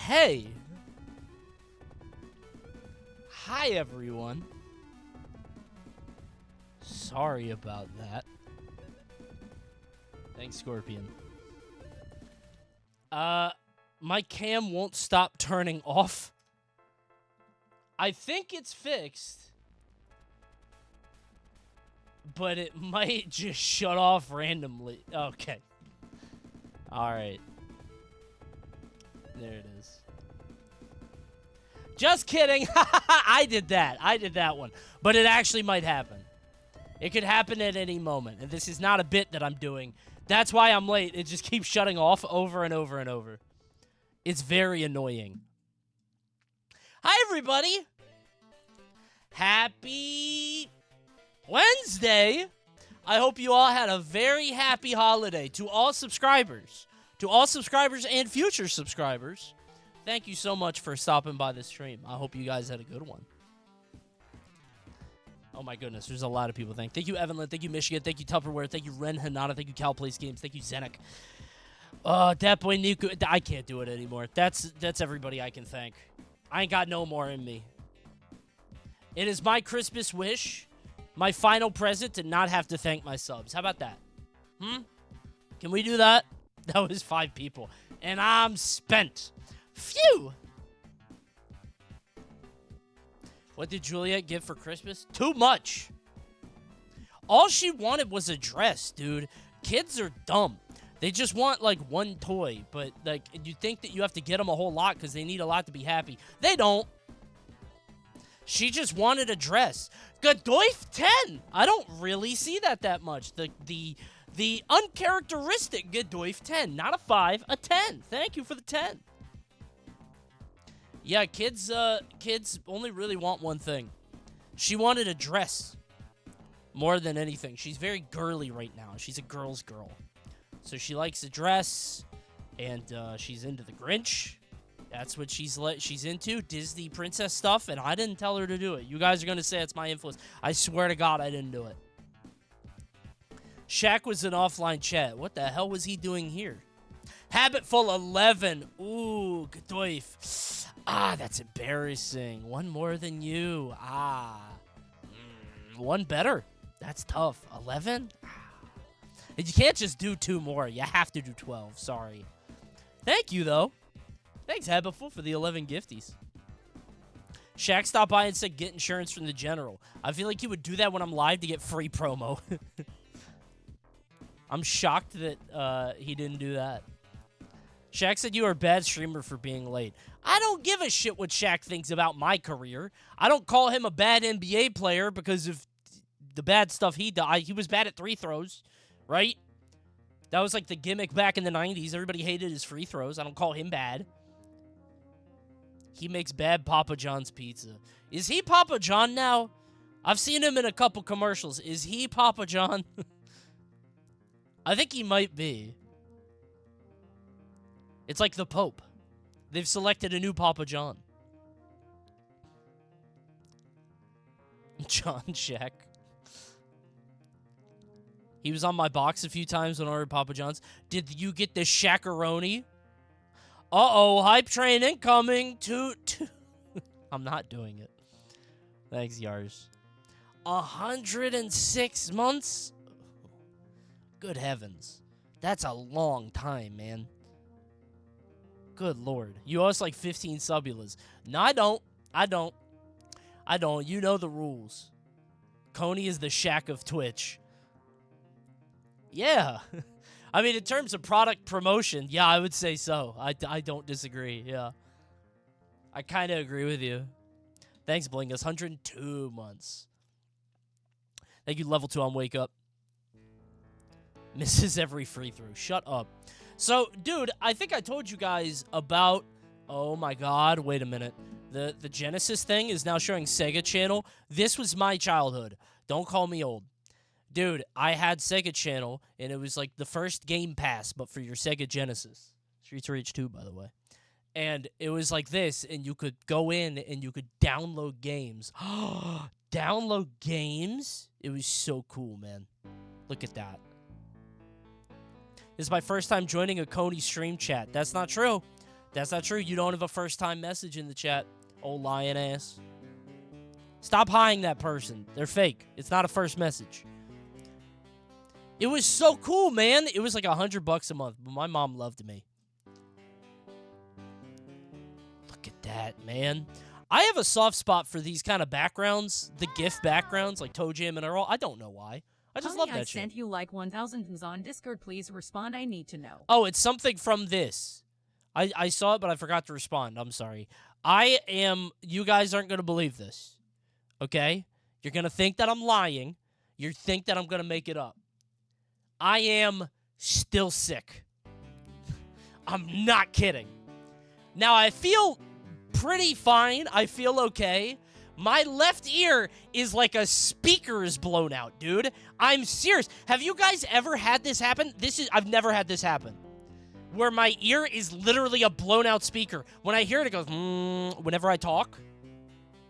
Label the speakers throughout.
Speaker 1: Hey. Hi, everyone. Sorry about that. Thanks, Scorpion. My cam won't stop turning off. I think it's fixed. But it might just shut off randomly. Okay. Alright. There it is. Just kidding. I did that. I did that one. But it actually might happen. It could happen at any moment. And this is not a bit that I'm doing. That's why I'm late. It just keeps shutting off over and over and over. It's very annoying. Hi, everybody. Happy Wednesday. I hope you all had a very happy holiday. To all subscribers. To all subscribers and future subscribers. Thank you so much for stopping by the stream. I hope you guys had a good one. Oh my goodness, there's a lot of people. Thank you, Evelyn. Thank you, Michigan. Thank you, Tupperware. Thank you, Ren Hanada. Thank you, Cal Plays Games. Thank you, Zenek. Dat boy Nico. I can't do it anymore. That's everybody I can thank. I ain't got no more in me. It is my Christmas wish, my final present, to not have to thank my subs. How about that? Can we do that? That was 5 people. And I'm spent. Phew! What did Juliet give for Christmas? Too much. All she wanted was a dress, dude. Kids are dumb. They just want, like, one toy. But, like, you think that you have to get them a whole lot because they need a lot to be happy. They don't. She just wanted a dress. Gadoif 10. I don't really see that much. The uncharacteristic Gadoif 10. Not a 5, a 10. Thank you for the 10. Yeah, kids only really want one thing. She wanted a dress more than anything. She's very girly right now. She's a girl's girl. So she likes a dress, and she's into the Grinch. That's what she's into, Disney princess stuff, and I didn't tell her to do it. You guys are going to say it's my influence. I swear to God I didn't do it. Shaq was in offline chat. What the hell was he doing here? Habitful 11. Ooh, Gadoif. Ah, that's embarrassing. One more than you. One better. That's tough. 11? And you can't just do 2 more. You have to do 12. Sorry. Thank you, though. Thanks, Habitful, for the 11 gifties. Shaq stopped by and said, get insurance from the general. I feel like he would do that when I'm live to get free promo. I'm shocked that he didn't do that. Shaq said you are a bad streamer for being late. I don't give a shit what Shaq thinks about my career. I don't call him a bad NBA player because of the bad stuff he did. He was bad at free throws, right? That was like the gimmick back in the 90s. Everybody hated his free throws. I don't call him bad. He makes bad Papa John's pizza. Is he Papa John now? I've seen him in a couple commercials. Is he Papa John? I think he might be. It's like the Pope. They've selected a new Papa John. John Shaq. He was on my box a few times when I ordered Papa John's. Did you get the Shaq-a-roni? Uh-oh, hype train incoming. Toot. I'm not doing it. Thanks, Yars. 106 months? Good heavens. That's a long time, man. Good lord. You owe us like 15 subulas. No, I don't. I don't. You know the rules. Coney is the Shaq of Twitch. Yeah. I mean, in terms of product promotion, yeah, I would say so. I don't disagree, yeah. I kind of agree with you. Thanks, Blingus. 102 months. Thank you, Level 2 on Wake Up. Misses every free throw. Shut up. So, dude, I think I told you guys about... Oh, my God. Wait a minute. The Genesis thing is now showing Sega Channel. This was my childhood. Don't call me old. Dude, I had Sega Channel, and it was like the first Game Pass, but for your Sega Genesis. Streets of Rage 2, by the way. And it was like this, and you could go in, and you could download games. Download games? It was so cool, man. Look at that. This is my first time joining a Coney stream chat. That's not true. That's not true. You don't have a first-time message in the chat, old lion ass. Stop hiring that person. They're fake. It's not a first message. It was so cool, man. It was like $100 a month, but my mom loved me. Look at that, man. I have a soft spot for these kind of backgrounds, the GIF backgrounds, like Toe Jam and Earl. I don't know why. I just love that shit.
Speaker 2: I sent you like 1,000 on Discord. Please respond. I need to know.
Speaker 1: Oh, it's something from this. I saw it, but I forgot to respond. I'm sorry. You guys aren't going to believe this. Okay? You're going to think that I'm lying. You think that I'm going to make it up. I am still sick. I'm not kidding. Now, I feel pretty fine. I feel okay. My left ear is like a speaker is blown out, dude. I'm serious. Have you guys ever had this happen? I've never had this happen. Where my ear is literally a blown out speaker. When I hear it, it goes whenever I talk.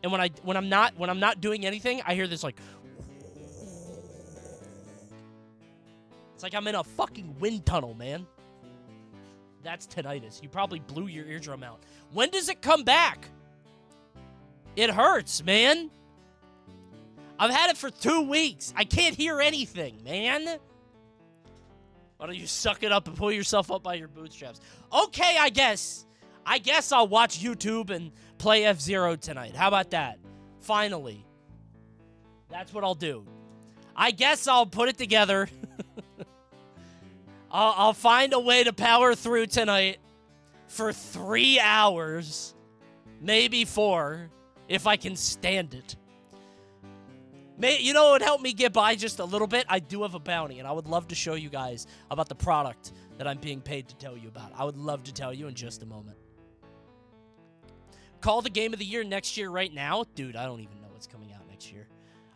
Speaker 1: And when I'm not doing anything, I hear this like it's like I'm in a fucking wind tunnel, man. That's tinnitus. You probably blew your eardrum out. When does it come back? It hurts, man. I've had it for 2 weeks. I can't hear anything, man. Why don't you suck it up and pull yourself up by your bootstraps? Okay, I guess. I guess I'll watch YouTube and play F-Zero tonight. How about that? Finally. That's what I'll do. I guess I'll put it together. I'll find a way to power through tonight for 3 hours. Maybe 4, if I can stand it. You know what would help me get by just a little bit? I do have a bounty, and I would love to show you guys about the product that I'm being paid to tell you about. I would love to tell you in just a moment. Call the game of the year next year right now? Dude, I don't even know what's coming out next year.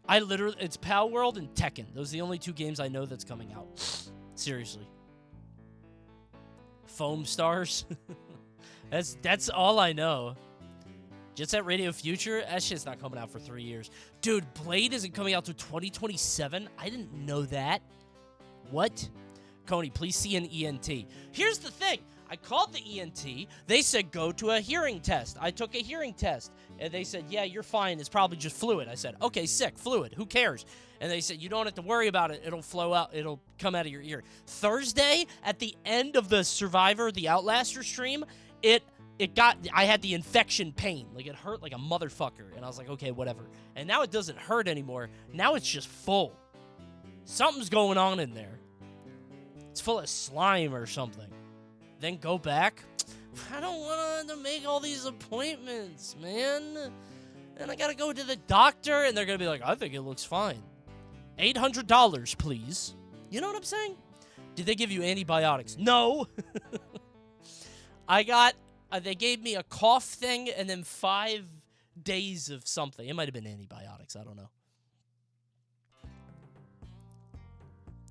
Speaker 1: It's Pal World and Tekken. Those are the only 2 games I know that's coming out. Seriously. Foam Stars? That's all I know. Jet Set Radio Future? That shit's not coming out for 3 years. Dude, Blade isn't coming out till 2027? I didn't know that. What? Coney, please see an ENT. Here's the thing. I called the ENT. They said, go to a hearing test. I took a hearing test. And they said, yeah, you're fine. It's probably just fluid. I said, okay, sick. Fluid. Who cares? And they said, you don't have to worry about it. It'll flow out. It'll come out of your ear. Thursday, at the end of the Survivor, the Outlaster stream, I had the infection pain. Like, it hurt like a motherfucker. And I was like, okay, whatever. And now it doesn't hurt anymore. Now it's just full. Something's going on in there. It's full of slime or something. Then go back. I don't want to make all these appointments, man. And I got to go to the doctor, and they're going to be like, I think it looks fine. $800, please. You know what I'm saying? Did they give you antibiotics? No. They gave me a cough thing and then 5 days of something. It might have been antibiotics. I don't know.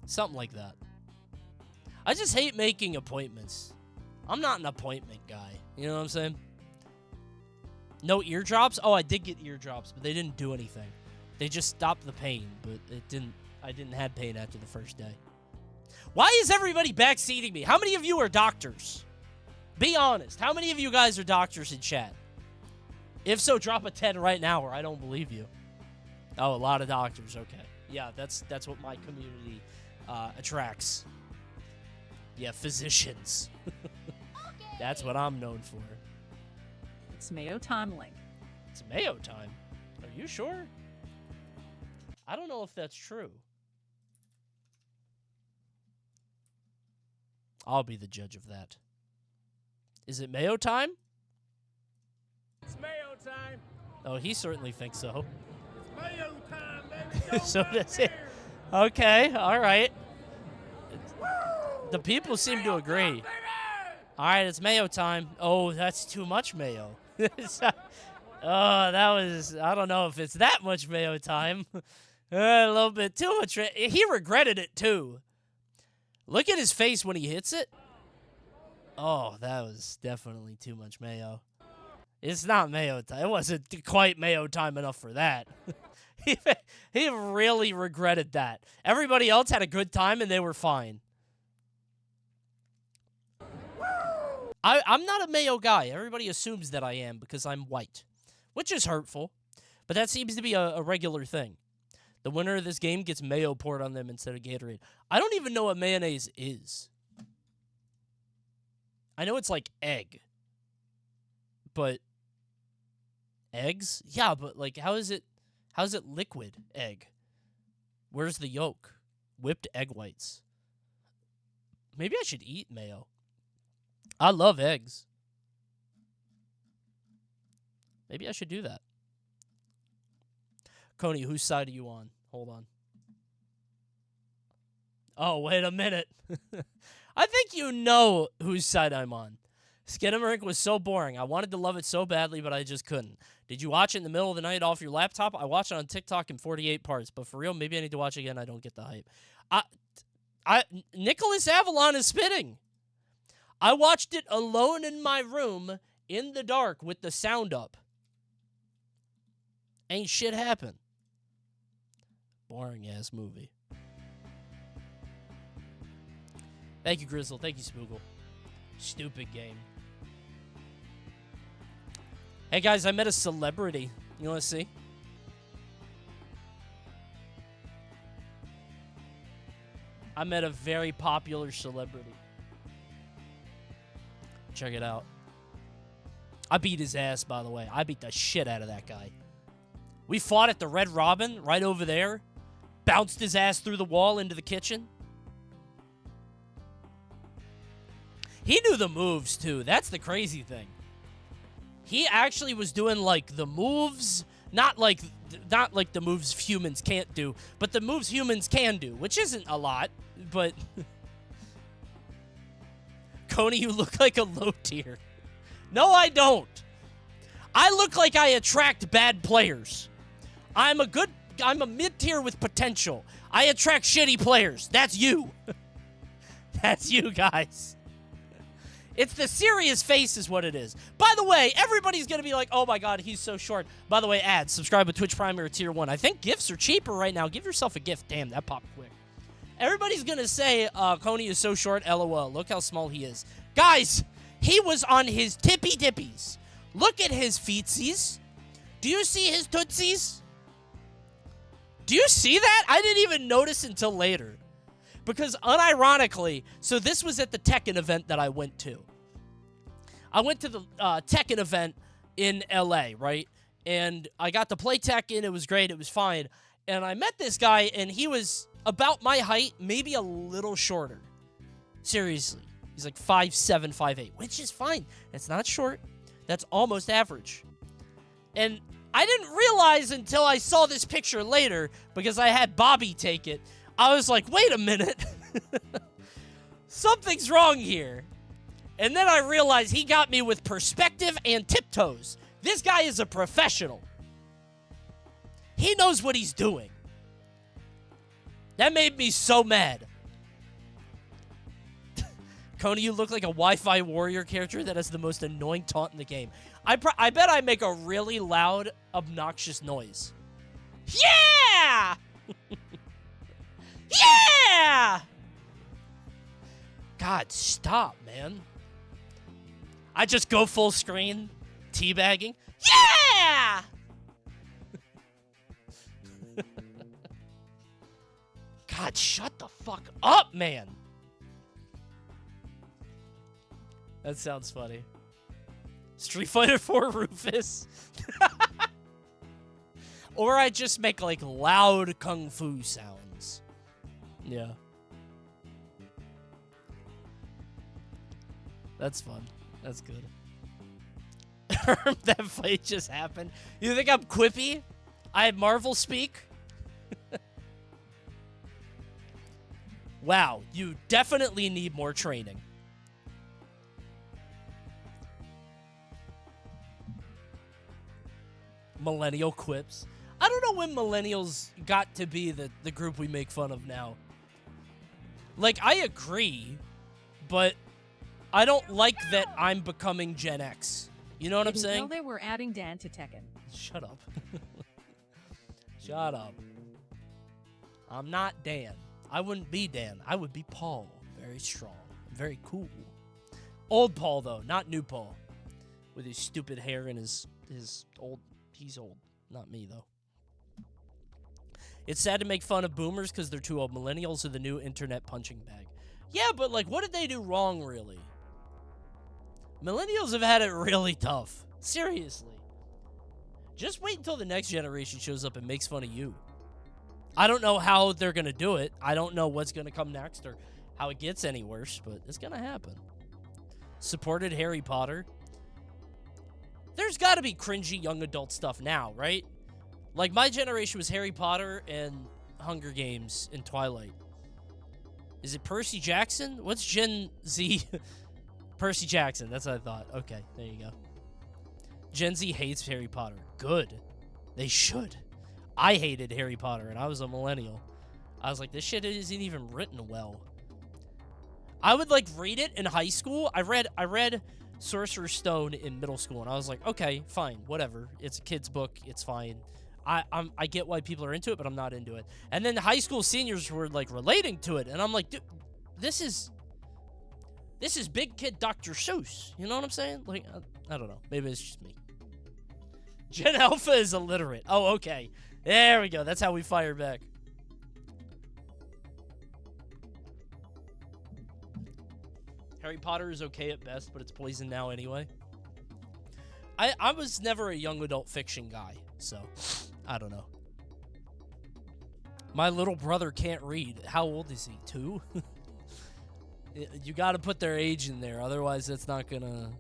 Speaker 1: Something like that. I just hate making appointments. I'm not an appointment guy. You know what I'm saying? No eardrops? Oh, I did get eardrops, but they didn't do anything. They just stopped the pain, but I didn't have pain after the first day. Why is everybody backseating me? How many of you are doctors? Be honest. How many of you guys are doctors in chat? If so, drop a 10 right now or I don't believe you. Oh, a lot of doctors. Okay. Yeah, that's what my community attracts. Yeah, physicians. That's what I'm known for.
Speaker 2: It's Mayo time, Link.
Speaker 1: It's Mayo time? Are you sure? I don't know if that's true. I'll be the judge of that. Is it Mayo time?
Speaker 3: It's Mayo time.
Speaker 1: Oh, he certainly thinks so.
Speaker 3: It's Mayo time, baby.
Speaker 1: So does it. Okay, all right. The people seem to agree. All right, it's Mayo time. Oh, that's too much Mayo. That was, I don't know if it's that much Mayo time. A little bit too much. He regretted it, too. Look at his face when he hits it. Oh, that was definitely too much Mayo. It's not Mayo time. It wasn't quite Mayo time enough for that. He really regretted that. Everybody else had a good time, and they were fine. I'm not a mayo guy. Everybody assumes that I am because I'm white, which is hurtful. But that seems to be a regular thing. The winner of this game gets mayo poured on them instead of Gatorade. I don't even know what mayonnaise is. I know it's like egg. But eggs? Yeah, but like how is it liquid egg? Where's the yolk? Whipped egg whites. Maybe I should eat mayo. I love eggs. Maybe I should do that. Coney, whose side are you on? Hold on. Oh, wait a minute. I think you know whose side I'm on. Skinamarink was so boring. I wanted to love it so badly, but I just couldn't. Did you watch it in the middle of the night off your laptop? I watched it on TikTok in 48 parts, but for real, maybe I need to watch it again. I don't get the hype. Nicholas Avalon is spitting. I watched it alone in my room in the dark with the sound up. Ain't shit happen. Boring ass movie. Thank you, Grizzle. Thank you, Spoogle. Stupid game. Hey guys, I met a celebrity. You want to see? I met a very popular celebrity. Check it out. I beat his ass, by the way. I beat the shit out of that guy. We fought at the Red Robin right over there. Bounced his ass through the wall into the kitchen. He knew the moves, too. That's the crazy thing. He actually was doing, like, the moves, not like the moves humans can't do, but the moves humans can do, which isn't a lot, but... Coney, you look like a low tier. No, I don't. I look like I attract bad players. I'm a mid-tier with potential. I attract shitty players. That's you. That's you, guys. It's the serious face is what it is. By the way, everybody's going to be like, oh my god, he's so short. By the way, ads, subscribe to Twitch Prime or Tier 1. I think gifts are cheaper right now. Give yourself a gift. Damn, that popped quick. Everybody's going to say, Coney is so short, LOL. Look how small he is. Guys, he was on his tippy-dippies. Look at his feetsies. Do you see his tootsies? Do you see that? I didn't even notice until later. Because unironically, so this was at the Tekken event that I went to. I went to the Tekken event in LA, right? And I got to play Tekken. It was great. It was fine. And I met this guy, and he was about my height, maybe a little shorter. Seriously. He's like 5'7", 5'8", which is fine. That's not short. That's almost average. And I didn't realize until I saw this picture later, because I had Bobby take it. I was like, wait a minute. Something's wrong here. And then I realized he got me with perspective and tiptoes. This guy is a professional. He knows what he's doing. That made me so mad. Coney, you look like a Wi-Fi warrior character that has the most annoying taunt in the game. I bet I make a really loud, obnoxious noise. Yeah! Yeah! God, stop, man. I just go full screen, teabagging. Yeah! God, shut the fuck up, man. That sounds funny. Street Fighter 4 Rufus. Or I just make, like, loud kung fu sounds. Yeah. That's fun. That's good. That fight just happened. You think I'm quippy? I had Marvel speak? Wow, you definitely need more training. Millennial quips. I don't know when millennials got to be the group we make fun of now. Like, I agree, but I don't like that I'm becoming Gen X. You know what I'm saying?
Speaker 2: They were adding Dan to Tekken.
Speaker 1: Shut up. Shut up. I'm not Dan. I wouldn't be Dan. I would be Paul. Very strong. Very cool. Old Paul, though, not new Paul. With his stupid hair and his old... He's old. Not me, though. It's sad to make fun of boomers because they're too old. Millennials are the new internet punching bag. Yeah, but, like, what did they do wrong, really? Millennials have had it really tough. Seriously. Just wait until the next generation shows up and makes fun of you. I don't know how they're going to do it. I don't know what's going to come next or how it gets any worse, but it's going to happen. Supported Harry Potter. There's got to be cringy young adult stuff now, right? Like, my generation was Harry Potter and Hunger Games and Twilight. Is it Percy Jackson? What's Gen Z? Percy Jackson, that's what I thought. Okay, there you go. Gen Z hates Harry Potter. Good. They should. I hated Harry Potter, and I was a millennial. I was like, this shit isn't even written well. I would, like, read it in high school. I read Sorcerer's Stone in middle school, and I was like, okay, fine, whatever. It's a kid's book. It's fine. I get why people are into it, but I'm not into it. And then the high school seniors were, like, relating to it, and I'm like, dude, this is big kid Dr. Seuss. You know what I'm saying? Like, I don't know. Maybe it's just me. Gen Alpha is illiterate. Oh, okay. There we go. That's how we fire back. Harry Potter is okay at best, but it's poison now anyway. I was never a young adult fiction guy, so I don't know. My little brother can't read. How old is he? 2? You got to put their age in there, otherwise that's not gonna...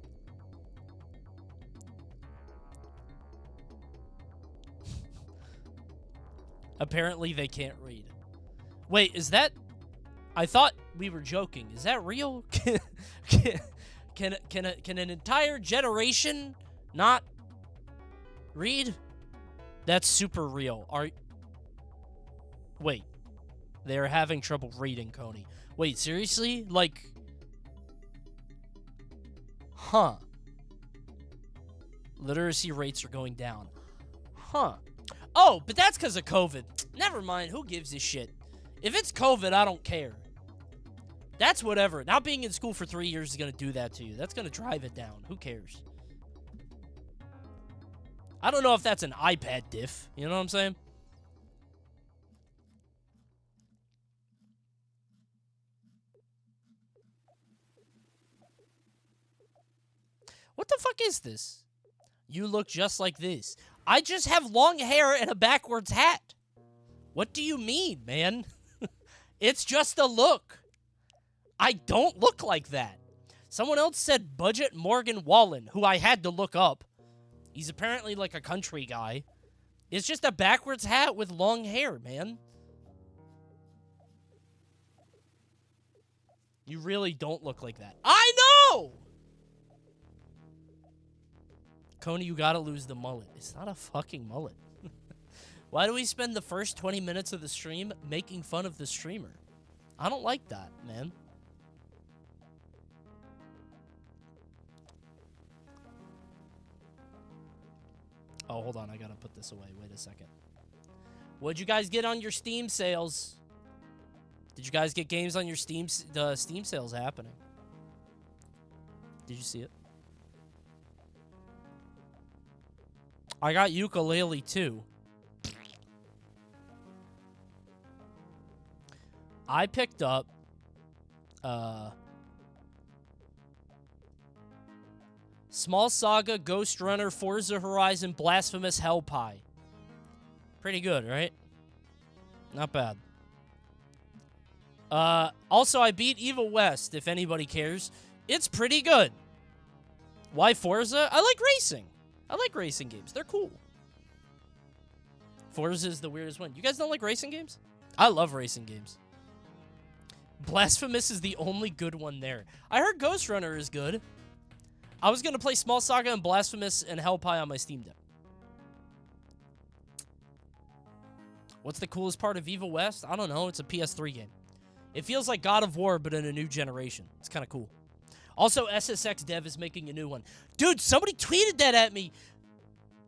Speaker 1: Apparently they can't read. Wait, is that... I thought we were joking. Is that real? Can an entire generation not read? That's super real. Wait. They're having trouble reading, Coney. Wait, seriously? Like... Huh. Literacy rates are going down. Huh. Oh, but that's because of COVID. Never mind. Who gives a shit? If it's COVID, I don't care. That's whatever. Not being in school for 3 years is going to do that to you. That's going to drive it down. Who cares? I don't know if that's an iPad diff. You know what I'm saying? What the fuck is this? You look just like this. I just have long hair and a backwards hat. What do you mean, man? It's just a look. I don't look like that. Someone else said Budget Morgan Wallen, who I had to look up. He's apparently like a country guy. It's just a backwards hat with long hair, man. You really don't look like that. I know! Coney, you gotta lose the mullet. It's not a fucking mullet. Why do we spend the first 20 minutes of the stream making fun of the streamer? I don't like that, man. Oh, hold on. I gotta put this away. Wait a second. What'd you guys get on your Steam sales? Did you guys get games on your Steam sales happening? Did you see it? I got ukulele too. I picked up Small Saga, Ghost Runner, Forza Horizon, Blasphemous Hell Pie. Pretty good, right? Not bad. Also, I beat Evil West, if anybody cares. It's pretty good. Why Forza? I like racing. I like racing games. They're cool. Forza is the weirdest one. You guys don't like racing games? I love racing games. Blasphemous is the only good one there. I heard Ghost Runner is good. I was going to play Small Saga and Blasphemous and Hell Pie on my Steam Deck. What's the coolest part of Evil West? I don't know. It's a PS3 game. It feels like God of War, but in a new generation. It's kind of cool. Also, SSX Dev is making a new one. Dude, somebody tweeted that at me.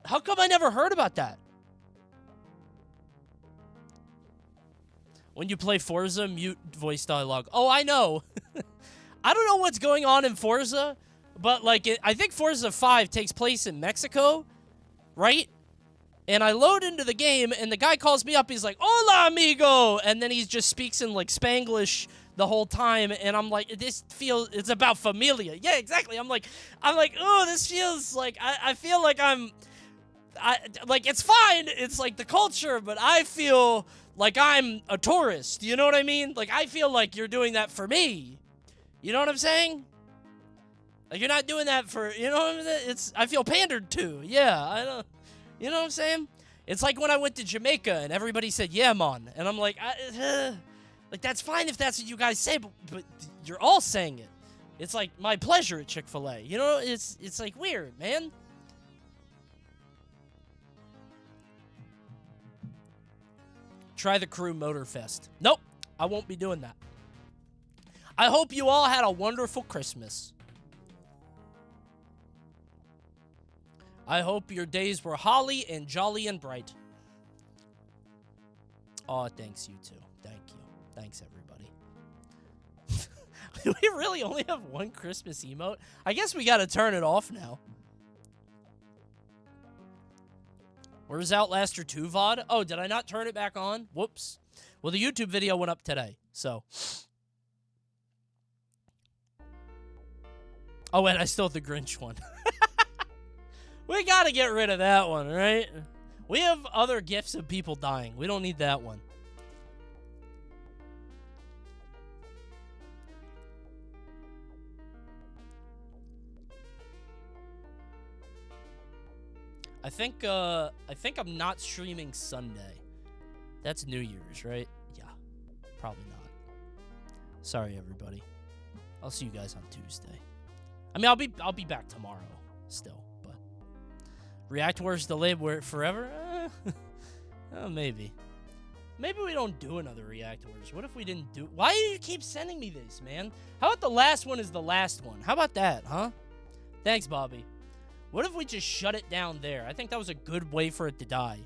Speaker 1: How come I never heard about that? When you play Forza, mute voice dialogue. Oh, I know. I don't know what's going on in Forza, but like I think Forza 5 takes place in Mexico, right? And I load into the game, and the guy calls me up. He's like, "Hola, amigo," and then he just speaks in like Spanglish the whole time, and I'm like, it's about familia. Yeah, exactly. I'm like, oh, this feels like I feel like like it's fine. It's like the culture, but I feel like I'm a tourist. You know what I mean? Like I feel like you're doing that for me. You know what I'm saying? Like you're not doing that for, you know what I'm saying? I feel pandered to. Yeah, I don't. You know what I'm saying? It's like when I went to Jamaica and everybody said, "Yeah, man," and I'm like, like that's fine if that's what you guys say, but you're all saying it. It's like my pleasure at Chick-fil-A. You know, it's like weird, man. Try the Crew Motorfest. Nope, I won't be doing that. I hope you all had a wonderful Christmas. I hope your days were holly and jolly and bright. Oh, thanks, you too. Thank you. Thanks, everybody. Do we really only have one Christmas emote? I guess we gotta turn it off now. Where's Outlaster 2 VOD? Oh, did I not turn it back on? Whoops. Well, the YouTube video went up today, so. Oh, and I still have the Grinch one. We gotta get rid of that one, right? We have other gifts of people dying. We don't need that one. I think I'm not streaming Sunday. That's New Year's, right? Yeah. Probably not. Sorry, everybody. I'll see you guys on Tuesday. I mean, I'll be back tomorrow still, but React Wars delayed forever? Maybe. Maybe we don't do another React Wars. What if we didn't do... Why do you keep sending me this, man? How about the last one is the last one? How about that, huh? Thanks, Bobby. What if we just shut it down there? I think that was a good way for it to die.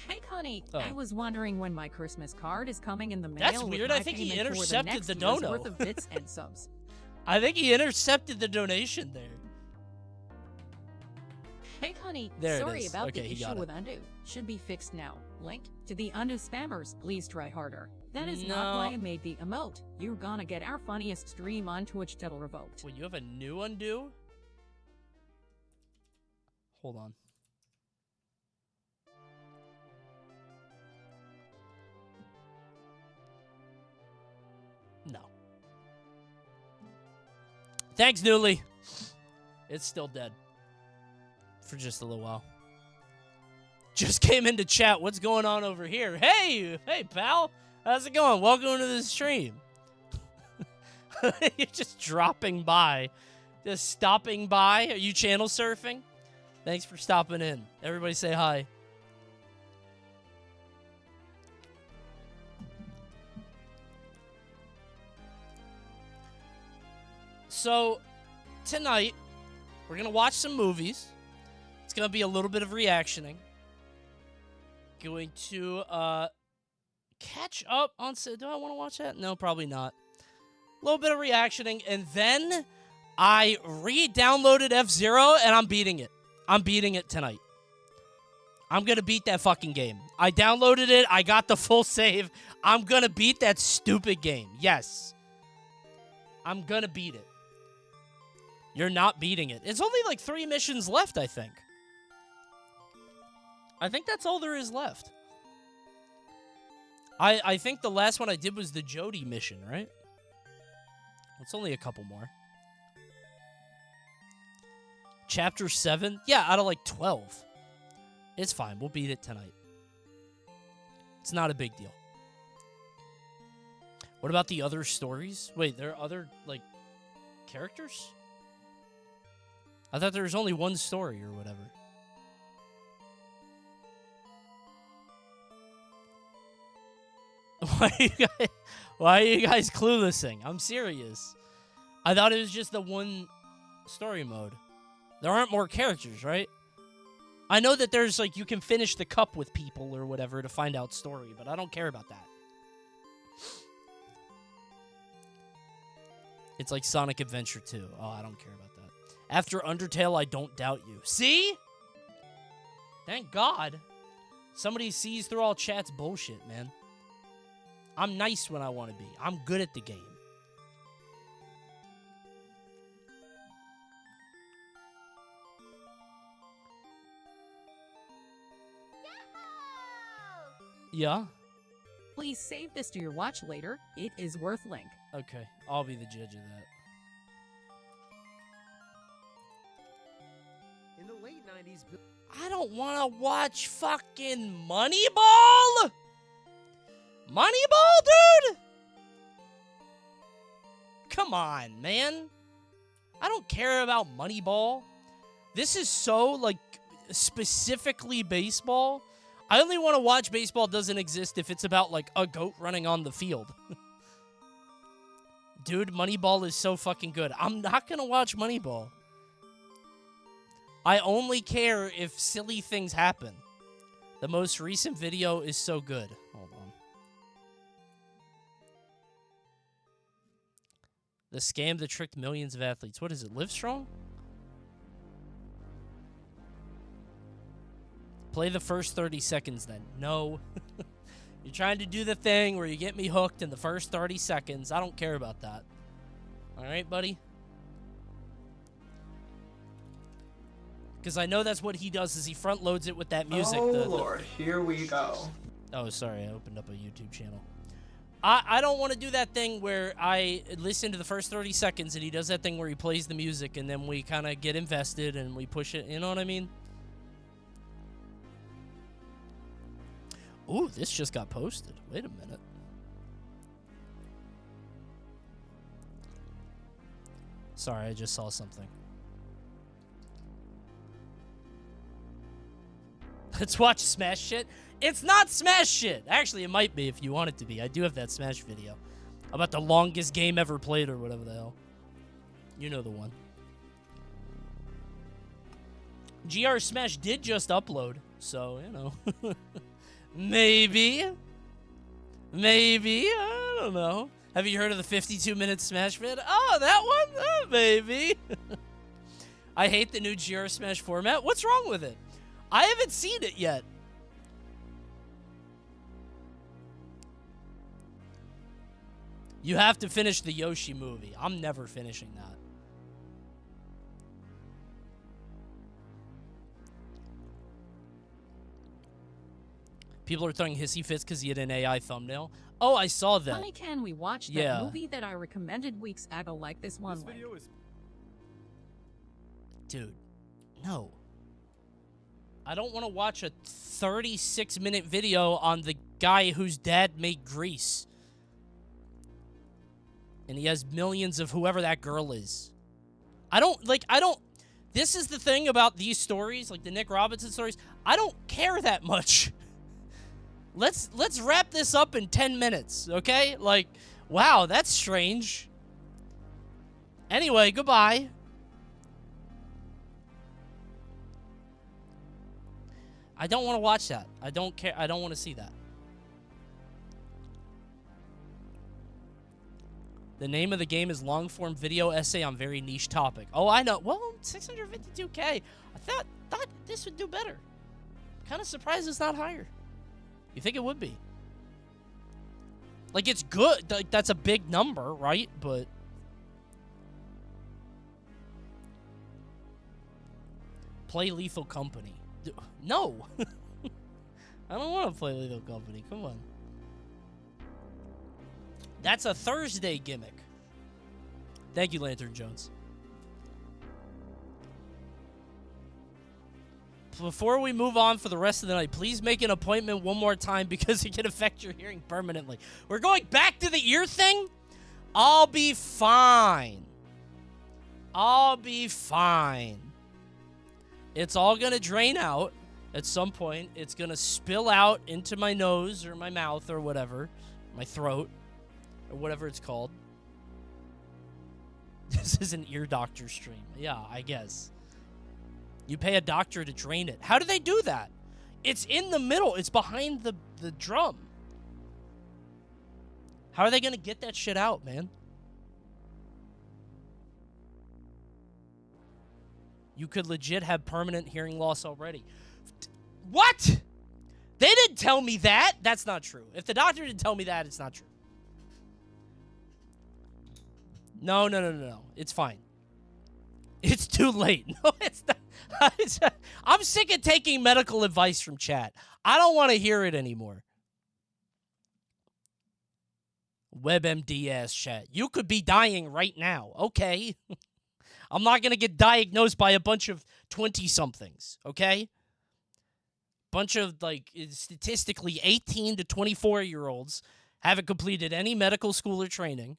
Speaker 2: Hey, Coney, I was wondering when my Christmas card is coming in the mail.
Speaker 1: That's weird. I think he intercepted the dono.
Speaker 2: Worth of bits and subs.
Speaker 1: I think he intercepted the donation there.
Speaker 2: Hey, Coney,
Speaker 1: there
Speaker 2: sorry about
Speaker 1: okay,
Speaker 2: the issue with Undo. Should be fixed now. Link to the Undo spammers. Please try harder. That is not why I made the emote. You're gonna get our funniest stream on Twitch till revoked.
Speaker 1: Wait, you have a new Undo? Hold on. No. Thanks, Newly. It's still dead. For just a little while. Just came into chat. What's going on over here? Hey, pal. How's it going? Welcome to the stream. You're just dropping by. Just stopping by. Are you channel surfing? Thanks for stopping in. Everybody say hi. So, tonight, we're going to watch some movies. It's going to be a little bit of reactioning. Going to catch up on... Do I want to watch that? No, probably not. A little bit of reactioning, and then I re-downloaded F-Zero, and I'm beating it. I'm beating it tonight. I'm going to beat that fucking game. I downloaded it. I got the full save. I'm going to beat that stupid game. Yes. I'm going to beat it. You're not beating it. It's only like 3 missions left, I think. I think that's all there is left. I think the last one I did was the Jody mission, right? It's only a couple more. Chapter 7? Yeah, out of like 12. It's fine. We'll beat it tonight. It's not a big deal. What about the other stories? Wait, there are other, like, characters? I thought there was only one story or whatever. Why are you guys cluelessing? I'm serious. I thought it was just the one story mode. There aren't more characters, right? I know that there's, like, you can finish the cup with people or whatever to find out story, but I don't care about that. It's like Sonic Adventure 2. Oh, I don't care about that. After Undertale, I don't doubt you. See? Thank God. Somebody sees through all chat's bullshit, man. I'm nice when I want to be. I'm good at the game. Yeah?
Speaker 2: Please save this to your watch later. It is worth link.
Speaker 1: Okay, I'll be the judge of that.
Speaker 4: In the late 90s,
Speaker 1: I don't want to watch fucking Moneyball! Moneyball, dude? Come on, man. I don't care about Moneyball. This is so, like, specifically baseball. I only want to watch Baseball Doesn't Exist if it's about, like, a goat running on the field. Dude, Moneyball is so fucking good. I'm not going to watch Moneyball. I only care if silly things happen. The most recent video is so good. Hold on. The scam that tricked millions of athletes. What is it, Livestrong? Play the first 30 seconds then. No. You're trying to do the thing where you get me hooked in the first 30 seconds. I don't care about that. All right, buddy? Because I know that's what he does is he front loads it with that music.
Speaker 5: Oh, Lord. Here we go.
Speaker 1: Oh, sorry. I opened up a YouTube channel. I don't want to do that thing where I listen to the first 30 seconds and he does that thing where he plays the music and then we kind of get invested and we push it. You know what I mean? Ooh, this just got posted. Wait a minute. Sorry, I just saw something. Let's watch Smash Shit. It's not Smash Shit. Actually, it might be if you want it to be. I do have that Smash video about the longest game ever played or whatever the hell. You know the one. GR Smash did just upload, so, you know. Maybe. Maybe. I don't know. Have you heard of the 52-minute Smash vid? Oh, that one? Maybe. I hate the new GR Smash format. What's wrong with it? I haven't seen it yet. You have to finish the Yoshi movie. I'm never finishing that. People are throwing hissy fits because he had an AI thumbnail. Oh, I saw that.
Speaker 2: Why can we watch
Speaker 1: Yeah.
Speaker 2: that movie that I recommended weeks ago like this one?
Speaker 3: This video is
Speaker 1: Dude, no. I don't want to watch a 36-minute video on the guy whose dad made Grease. And he has millions of whoever that girl is. I don't... This is the thing about these stories, like the Nick Robinson stories. I don't care that much. Let's wrap this up in 10 minutes, okay? Like, wow, that's strange. Anyway, goodbye. I don't want to watch that. I don't care. I don't want to see that. The name of the game is long-form video essay on very niche topic. Oh, I know. Well, 652K. I thought this would do better. Kind of surprised it's not higher. You think it would be? Like, it's good. Like, that's a big number, right? But play Lethal Company. No. I don't want to play Lethal Company. Come on. That's a Thursday gimmick. Thank you, Lantern Jones. Before we move on for the rest of the night, please make an appointment one more time because it can affect your hearing permanently. We're going back to the ear thing? I'll be fine. I'll be fine. It's all going to drain out at some point. It's going to spill out into my nose or my mouth or whatever, my throat or whatever it's called. This is an ear doctor stream. Yeah, I guess. You pay a doctor to drain it. How do they do that? It's in the middle. It's behind the drum. How are they going to get that shit out, man? You could legit have permanent hearing loss already. What? They didn't tell me that. That's not true. If the doctor didn't tell me that, it's not true. No. It's fine. It's too late. No, it's not. I'm sick of taking medical advice from chat. I don't want to hear it anymore. WebMD ass chat. You could be dying right now. Okay. I'm not going to get diagnosed by a bunch of 20-somethings, okay? Bunch of, like, statistically 18 to 24-year-olds haven't completed any medical school or training.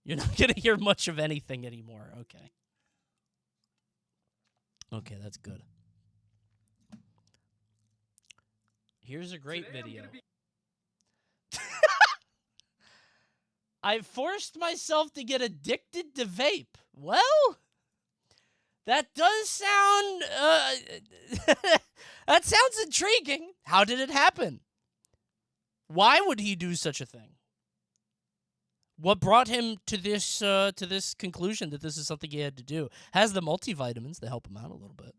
Speaker 1: You're not going to hear much of anything anymore. Okay. Okay, that's good. Here's a great video. I forced myself to get addicted to vape. Well, that does sound, that sounds intriguing. How did it happen? Why would he do such a thing? What brought him to this conclusion that this is something he had to do? Has the multivitamins to help him out a little bit.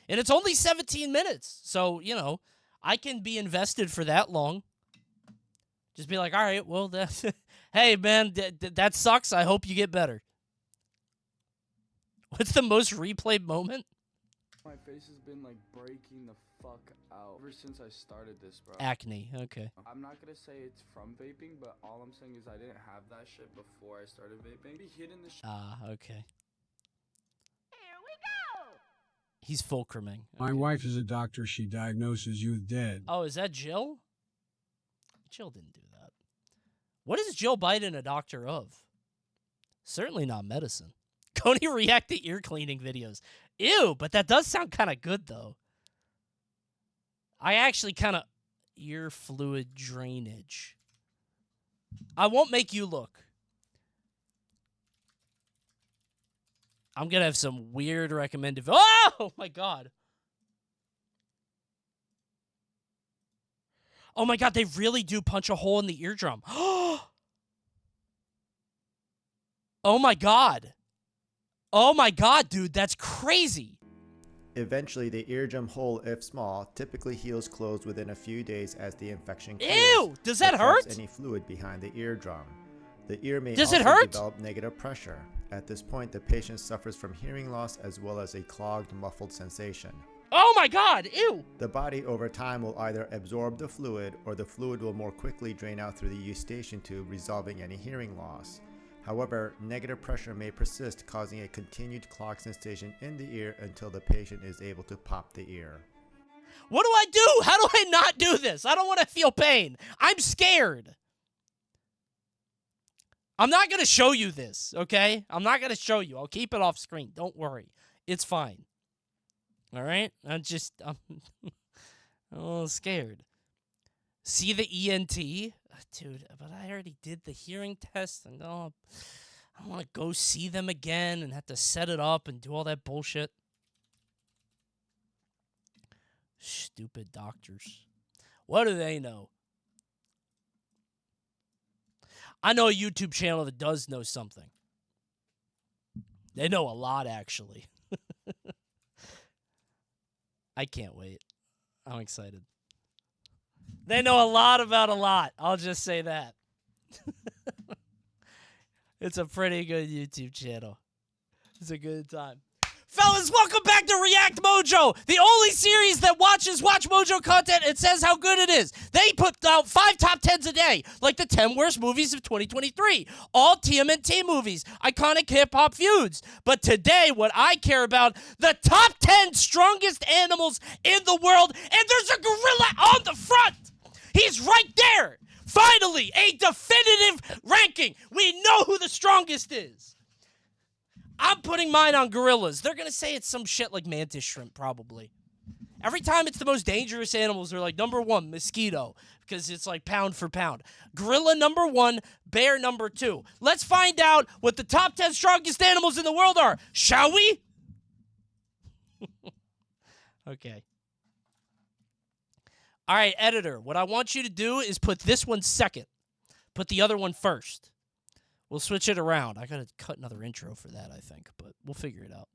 Speaker 1: And it's only 17 minutes. So, you know, I can be invested for that long. Just be like, all right, well, that's... hey, man, that sucks. I hope you get better. What's the most replayed moment?
Speaker 4: My face has been, like, breaking the fuck out ever since I started this, bro.
Speaker 1: Acne, okay.
Speaker 4: I'm not gonna say it's from vaping, but all I'm saying is I didn't have that shit before I started vaping. Be hitting the shit.
Speaker 1: Ah, okay. Here we go! He's fulcruming.
Speaker 6: My wife is a doctor. She diagnoses you dead.
Speaker 1: Oh, is that Jill? Jill didn't do that. What is Jill Biden a doctor of? Certainly not medicine. Coney react to ear cleaning videos. Ew, but that does sound kind of good, though. I actually kind of... Ear fluid drainage. I won't make you look. I'm going to have some weird recommended... Oh, my God. Oh, my God, they really do punch a hole in the eardrum. Oh, my God. Oh, my God, dude, that's crazy.
Speaker 7: Eventually, the eardrum hole, if small, typically heals closed within a few days as the infection clears.
Speaker 1: Ew! Does that hurt?
Speaker 7: Any fluid behind the eardrum. The ear may
Speaker 1: Does
Speaker 7: also
Speaker 1: it hurt?
Speaker 7: develop negative pressure. At this point, the patient suffers from hearing loss as well as a clogged, muffled sensation.
Speaker 1: Oh my God! Ew!
Speaker 7: The body over time will either absorb the fluid or the fluid will more quickly drain out through the eustachian tube, resolving any hearing loss. However, negative pressure may persist, causing a continued clogged sensation in the ear until the patient is able to pop the ear.
Speaker 1: What do I do? How do I not do this? I don't want to feel pain. I'm scared. I'm not going to show you this, okay? I'm not going to show you. I'll keep it off screen. Don't worry. It's fine. All right? I'm a little scared. See the ENT? Dude, but I already did the hearing test, and I don't want to go see them again and have to set it up and do all that bullshit. Stupid doctors. What do they know? I know a YouTube channel that does know something. They know a lot, actually. I can't wait. I'm excited. They know a lot about a lot. I'll just say that. It's a pretty good YouTube channel. It's a good time. Fellas, welcome back to ReactMojo, the only series that watches Watch Mojo content and says how good it is. They put out 5 top 10s a day, like the 10 worst movies of 2023. All TMNT movies, iconic hip-hop feuds. But today, what I care about, the top 10 strongest animals in the world, and there's a gorilla on the front. He's right there. Finally, a definitive ranking. We know who the strongest is. I'm putting mine on gorillas. They're going to say it's some shit like mantis shrimp, probably. Every time it's the most dangerous animals, they're like, number 1, mosquito, because it's like pound for pound. Gorilla number 1, bear number 2. Let's find out what the top 10 strongest animals in the world are, shall we? Okay. All right, editor, what I want you to do is put this one second. Put the other one first. We'll switch it around. I got to cut another intro for that, I think, but we'll figure it out.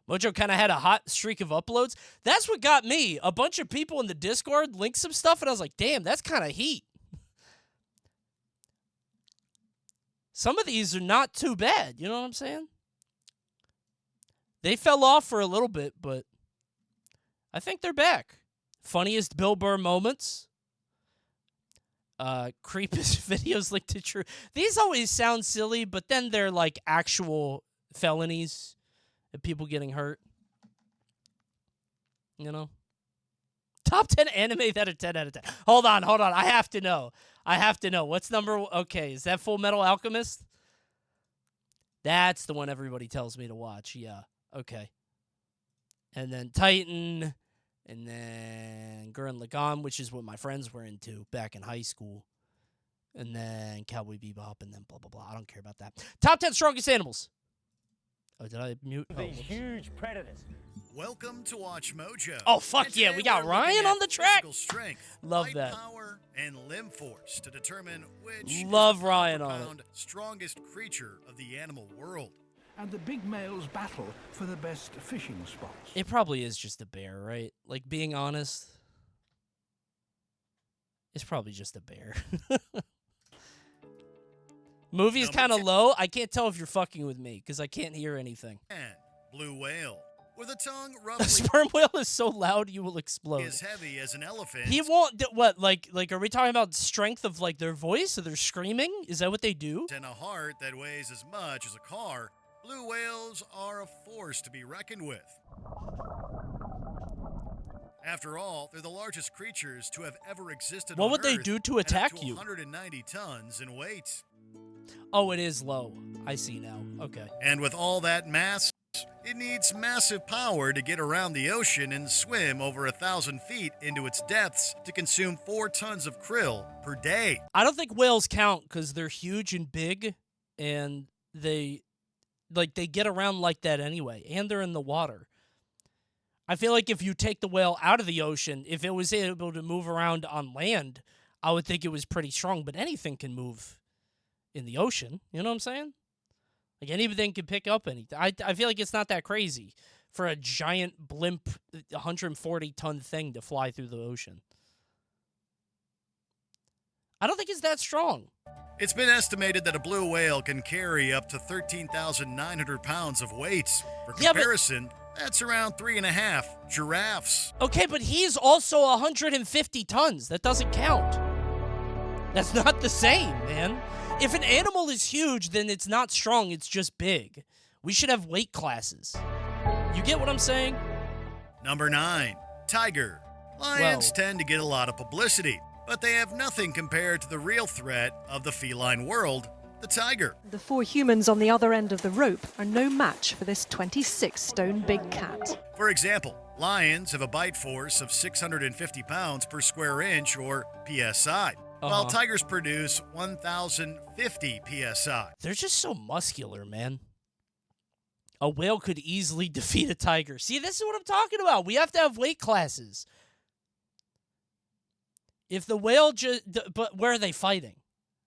Speaker 1: Mojo kind of had a hot streak of uploads. That's what got me. A bunch of people in the Discord linked some stuff, and I was like, damn, that's kind of heat. Some of these are not too bad. You know what I'm saying? They fell off for a little bit, but I think they're back. Funniest Bill Burr moments. Creepiest videos linked to true. These always sound silly, but then they're like actual felonies of people getting hurt. You know? Top 10 anime that are 10 out of 10. Hold on. I have to know. What's number... Okay, is that Full Metal Alchemist? That's the one everybody tells me to watch. Yeah, okay. And then Titan... And then Gurren Lagann, which is what my friends were into back in high school. And then Cowboy Bebop, and then blah, blah, blah. I don't care about that. Top 10 strongest animals. Oh, did I mute?
Speaker 3: These huge predators.
Speaker 8: Welcome to Watch Mojo.
Speaker 1: Oh, fuck yeah. We got Ryan on the track.
Speaker 8: Strength,
Speaker 1: Love
Speaker 8: bite
Speaker 1: that.
Speaker 8: Power and limb force to determine which
Speaker 1: Love
Speaker 8: is the
Speaker 1: Ryan on it.
Speaker 8: profound strongest creature of the animal world.
Speaker 3: And the big males battle for the best fishing spots.
Speaker 1: It probably is just a bear, right? Like, being honest, it's probably just a bear. Movie is kind of low. I can't tell if you're fucking with me because I can't hear anything.
Speaker 8: And blue whale. With a tongue
Speaker 1: A
Speaker 8: roughly
Speaker 1: sperm whale is so loud you will explode.
Speaker 8: as heavy as an elephant.
Speaker 1: He won't. What? Like? Are we talking about strength of like their voice? Or they're screaming? Is that what they do?
Speaker 8: And a heart that weighs as much as a car. Blue whales are a force to be reckoned with. After all, they're the largest creatures to have ever existed
Speaker 1: What
Speaker 8: on
Speaker 1: would they
Speaker 8: Earth
Speaker 1: do to
Speaker 8: and up
Speaker 1: attack
Speaker 8: to
Speaker 1: you?
Speaker 8: 190 tons in weight.
Speaker 1: Oh, it is low. I see now. Okay.
Speaker 8: And with all that mass, it needs massive power to get around the ocean and swim over 1,000 feet into its depths to consume 4 tons of krill per day.
Speaker 1: I don't think whales count because they're huge and big, and they get around like that anyway, and they're in the water. I feel like if you take the whale out of the ocean, if it was able to move around on land, I would think it was pretty strong, but anything can move in the ocean. You know what I'm saying? Like, anything can pick up anything. I feel like it's not that crazy for a giant blimp, 140-ton thing to fly through the ocean. I don't think it's that strong.
Speaker 8: It's been estimated that a blue whale can carry up to 13,900 pounds of weight. For
Speaker 1: Yeah, but-
Speaker 8: comparison, that's around 3.5 giraffes.
Speaker 1: Okay, but he's also 150 tons. That doesn't count. That's not the same, man. If an animal is huge, then it's not strong, it's just big. We should have weight classes. You get what I'm saying?
Speaker 8: Number 9, tiger. Lions
Speaker 1: Well-
Speaker 8: tend to get a lot of publicity, but they have nothing compared to the real threat of the feline world, the tiger.
Speaker 9: The 4 humans on the other end of the rope are no match for this 26-stone big cat.
Speaker 8: For example, lions have a bite force of 650 pounds per square inch, or PSI, while tigers produce 1,050 PSI.
Speaker 1: They're just so muscular, man. A whale could easily defeat a tiger. See, this is what I'm talking about. We have to have weight classes. If the whale just... But where are they fighting?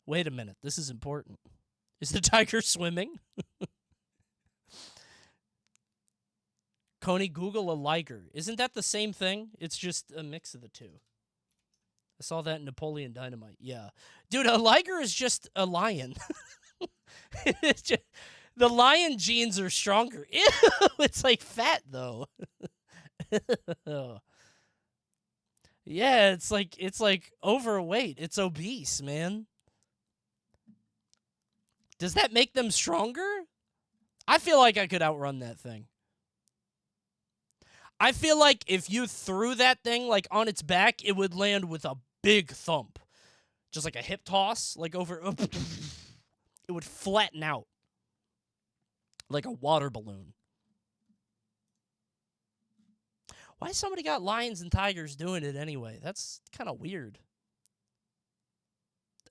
Speaker 1: Wait a minute. This is important. Is the tiger swimming? Coney, Google a liger. Isn't that the same thing? It's just a mix of the two. I saw that in Napoleon Dynamite. Yeah. Dude, a liger is just a lion. It's just, the lion genes are stronger. Ew, it's like fat, though. Yeah, it's like overweight. It's obese, man. Does that make them stronger? I feel like I could outrun that thing. I feel like if you threw that thing like on its back, it would land with a big thump. Just like a hip toss, like over it would flatten out like a water balloon. Why somebody got lions and tigers doing it anyway? That's kind of weird.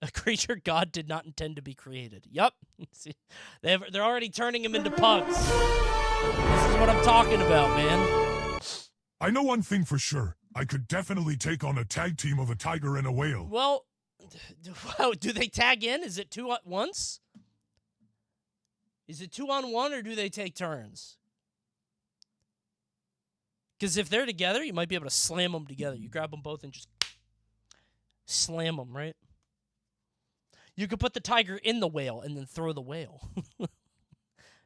Speaker 1: A creature God did not intend to be created. Yup. See, they're already turning him into pugs. This is what I'm talking about, man.
Speaker 10: I know one thing for sure. I could definitely take on a tag team of a tiger and a whale.
Speaker 1: Well, do they tag in? Is it 2 at once? Is it 2 on 1 or do they take turns? Because if they're together, you might be able to slam them together. You grab them both and just slam them, right? You could put the tiger in the whale and then throw the whale.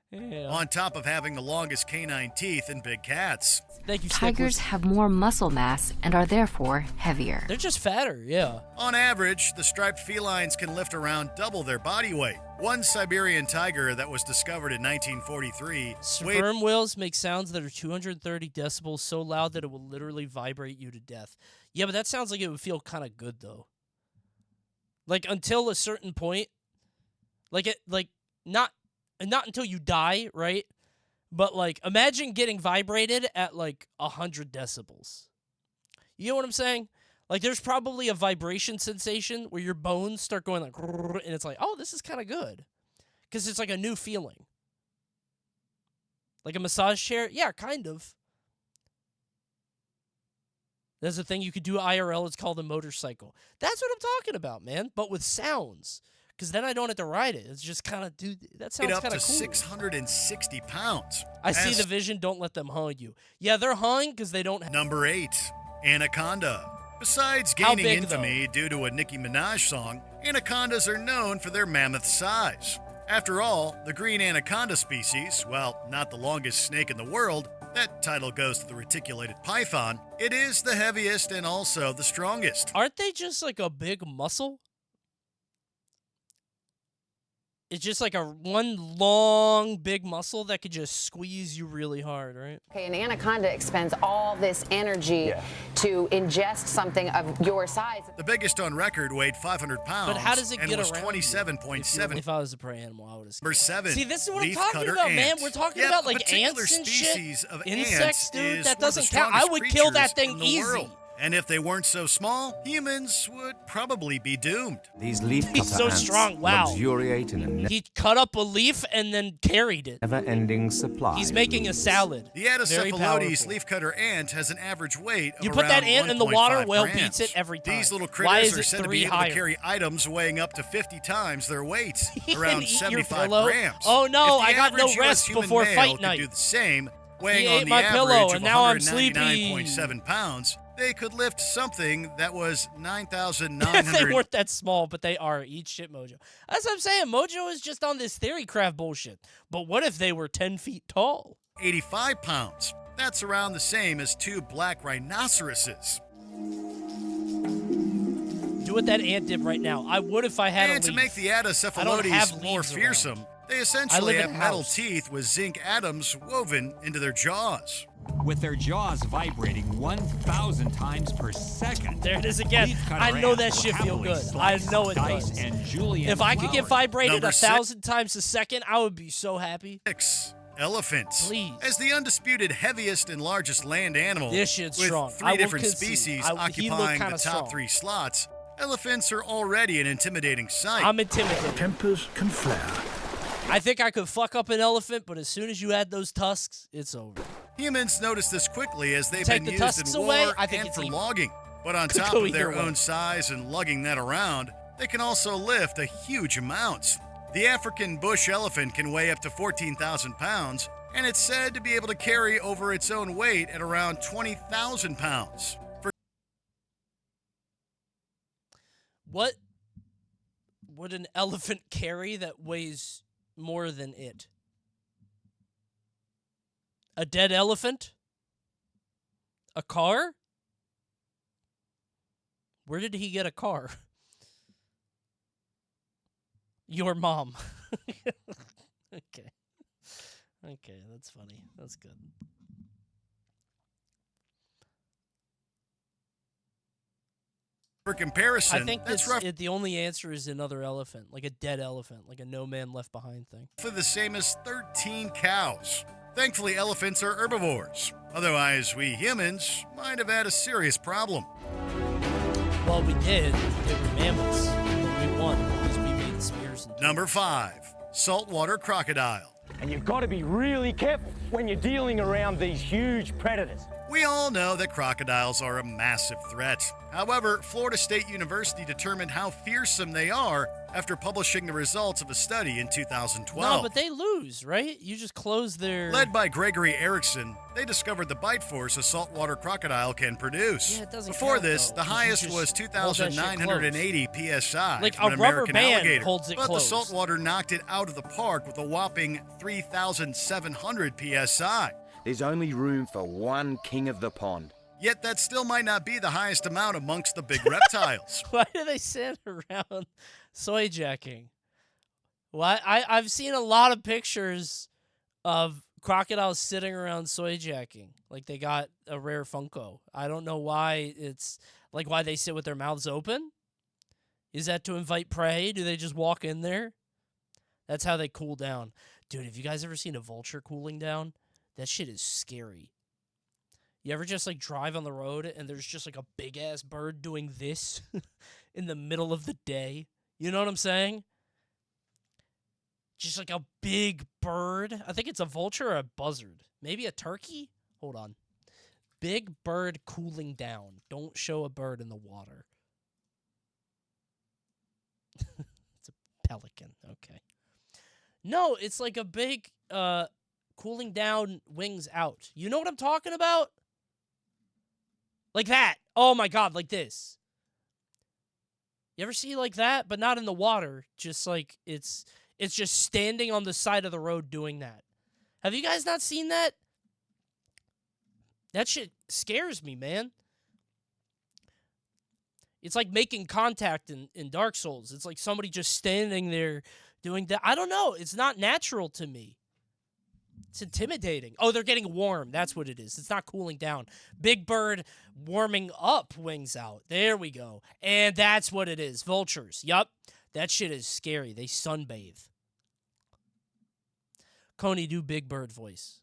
Speaker 1: Yeah.
Speaker 8: On top of having the longest canine teeth in big cats.
Speaker 1: Thank you,
Speaker 11: Tigers
Speaker 1: Sticklers.
Speaker 11: have more muscle mass and are therefore heavier.
Speaker 1: They're just fatter, yeah.
Speaker 8: On average, the striped felines can lift around double their body weight. One Siberian tiger that was discovered in 1943
Speaker 1: Sperm whales make sounds that are 230 decibels, so loud that it will literally vibrate you to death. Yeah, but that sounds like it would feel kind of good, though. Like, until a certain point. Not until you die, right? But, like, imagine getting vibrated at, 100 decibels. You know what I'm saying? Like, there's probably a vibration sensation where your bones start going like, and it's like, oh, this is kind of good. Because it's like a new feeling. Like a massage chair? Yeah, kind of. There's a thing you could do IRL. It's called a motorcycle. That's what I'm talking about, man. But with sounds. Because then I don't have to ride it. It's just kind of, dude, that sounds kind of cool.
Speaker 8: Up to 660 pounds.
Speaker 1: I see the vision. Don't let them haunt you. Yeah, they're hawing because they don't have...
Speaker 8: Number 8, Anaconda. Besides gaining infamy due to a Nicki Minaj song, anacondas are known for their mammoth size. After all, the green anaconda species, while not the longest snake in the world, that title goes to the reticulated python, it is the heaviest and also the strongest.
Speaker 1: Aren't they just like a big muscle? It's just like one long, big muscle that could just squeeze you really hard, right?
Speaker 12: Okay, an anaconda expends all this energy to ingest something of your size.
Speaker 8: The biggest on record weighed 500 pounds.
Speaker 1: But how does it get
Speaker 8: was
Speaker 1: around
Speaker 8: 27.7.
Speaker 1: If I was a prey animal, I would have.
Speaker 8: Number 7.
Speaker 1: See, this is what I'm
Speaker 8: leaf
Speaker 1: talking
Speaker 8: cutter
Speaker 1: about,
Speaker 8: ant.
Speaker 1: man. We're talking about like ants and shit. Insects, dude. That doesn't count. I would kill that thing easy.
Speaker 8: World. And if they weren't so small, humans would probably be doomed.
Speaker 13: These leaf cutter
Speaker 1: He's so
Speaker 13: ants
Speaker 1: strong. Wow.
Speaker 13: luxuriate in a
Speaker 1: He cut up a leaf and then carried it.
Speaker 13: never-ending supply.
Speaker 1: He's making a salad.
Speaker 8: The Adacephalotes leafcutter ant has an average weight of
Speaker 1: You put that ant in the water, whale
Speaker 8: grams.
Speaker 1: beats it every time.
Speaker 8: These little
Speaker 1: Why
Speaker 8: critters
Speaker 1: is
Speaker 8: are
Speaker 1: it
Speaker 8: said to
Speaker 1: 3
Speaker 8: be able
Speaker 1: higher?
Speaker 8: to carry items weighing up to 50 times their weight, around
Speaker 1: eat your
Speaker 8: 75
Speaker 1: pillow?
Speaker 8: grams.
Speaker 1: Oh, no,
Speaker 8: If the
Speaker 1: I got no
Speaker 8: average US
Speaker 1: rest
Speaker 8: human
Speaker 1: before
Speaker 8: male
Speaker 1: fight
Speaker 8: could
Speaker 1: night.
Speaker 8: do the same, weighing
Speaker 1: He
Speaker 8: on
Speaker 1: ate
Speaker 8: the
Speaker 1: my
Speaker 8: average
Speaker 1: pillow,
Speaker 8: of
Speaker 1: and now I'm sleepy.
Speaker 8: 199.7 pounds, they could lift something that was
Speaker 1: They
Speaker 8: 9,900.
Speaker 1: weren't that small, but they are. Eat shit, Mojo. That's what I'm saying. Mojo is just on this theory craft bullshit. But what if they were 10 feet tall?
Speaker 8: 85 pounds. That's around the same as 2 black rhinoceroses.
Speaker 1: Do what that ant did right now. I would if I had
Speaker 8: And
Speaker 1: a
Speaker 8: to
Speaker 1: leaf.
Speaker 8: make the
Speaker 1: I don't
Speaker 8: Adacephalotes
Speaker 1: have
Speaker 8: more
Speaker 1: leaves
Speaker 8: fearsome, they
Speaker 1: I
Speaker 8: essentially
Speaker 1: live
Speaker 8: have
Speaker 1: in a
Speaker 8: metal
Speaker 1: house.
Speaker 8: teeth with zinc atoms woven into their jaws.
Speaker 14: With their jaws vibrating 1,000 times per second.
Speaker 1: There it is again. I know that shit feel good. I know it does.
Speaker 14: And julienne
Speaker 1: If I could get
Speaker 14: flowers.
Speaker 1: vibrated
Speaker 8: Number
Speaker 1: 1,000 times a second, I would be so happy.
Speaker 8: 6. Elephants.
Speaker 1: Please.
Speaker 8: As the undisputed heaviest and largest land animal,
Speaker 1: This shit's
Speaker 8: with
Speaker 1: strong.
Speaker 8: 3
Speaker 1: I will
Speaker 8: different
Speaker 1: concede.
Speaker 8: species
Speaker 1: He looked
Speaker 8: occupying the
Speaker 1: kinda
Speaker 8: top
Speaker 1: strong.
Speaker 8: 3 slots, elephants are already an intimidating sight.
Speaker 1: I'm intimidated.
Speaker 3: Tempers can flare.
Speaker 1: I think I could fuck up an elephant, but as soon as you add those tusks, it's over.
Speaker 8: Humans notice this quickly as they've
Speaker 1: Take
Speaker 8: been
Speaker 1: the
Speaker 8: used
Speaker 1: tusks
Speaker 8: in
Speaker 1: away,
Speaker 8: war
Speaker 1: I think
Speaker 8: and
Speaker 1: it's
Speaker 8: for
Speaker 1: even.
Speaker 8: logging. But on
Speaker 1: Could
Speaker 8: top
Speaker 1: go
Speaker 8: of their
Speaker 1: either way.
Speaker 8: own size and lugging that around, they can also lift a huge amounts. The African bush elephant can weigh up to 14,000 pounds, and it's said to be able to carry over its own weight at around 20,000 pounds.
Speaker 1: What would an elephant carry that weighs more than it? A dead elephant? A car? Where did he get a car? Your mom. Okay. Okay, that's funny. That's good.
Speaker 8: For comparison,
Speaker 1: I think
Speaker 8: that's
Speaker 1: the only answer is another elephant, like a dead elephant, like a no man left behind thing.
Speaker 8: roughly the same as 13 cows. Thankfully, elephants are herbivores. Otherwise, we humans might have had a serious problem.
Speaker 1: Well, we did. They were mammoths. But we won because we made spears.
Speaker 8: Number 5, saltwater crocodile.
Speaker 15: And you've got to be really careful when you're dealing around these huge predators.
Speaker 8: We all know that crocodiles are a massive threat. However, Florida State University determined how fearsome they are after publishing the results of a study in 2012.
Speaker 1: No, but they lose, right? You just close their...
Speaker 8: Led by Gregory Erickson, they discovered the bite force a saltwater crocodile can produce.
Speaker 1: Yeah, it doesn't
Speaker 8: Before
Speaker 1: count,
Speaker 8: this,
Speaker 1: though,
Speaker 8: the
Speaker 1: 'cause you
Speaker 8: highest
Speaker 1: just
Speaker 8: was
Speaker 1: hold that shit
Speaker 8: 2,980 psi
Speaker 1: Like
Speaker 8: from
Speaker 1: a
Speaker 8: an
Speaker 1: rubber
Speaker 8: American
Speaker 1: band
Speaker 8: alligator.
Speaker 1: holds it
Speaker 8: but
Speaker 1: closed.
Speaker 8: the saltwater knocked it out of the park with a whopping 3,700 psi.
Speaker 16: There's only room for one king of the pond.
Speaker 8: Yet that still might not be the highest amount amongst the big reptiles.
Speaker 1: Why do they sit around soy jacking? Why? I've seen a lot of pictures of crocodiles sitting around soy jacking, like they got a rare Funko. I don't know why it's like why they sit with their mouths open. Is that to invite prey? Do they just walk in there? That's how they cool down. Dude, have you guys ever seen a vulture cooling down? That shit is scary. You ever just like drive on the road and there's just like a big ass bird doing this in the middle of the day? You know what I'm saying? Just like a big bird. I think it's a vulture or a buzzard. Maybe a turkey? Hold on. Big bird cooling down. Don't show a bird in the water. It's a pelican. Okay. No, it's like a big cooling down, wings out. You know what I'm talking about? Like that. Oh my God, like this. You ever see like that? But not in the water. Just like it's just standing on the side of the road doing that. Have you guys not seen that? That shit scares me, man. It's like making contact in Dark Souls. It's like somebody just standing there doing that. I don't know. It's not natural to me. It's intimidating. Oh, they're getting warm. That's what it is. It's not cooling down. Big bird warming up, wings out. There we go. And that's what it is. Vultures. Yup. That shit is scary. They sunbathe. Coney, do big bird voice.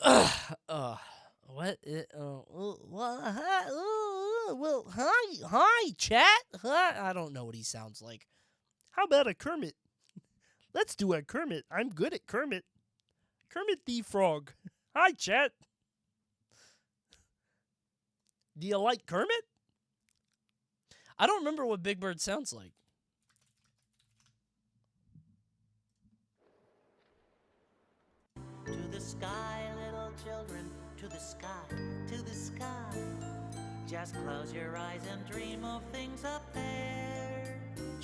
Speaker 1: What? Well, hi, chat. I don't know what he sounds like. How about a Kermit? Let's do a Kermit. I'm good at Kermit. Kermit the Frog. Hi, chat. Do you like Kermit? I don't remember what Big Bird sounds like.
Speaker 17: To the sky, little children, to the sky, to the sky. Just close your eyes and dream of things up there.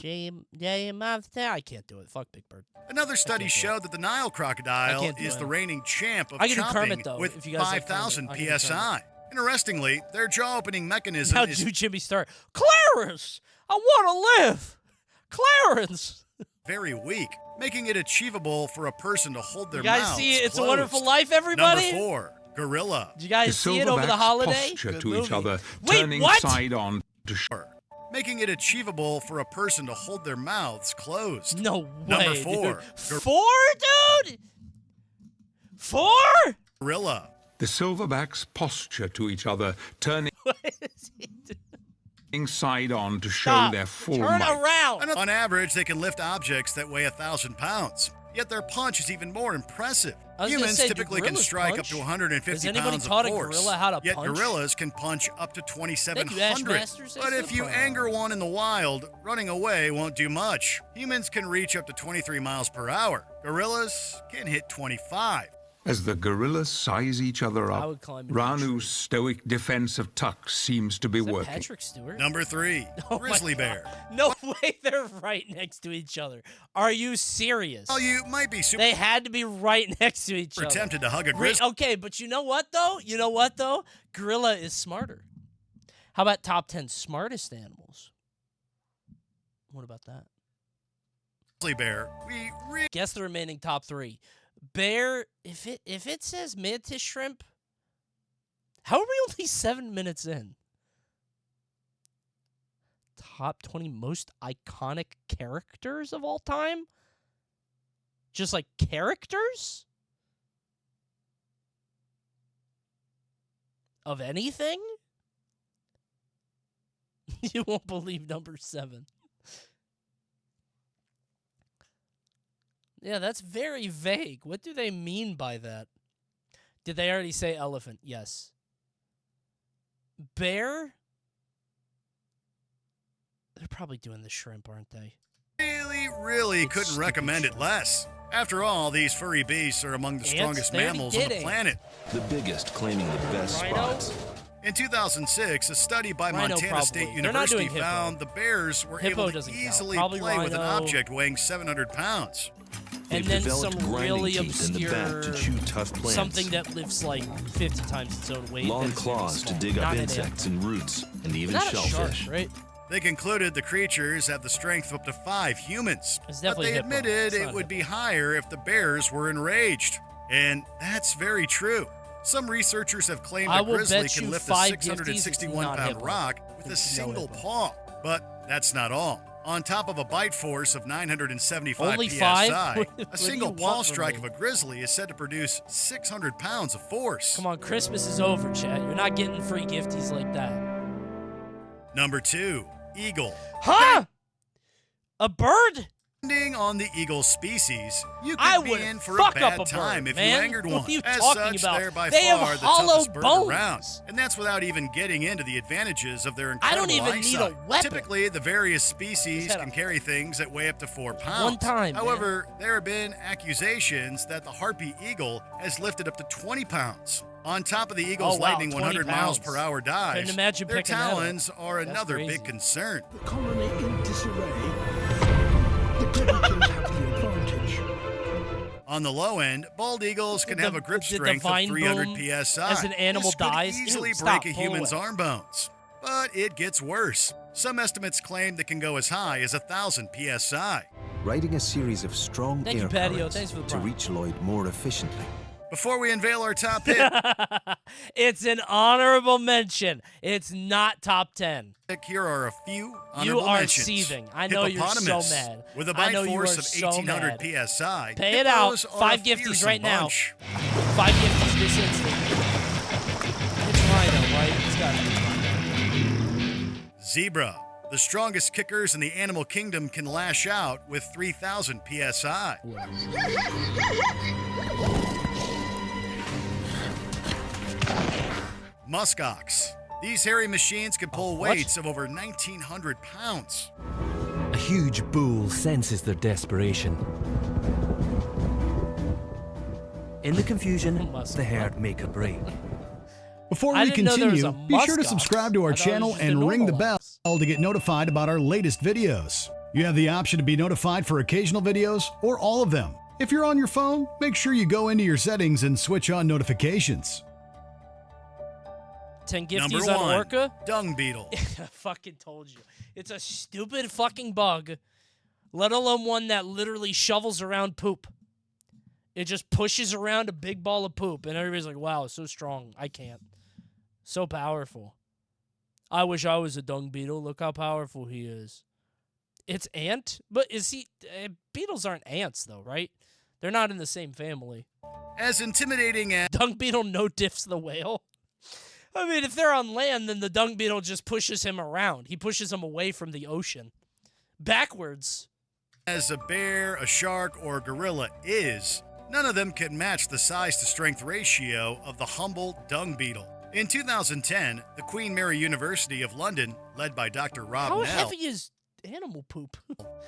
Speaker 1: I can't do it. Fuck Big Bird.
Speaker 8: Another study showed that the Nile crocodile is the reigning champ of chomping with 5,000 psi. Interestingly, their jaw-opening mechanism
Speaker 1: How
Speaker 8: is...
Speaker 1: do Jimmy start? Clarence! I want to live! Clarence!
Speaker 8: very weak, making it achievable for a person to hold their
Speaker 1: You guys
Speaker 8: mouths
Speaker 1: see It's
Speaker 8: closed.
Speaker 1: a Wonderful Life, everybody?
Speaker 8: Number 4, gorilla.
Speaker 1: Did you guys see it over the holiday?
Speaker 18: Posture
Speaker 1: Good
Speaker 18: to
Speaker 1: movie.
Speaker 18: each other,
Speaker 1: Wait,
Speaker 18: turning
Speaker 1: what?
Speaker 18: side on to
Speaker 8: making it achievable for a person to hold their mouths closed.
Speaker 1: No way.
Speaker 8: Number 4,
Speaker 1: Dude. 4, dude? 4?
Speaker 8: gorilla.
Speaker 18: the silverbacks posture to each other, turning side on to show their full might.
Speaker 1: around.
Speaker 8: On average, they can lift objects that weigh 1,000 pounds. Yet their punch is even more impressive.
Speaker 1: I was gonna
Speaker 8: Humans
Speaker 1: say, do
Speaker 8: typically can
Speaker 1: gorillas
Speaker 8: strike
Speaker 1: punch?
Speaker 8: up to 150
Speaker 1: Has anybody
Speaker 8: pounds
Speaker 1: taught
Speaker 8: of
Speaker 1: a
Speaker 8: force.
Speaker 1: gorilla how to
Speaker 8: Yet
Speaker 1: punch?
Speaker 8: gorillas can punch up to
Speaker 1: Thank you, Ash
Speaker 8: 2,700.
Speaker 1: Masters.
Speaker 8: But
Speaker 1: Thanks
Speaker 8: if
Speaker 1: for
Speaker 8: you
Speaker 1: the promo.
Speaker 8: anger one in the wild, running away won't do much. Humans can reach up to 23 miles per hour. Gorillas can hit 25.
Speaker 18: As the gorillas size each other
Speaker 1: I
Speaker 18: up,
Speaker 1: would climb into
Speaker 18: Ranu's stoic defense of Tuck seems to be
Speaker 1: Is that
Speaker 18: working.
Speaker 1: Patrick Stewart?
Speaker 8: Number 3,
Speaker 1: Oh my
Speaker 8: grizzly
Speaker 1: God.
Speaker 8: bear.
Speaker 1: No way they're right next to each other. Are you serious?
Speaker 8: Well, you might be super
Speaker 1: They had to be right next to each other.
Speaker 8: tempted to hug a grizzly.
Speaker 1: Okay, but you know what, though? Gorilla is smarter. How about top 10 smartest animals? What about that?
Speaker 8: Grizzly bear.
Speaker 1: Guess the remaining top 3. Bear, if it says mantis shrimp, How are we only 7 minutes in? Top 20 most iconic characters of all time? Just like characters? Of anything? You won't believe number 7. Yeah, that's very vague. What do they mean by that? Did they already say elephant? Yes. Bear? They're probably doing the shrimp, aren't they?
Speaker 8: Really couldn't recommend it less. After all, these furry beasts are among the strongest mammals on the planet.
Speaker 19: The biggest claiming the best spots.
Speaker 8: In 2006, a study by
Speaker 1: Rhino
Speaker 8: Montana
Speaker 1: probably.
Speaker 8: State
Speaker 1: They're not
Speaker 8: University
Speaker 1: doing hippo.
Speaker 8: found the bears were
Speaker 1: Hippo
Speaker 8: able to
Speaker 1: doesn't count.
Speaker 8: easily
Speaker 1: Probably
Speaker 8: play with an
Speaker 1: rhino.
Speaker 8: object weighing 700 pounds.
Speaker 1: And
Speaker 19: They've
Speaker 1: then
Speaker 19: developed
Speaker 1: some
Speaker 19: grinding
Speaker 1: really
Speaker 19: teeth in the back
Speaker 1: obscure
Speaker 19: to chew tough plants.
Speaker 1: something that lifts like 50 times its own weight.
Speaker 19: Long
Speaker 1: that's very
Speaker 19: claws to
Speaker 1: small.
Speaker 19: dig up
Speaker 1: Not an
Speaker 19: insects and roots, and even
Speaker 1: Not a shark,
Speaker 19: shellfish.
Speaker 1: right?
Speaker 8: They concluded the creatures have the strength of up to 5 humans.
Speaker 1: It's
Speaker 8: But
Speaker 1: definitely
Speaker 8: they
Speaker 1: hippo.
Speaker 8: admitted
Speaker 1: It's
Speaker 8: it
Speaker 1: not
Speaker 8: would be higher if the bears were enraged. And that's very true. Some researchers have claimed
Speaker 1: I
Speaker 8: a
Speaker 1: will
Speaker 8: grizzly
Speaker 1: bet
Speaker 8: can
Speaker 1: you
Speaker 8: lift a
Speaker 1: 5 gifties, it's not
Speaker 8: 661-pound
Speaker 1: hippo.
Speaker 8: rock with a
Speaker 1: It's no
Speaker 8: single
Speaker 1: hippo.
Speaker 8: paw. But that's not all. On top of a bite force of 975
Speaker 1: Only
Speaker 8: psi,
Speaker 1: 5? What do
Speaker 8: a
Speaker 1: you
Speaker 8: single
Speaker 1: want
Speaker 8: paw
Speaker 1: from
Speaker 8: strike
Speaker 1: me?
Speaker 8: of a grizzly is said to produce 600 pounds of force.
Speaker 1: Come on, Christmas is over, chat. You're not getting free gifties like that.
Speaker 8: Number 2, eagle.
Speaker 1: Huh? A bird?
Speaker 8: Depending on the eagle species, you
Speaker 1: I
Speaker 8: could be
Speaker 1: would
Speaker 8: in for
Speaker 1: fuck
Speaker 8: a bad
Speaker 1: up a bird,
Speaker 8: time if
Speaker 1: man.
Speaker 8: you angered
Speaker 1: What
Speaker 8: one.
Speaker 1: are you
Speaker 8: As
Speaker 1: talking
Speaker 8: such,
Speaker 1: about?
Speaker 8: they're by
Speaker 1: They have
Speaker 8: far the
Speaker 1: hollow
Speaker 8: toughest bird
Speaker 1: bones.
Speaker 8: around. And that's without even getting into the advantages of their
Speaker 1: I
Speaker 8: incredible
Speaker 1: don't even need a
Speaker 8: eyesight.
Speaker 1: weapon.
Speaker 8: Typically, the various species
Speaker 1: Just had
Speaker 8: can carry things that weigh up to 4 pounds.
Speaker 1: One time, man.
Speaker 8: However, there have been accusations that the harpy eagle has lifted up to 20 pounds. On top of the eagle's
Speaker 1: Oh, wow,
Speaker 8: lightning
Speaker 1: 20
Speaker 8: 100 miles
Speaker 1: pounds.
Speaker 8: per hour dives,
Speaker 1: Couldn't imagine
Speaker 8: their
Speaker 1: picking that up.
Speaker 8: talons are
Speaker 1: That's
Speaker 8: another
Speaker 1: crazy.
Speaker 8: big concern.
Speaker 3: The colony in disarray. The predators have the advantage.
Speaker 8: On the low end, bald eagles can
Speaker 1: The-
Speaker 8: have a grip
Speaker 1: the
Speaker 8: strength of
Speaker 1: divine
Speaker 8: 300
Speaker 1: boom
Speaker 8: psi.
Speaker 1: as an animal
Speaker 8: This could
Speaker 1: dies?
Speaker 8: easily
Speaker 1: Ew,
Speaker 8: break
Speaker 1: stop,
Speaker 8: a
Speaker 1: pull
Speaker 8: human's
Speaker 1: away.
Speaker 8: arm bones. But it gets worse. Some estimates claim that can go as high as 1,000 psi.
Speaker 13: Riding a series of strong
Speaker 1: Thank you,
Speaker 13: air
Speaker 1: Patio.
Speaker 13: currents
Speaker 1: Thanks for the
Speaker 13: to
Speaker 1: prime.
Speaker 13: reach Lloyd more efficiently.
Speaker 8: Before we unveil our top hit,
Speaker 1: It's an honorable mention. It's not top 10.
Speaker 8: here are a few
Speaker 1: You
Speaker 8: honorable
Speaker 1: are
Speaker 8: mentions.
Speaker 1: seething. I know you're so
Speaker 8: Hippopotamus,
Speaker 1: mad.
Speaker 8: with a
Speaker 1: I
Speaker 8: bite
Speaker 1: know you
Speaker 8: force
Speaker 1: are
Speaker 8: of
Speaker 1: so
Speaker 8: 1,800
Speaker 1: mad.
Speaker 8: psi.
Speaker 1: Pay it out.
Speaker 8: Hippos are
Speaker 1: 5
Speaker 8: a
Speaker 1: gifties
Speaker 8: fearsome
Speaker 1: right now.
Speaker 8: bunch.
Speaker 1: 5 gifties this instant. It's Rhino, right? It's got to be Rhino.
Speaker 8: Zebra. The strongest kickers in the animal kingdom can lash out with 3,000 psi. Muskox. These hairy machines can pull weights of over 1,900 pounds.
Speaker 20: A huge bull senses their desperation. In the confusion, the herd make a break.
Speaker 21: Before
Speaker 20: I
Speaker 21: we
Speaker 20: didn't know there was
Speaker 21: continue,
Speaker 20: a
Speaker 21: be sure to
Speaker 20: muskox.
Speaker 21: subscribe to our
Speaker 20: I thought it was
Speaker 21: channel
Speaker 20: just a
Speaker 21: and ring the
Speaker 20: normal
Speaker 21: bell to get notified about our latest videos. You have the option to be notified for occasional videos or all of them. If you're on your phone, make sure you go into your settings and switch on notifications.
Speaker 1: 10 gifties
Speaker 8: Number
Speaker 1: on
Speaker 8: 1,
Speaker 1: Orca?
Speaker 8: dung beetle.
Speaker 1: I fucking told you. It's a stupid fucking bug, let alone one that literally shovels around poop. It just pushes around a big ball of poop, and everybody's like, wow, it's so strong. I can't. So powerful. I wish I was a dung beetle. Look how powerful he is. It's ant? But is he... beetles aren't ants, though, right? They're not in the same family.
Speaker 8: As intimidating as...
Speaker 1: Dung beetle no diffs the whale? I mean, if they're on land, then the dung beetle just pushes him around. He pushes him away from the ocean. Backwards.
Speaker 8: As a bear, a shark, or a gorilla is, none of them can match the size-to-strength ratio of the humble dung beetle. In 2010, the Queen Mary University of London, led by Dr. Rob
Speaker 1: How
Speaker 8: Nell,
Speaker 1: heavy is animal poop?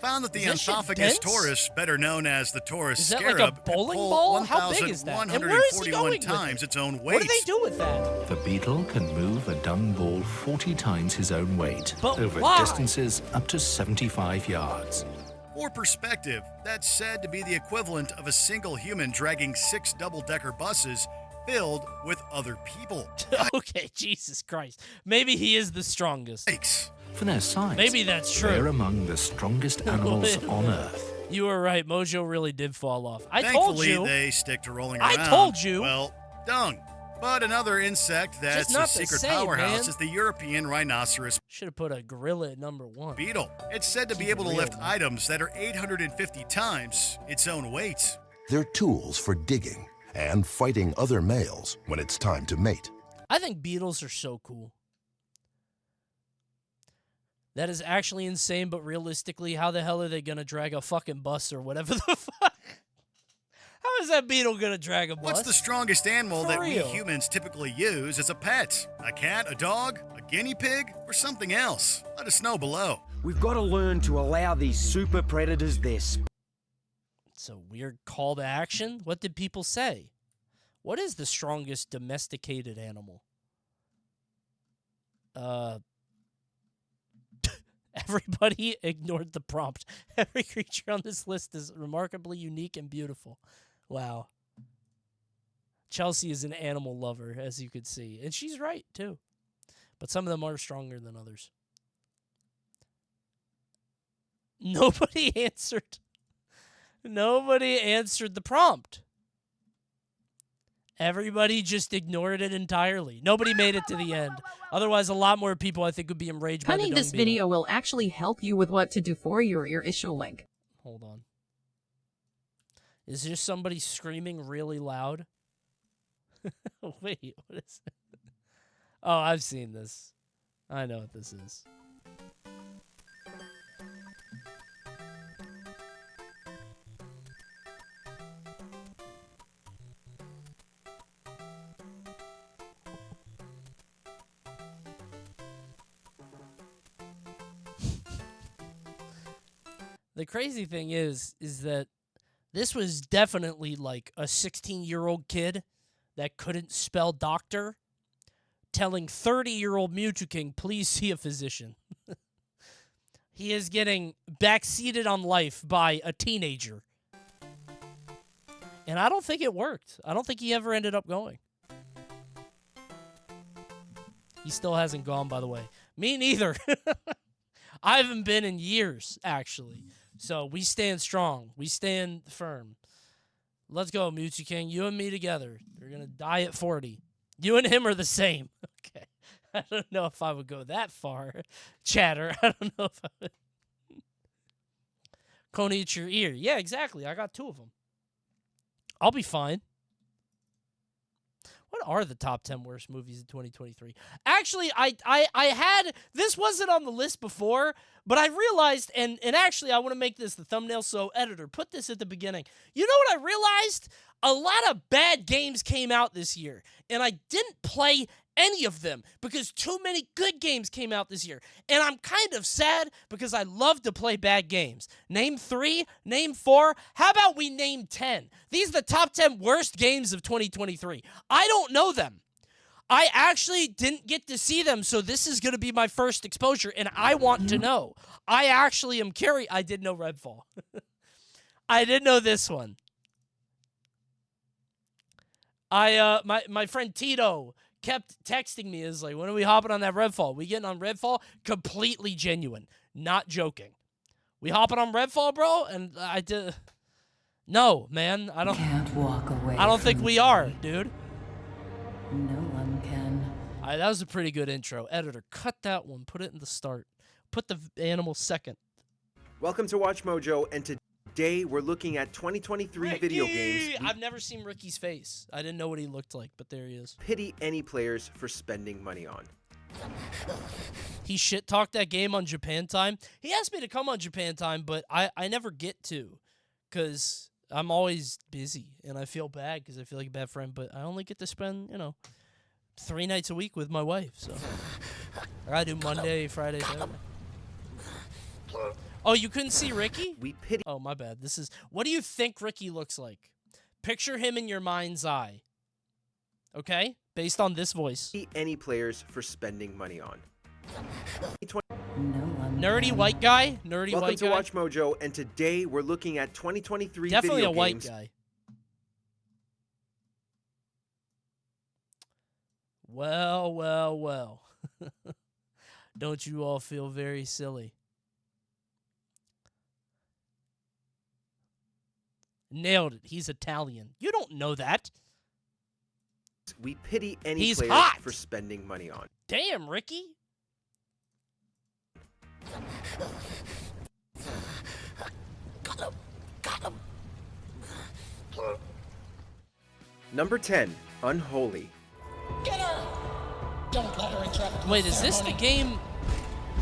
Speaker 8: found that the
Speaker 1: Is that shit
Speaker 8: Anthophagous
Speaker 1: dense?
Speaker 8: taurus, better known as the Taurus
Speaker 1: Is that
Speaker 8: scarab,
Speaker 1: like a
Speaker 8: could
Speaker 1: bowling
Speaker 8: pull
Speaker 1: ball? How big is that? And where is he
Speaker 8: 1,141
Speaker 1: going with
Speaker 8: times
Speaker 1: it?
Speaker 8: its own weight.
Speaker 1: What do they do with that?
Speaker 22: The beetle can move a dung ball 40 times his own weight
Speaker 1: But
Speaker 22: over
Speaker 1: why?
Speaker 22: distances up to 75 yards.
Speaker 8: For perspective, that's said to be the equivalent of a single human dragging 6 double-decker buses filled with other people.
Speaker 1: Okay, Jesus Christ. Maybe he is the strongest.
Speaker 22: For their size,
Speaker 1: Maybe that's true.
Speaker 22: they're among the strongest animals on Earth.
Speaker 1: You were right. Mojo really did fall off. I told
Speaker 8: Thankfully,
Speaker 1: you.
Speaker 8: they stick to rolling
Speaker 1: I
Speaker 8: around.
Speaker 1: told you.
Speaker 8: Well, dung. But another insect that's a
Speaker 1: not the
Speaker 8: secret
Speaker 1: same,
Speaker 8: powerhouse
Speaker 1: man.
Speaker 8: is the European rhinoceros
Speaker 1: Should have put a gorilla at #1.
Speaker 8: beetle. It's said to be
Speaker 1: Keep it
Speaker 8: able to
Speaker 1: real,
Speaker 8: lift
Speaker 1: man.
Speaker 8: items that are 850 times its own weight.
Speaker 2: They're tools for digging and fighting other males when it's time to mate.
Speaker 1: I think beetles are so cool. That is actually insane, but realistically, how the hell are they going to drag a fucking bus or whatever the fuck? How is that beetle going to drag a bus?
Speaker 8: What's the strongest animal
Speaker 1: For
Speaker 8: that
Speaker 1: real.
Speaker 8: we humans typically use as a pet? A cat, a dog, a guinea pig, or something else? Let us know below.
Speaker 16: We've got to learn to allow these super predators their space.
Speaker 1: It's a weird call to action. What did people say? What is the strongest domesticated animal? Everybody ignored the prompt. Every creature on this list is remarkably unique and beautiful. Wow. Chelsea is an animal lover, as you could see. And she's right, too. But some of them are stronger than others. Nobody answered. Nobody answered the prompt. Everybody just ignored it entirely. Nobody made it to the end. Otherwise, a lot more people, I think, would be enraged by the
Speaker 5: Coney,
Speaker 1: dung
Speaker 5: this
Speaker 1: beetle.
Speaker 5: video will actually help you with what to do for your issue link.
Speaker 1: Hold on. Is there somebody screaming really loud? Wait, what is it? Oh, I've seen this. I know what this is. The crazy thing is that this was definitely like a 16-year-old kid that couldn't spell doctor telling 30-year-old Mewtwo King, please see a physician. He is getting backseated on life by a teenager. And I don't think it worked. I don't think he ever ended up going. He still hasn't gone, by the way. Me neither. I haven't been in years, actually. So we stand strong. We stand firm. Let's go, Mewtwo King. You and me together. You're going to die at 40. You and him are the same. Okay. I don't know if I would go that far. Chatter. I don't know if I would. Coney, it's your ear. Yeah, exactly. I got 2 of them. I'll be fine. What are the top 10 worst movies in 2023? Actually, I had, this wasn't on the list before, but I realized, and actually I want to make this the thumbnail, so editor, put this at the beginning. You know what I realized? A lot of bad games came out this year, and I didn't play any of them because too many good games came out this year. And I'm kind of sad because I love to play bad games. Name 3, name 4. How about we name 10? These are the top 10 worst games of 2023. I don't know them. I actually didn't get to see them, so this is going to be my first exposure, and I want to know. I actually am curious. I did know Redfall. I did know this one. My friend Tito kept texting me, is like, when are we hopping on that Redfall? We getting on Redfall? Completely genuine. Not joking. We hopping on Redfall, bro? And I did. No, man. I don't.
Speaker 23: Can't walk away.
Speaker 1: I don't think we are, dude.
Speaker 23: No one can.
Speaker 1: That was a pretty good intro. Editor, cut that one. Put it in the start. Put the animal second.
Speaker 24: Welcome to ReactMojo, and today we're looking at 2023
Speaker 1: Ricky!
Speaker 24: video games.
Speaker 1: I've never seen Ricky's face. I didn't know what he looked like, but there he is.
Speaker 24: Pity any players for spending money on.
Speaker 1: He shit-talked that game on Japan Time. He asked me to come on Japan Time, but I never get to because I'm always busy, and I feel bad because I feel like a bad friend, but I only get to spend, 3 nights a week with my wife, so I do Monday, Friday, Saturday. Oh, you couldn't see Ricky?
Speaker 24: We pity.
Speaker 1: Oh, my bad. This is. What do you think Ricky looks like? Picture him in your mind's eye. Okay? Based on this voice.
Speaker 24: Pity any players for spending money on.
Speaker 1: Nerdy white guy? Nerdy
Speaker 24: Welcome
Speaker 1: white
Speaker 24: to
Speaker 1: guy?
Speaker 24: ReactMojo, and today we're looking at 2023
Speaker 1: Definitely
Speaker 24: video
Speaker 1: a white
Speaker 24: games.
Speaker 1: guy. Well, well, well. Don't you all feel very silly? Nailed it. He's Italian. You don't know that.
Speaker 24: we pity any
Speaker 1: He's
Speaker 24: player
Speaker 1: hot.
Speaker 24: for spending money on.
Speaker 1: Damn, Ricky.
Speaker 24: Number 10, Unholy.
Speaker 4: Get her! Don't let her interrupt.
Speaker 1: Wait, is this the game?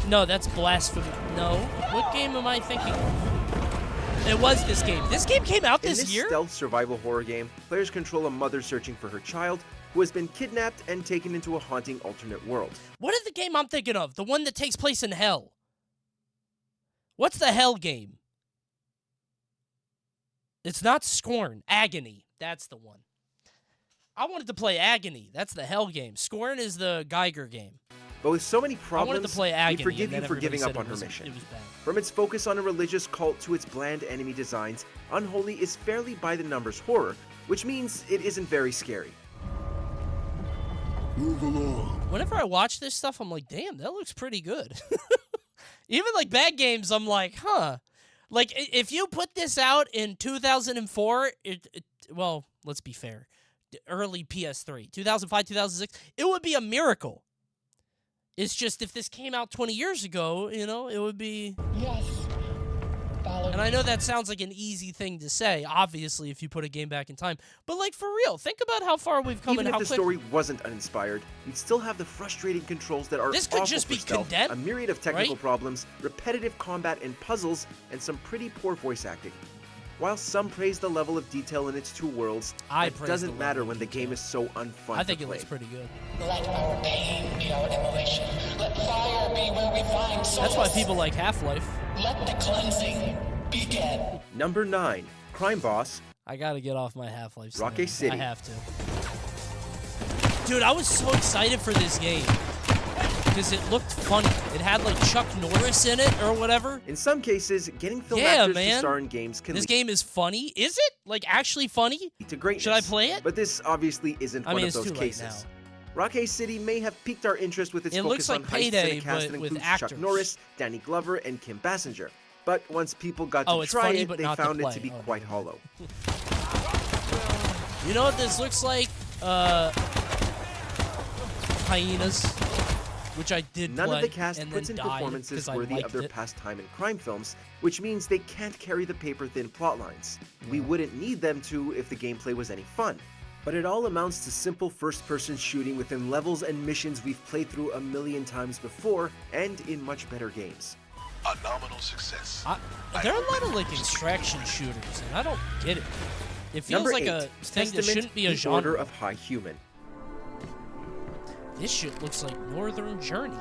Speaker 1: No, that's Blasphemy. No. What game am I thinking? It was this game. This game came out this year?
Speaker 24: In this stealth survival horror game, players control a mother searching for her child who has been kidnapped and taken into a haunting alternate world.
Speaker 1: What is the game I'm thinking of? The one that takes place in hell. What's the hell game? It's not Scorn. Agony. That's the one. I wanted to play Agony. That's the hell game. Scorn is the Geiger game.
Speaker 24: But with so many
Speaker 1: I
Speaker 24: problems,
Speaker 1: wanted to play Agony,
Speaker 24: we forgive
Speaker 1: and
Speaker 24: you for
Speaker 1: then
Speaker 24: giving up
Speaker 1: everybody
Speaker 24: on her
Speaker 1: said
Speaker 24: mission.
Speaker 1: it was bad.
Speaker 24: From its focus on a religious cult to its bland enemy designs, Unholy is fairly by-the-numbers horror, which means it isn't very scary.
Speaker 10: Move along.
Speaker 1: Whenever I watch this stuff, I'm like, damn, that looks pretty good. Even like bad games, I'm like, huh. Like, if you put this out in 2004, well, let's be fair. Early PS3, 2005, 2006, it would be a miracle. It's just if this came out 20 years ago, you know, it would be...
Speaker 4: Yes.
Speaker 1: And I know that sounds like an easy thing to say, obviously, if you put a game back in time. But, like, for real, think about how far we've come
Speaker 24: Even
Speaker 1: and how
Speaker 24: if the
Speaker 1: quick...
Speaker 24: story wasn't uninspired, you'd still have the frustrating controls that are
Speaker 1: This could
Speaker 24: awful
Speaker 1: just
Speaker 24: for
Speaker 1: be
Speaker 24: stealth,
Speaker 1: condemned,
Speaker 24: a myriad of technical
Speaker 1: right?
Speaker 24: problems, repetitive combat and puzzles, and some pretty poor voice acting. While some praise the level of detail in its two worlds, it doesn't matter when the game is so unfun
Speaker 1: I think
Speaker 24: to
Speaker 1: it
Speaker 24: play.
Speaker 1: looks pretty good.
Speaker 4: Let our pain be our immolation. Let fire be where we find solace.
Speaker 1: That's why people like Half-Life.
Speaker 4: Let the cleansing begin.
Speaker 24: Number 9, Crime Boss.
Speaker 1: I gotta get off my Half-Life.
Speaker 24: Rocky City.
Speaker 1: I have to. Dude, I was so excited for this game. Because it looked funny. It had like Chuck Norris in it or whatever.
Speaker 24: In some cases, getting film
Speaker 1: Yeah,
Speaker 24: actors
Speaker 1: man.
Speaker 24: to star in games can
Speaker 1: This
Speaker 24: lead
Speaker 1: game is funny. Is it? Like actually funny?
Speaker 24: to greatness.
Speaker 1: Should I play it?
Speaker 24: But this obviously isn't
Speaker 1: I
Speaker 24: one
Speaker 1: mean,
Speaker 24: of
Speaker 1: it's
Speaker 24: those
Speaker 1: too late
Speaker 24: cases. Rocky City may have piqued our interest with its
Speaker 1: It
Speaker 24: focus
Speaker 1: looks
Speaker 24: on
Speaker 1: like
Speaker 24: heists
Speaker 1: Payday,
Speaker 24: and a cast
Speaker 1: but
Speaker 24: that
Speaker 1: with
Speaker 24: includes
Speaker 1: actors.
Speaker 24: Chuck Norris, Danny Glover, and Kim Basinger. But once people got to
Speaker 1: it's
Speaker 24: try
Speaker 1: funny,
Speaker 24: it,
Speaker 1: but
Speaker 24: they
Speaker 1: not to
Speaker 24: found it
Speaker 1: play.
Speaker 24: to be
Speaker 1: Oh,
Speaker 24: quite hollow.
Speaker 1: You know what this looks like? Hyenas. Which I did
Speaker 24: None
Speaker 1: play
Speaker 24: of the cast
Speaker 1: and
Speaker 24: puts
Speaker 1: then
Speaker 24: in
Speaker 1: died
Speaker 24: performances
Speaker 1: 'cause I
Speaker 24: worthy of
Speaker 1: liked
Speaker 24: their
Speaker 1: it.
Speaker 24: past time in crime films, which means they can't carry the paper-thin plot lines. We wouldn't need them to if the gameplay was any fun. But it all amounts to simple first-person shooting within levels and missions we've played through a million times before, and in much better games.
Speaker 10: A nominal success.
Speaker 1: There are a lot of like extraction shooters, and I don't get it. It feels
Speaker 24: Number
Speaker 1: like
Speaker 24: 8,
Speaker 1: a thing that
Speaker 24: Testament,
Speaker 1: shouldn't be a
Speaker 24: The
Speaker 1: genre.
Speaker 24: Order of High Human.
Speaker 1: This shit looks like Northern Journey.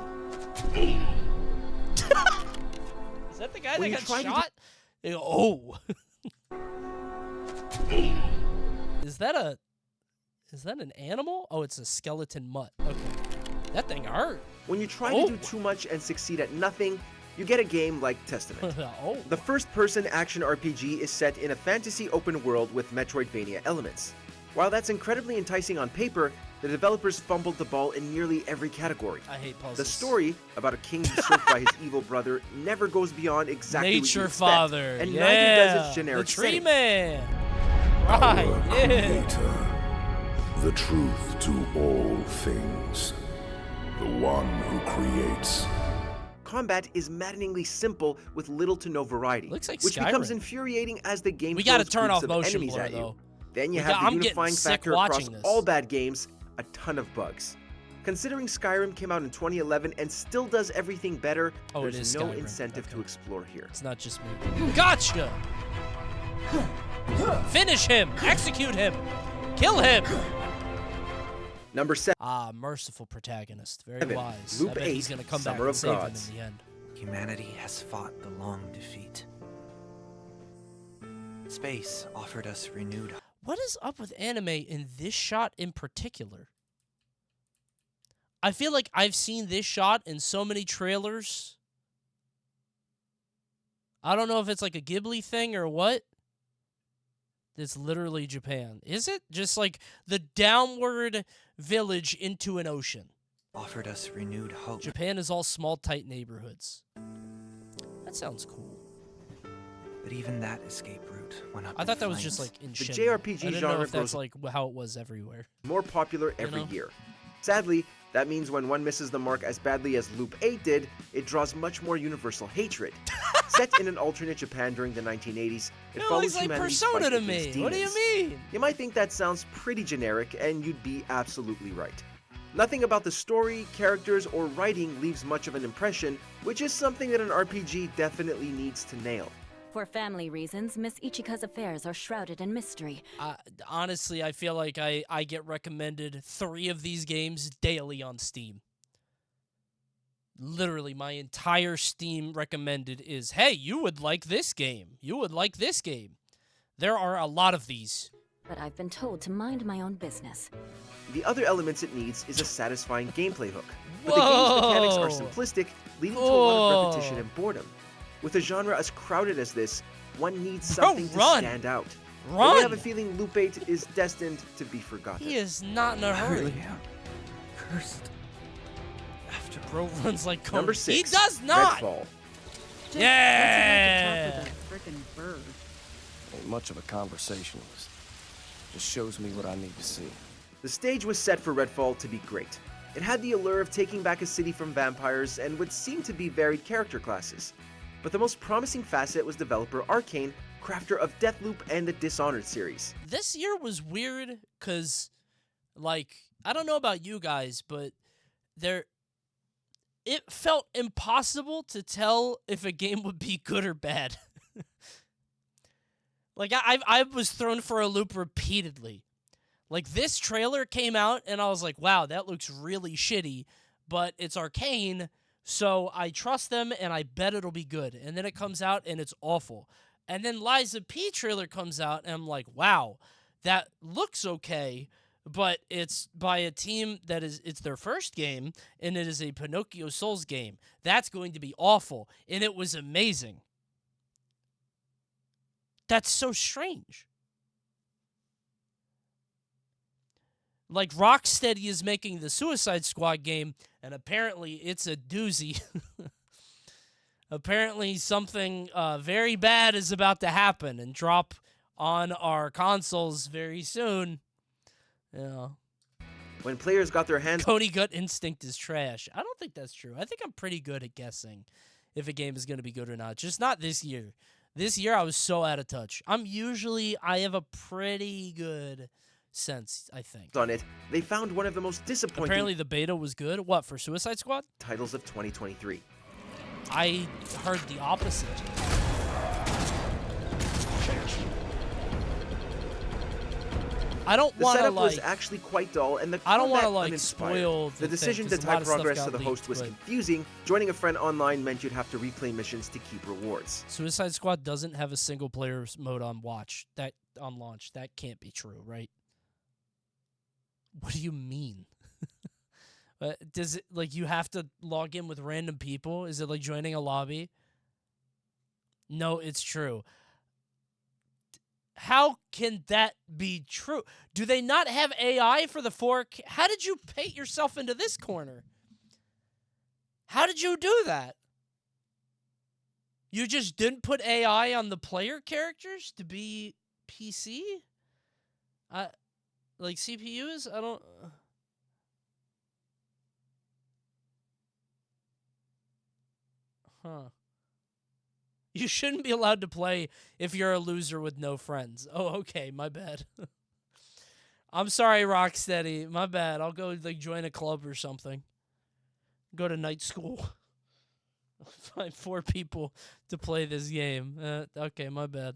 Speaker 1: Is that the guy
Speaker 24: When you
Speaker 1: that
Speaker 24: try
Speaker 1: got
Speaker 24: to
Speaker 1: shot? Oh. Is that an animal? Oh, it's a skeleton mutt. Okay. That thing hurt.
Speaker 24: When you try to do too much and succeed at nothing, you get a game like Testament.
Speaker 1: Oh.
Speaker 24: The first-person action RPG is set in a fantasy open world with Metroidvania elements. While that's incredibly enticing on paper, the developers fumbled the ball in nearly every category.
Speaker 1: I hate puzzles.
Speaker 24: The story about a king usurped by his evil brother never goes beyond exactly what you
Speaker 1: Nature
Speaker 24: expect,
Speaker 1: Father.
Speaker 24: and
Speaker 1: Yeah.
Speaker 24: neither does its generic
Speaker 1: The Tree
Speaker 24: setting.
Speaker 1: Man. Right. Yeah.
Speaker 10: Creator, the truth to all things, the one who creates.
Speaker 24: Combat is maddeningly simple with little to no variety,
Speaker 1: Looks like
Speaker 24: which becomes
Speaker 1: Skyrim.
Speaker 24: infuriating as the game
Speaker 1: We gotta
Speaker 24: throws
Speaker 1: turn
Speaker 24: groups
Speaker 1: off
Speaker 24: of
Speaker 1: motion
Speaker 24: enemies
Speaker 1: blur,
Speaker 24: at you.
Speaker 1: though.
Speaker 24: Then you
Speaker 1: We
Speaker 24: have
Speaker 1: got-
Speaker 24: the
Speaker 1: I'm getting
Speaker 24: unifying
Speaker 1: sick
Speaker 24: factor across
Speaker 1: watching this.
Speaker 24: all bad games, a ton of bugs. Considering Skyrim came out in 2011 and still does everything better,
Speaker 1: Oh, it
Speaker 24: there's
Speaker 1: is
Speaker 24: no
Speaker 1: Skyrim.
Speaker 24: incentive
Speaker 1: Okay.
Speaker 24: to explore here.
Speaker 1: It's not just me. Gotcha! Finish him! Execute him! Kill him!
Speaker 24: Number 7.
Speaker 1: Ah, merciful protagonist. Very wise.
Speaker 24: Loop
Speaker 1: I bet
Speaker 24: 8,
Speaker 1: he's gonna come back
Speaker 24: Summer
Speaker 1: and
Speaker 24: of
Speaker 1: save
Speaker 24: Gods.
Speaker 1: him in the end.
Speaker 13: Humanity has fought the long defeat. Space offered us renewed.
Speaker 1: What is up with anime in this shot in particular? I feel like I've seen this shot in so many trailers. I don't know if it's like a Ghibli thing or what. It's literally Japan. Is it? Just like the downward village into an ocean.
Speaker 13: Offered us renewed hope.
Speaker 1: Japan is all small, tight neighborhoods. That sounds cool.
Speaker 13: But even that escape route went up
Speaker 1: I
Speaker 13: in
Speaker 1: thought that was
Speaker 13: flames.
Speaker 1: just like in
Speaker 24: The
Speaker 1: shit.
Speaker 24: JRPG
Speaker 1: I didn't
Speaker 24: genre
Speaker 1: know if that's
Speaker 24: grows
Speaker 1: like how it was everywhere.
Speaker 24: more popular every
Speaker 1: know?
Speaker 24: year. Sadly, that means when one misses the mark as badly as Loop 8 did, it draws much more universal hatred. Set in an alternate Japan during the 1980s, it follows
Speaker 1: like
Speaker 24: humanity's
Speaker 1: Persona
Speaker 24: fight
Speaker 1: to
Speaker 24: against
Speaker 1: me. What do you
Speaker 24: demons.
Speaker 1: mean?
Speaker 24: You might think that sounds pretty generic, and you'd be absolutely right. Nothing about the story, characters, or writing leaves much of an impression, which is something that an RPG definitely needs to nail.
Speaker 6: For family reasons, Miss Ichika's affairs are shrouded in mystery.
Speaker 1: Honestly, I feel like I get recommended 3 of these games daily on Steam. Literally, my entire Steam recommended is, hey, you would like this game. You would like this game. There are a lot of these.
Speaker 6: But I've been told to mind my own business.
Speaker 24: The other elements it needs is a satisfying gameplay hook. But the game's mechanics are simplistic, leading to a lot of repetition and boredom. With a genre as crowded as this, one needs something to stand out.
Speaker 1: Run!
Speaker 24: I have a feeling Loop 8 is destined to be forgotten.
Speaker 1: He is not in a hurry.
Speaker 13: Really am cursed.
Speaker 1: After bro runs like Coney.
Speaker 24: Number 6.
Speaker 1: He does not!
Speaker 24: Redfall.
Speaker 1: Yeah!
Speaker 7: Ain't much of a conversationalist. Just shows me what I need to see.
Speaker 24: The stage was set for Redfall to be great. It had the allure of taking back a city from vampires and what seemed to be varied character classes. But the most promising facet was developer Arcane, crafter of Deathloop and the Dishonored series.
Speaker 1: This year was weird because, like, I don't know about you guys, but it felt impossible to tell if a game would be good or bad. Like, I was thrown for a loop repeatedly. Like, this trailer came out, and I was like, wow, that looks really shitty, but it's Arcane, so I trust them, and I bet it'll be good. And then it comes out, and it's awful. And then Liza P trailer comes out, and I'm like, wow, that looks okay, but it's by a team that it's their first game, and it is a Pinocchio Souls game. That's going to be awful, and it was amazing. That's so strange. Like, Rocksteady is making the Suicide Squad game, and apparently it's a doozy. Apparently something very bad is about to happen and drop on our consoles very soon. Yeah.
Speaker 24: When players got their hands...
Speaker 1: Coney Gut Instinct is trash. I don't think that's true. I think I'm pretty good at guessing if a game is going to be good or not. Just not this year. This year, I was so out of touch. I have a pretty good sense, I think.
Speaker 24: On it, they found one of the most disappointing...
Speaker 1: Apparently the beta was good. What, for Suicide Squad?
Speaker 24: ...titles of 2023.
Speaker 1: I heard the opposite. I don't want to,
Speaker 24: The setup
Speaker 1: like...
Speaker 24: was actually quite dull, and the
Speaker 1: I don't want to,
Speaker 24: combat
Speaker 1: like,
Speaker 24: uninspired.
Speaker 1: spoil
Speaker 24: The decision to
Speaker 1: thing, 'cause a lot
Speaker 24: tie
Speaker 1: of stuff
Speaker 24: progress
Speaker 1: got
Speaker 24: to the host
Speaker 1: leaked,
Speaker 24: was
Speaker 1: but-
Speaker 24: confusing. Joining a friend online meant you'd have to replay missions to keep rewards.
Speaker 1: Suicide Squad doesn't have a single-player mode on launch. That can't be true, right? What do you mean? Does it, like, you have to log in with random people? Is it like joining a lobby? No, it's true. How can that be true? Do they not have AI for the 4K? How did you paint yourself into this corner? How did you do that? You just didn't put AI on the player characters to be PC? Like CPUs? I don't... Huh. You shouldn't be allowed to play if you're a loser with no friends. Oh, okay, my bad. I'm sorry, Rocksteady. My bad. I'll go like join a club or something. Go to night school. Find 4 people to play this game. Okay, my bad.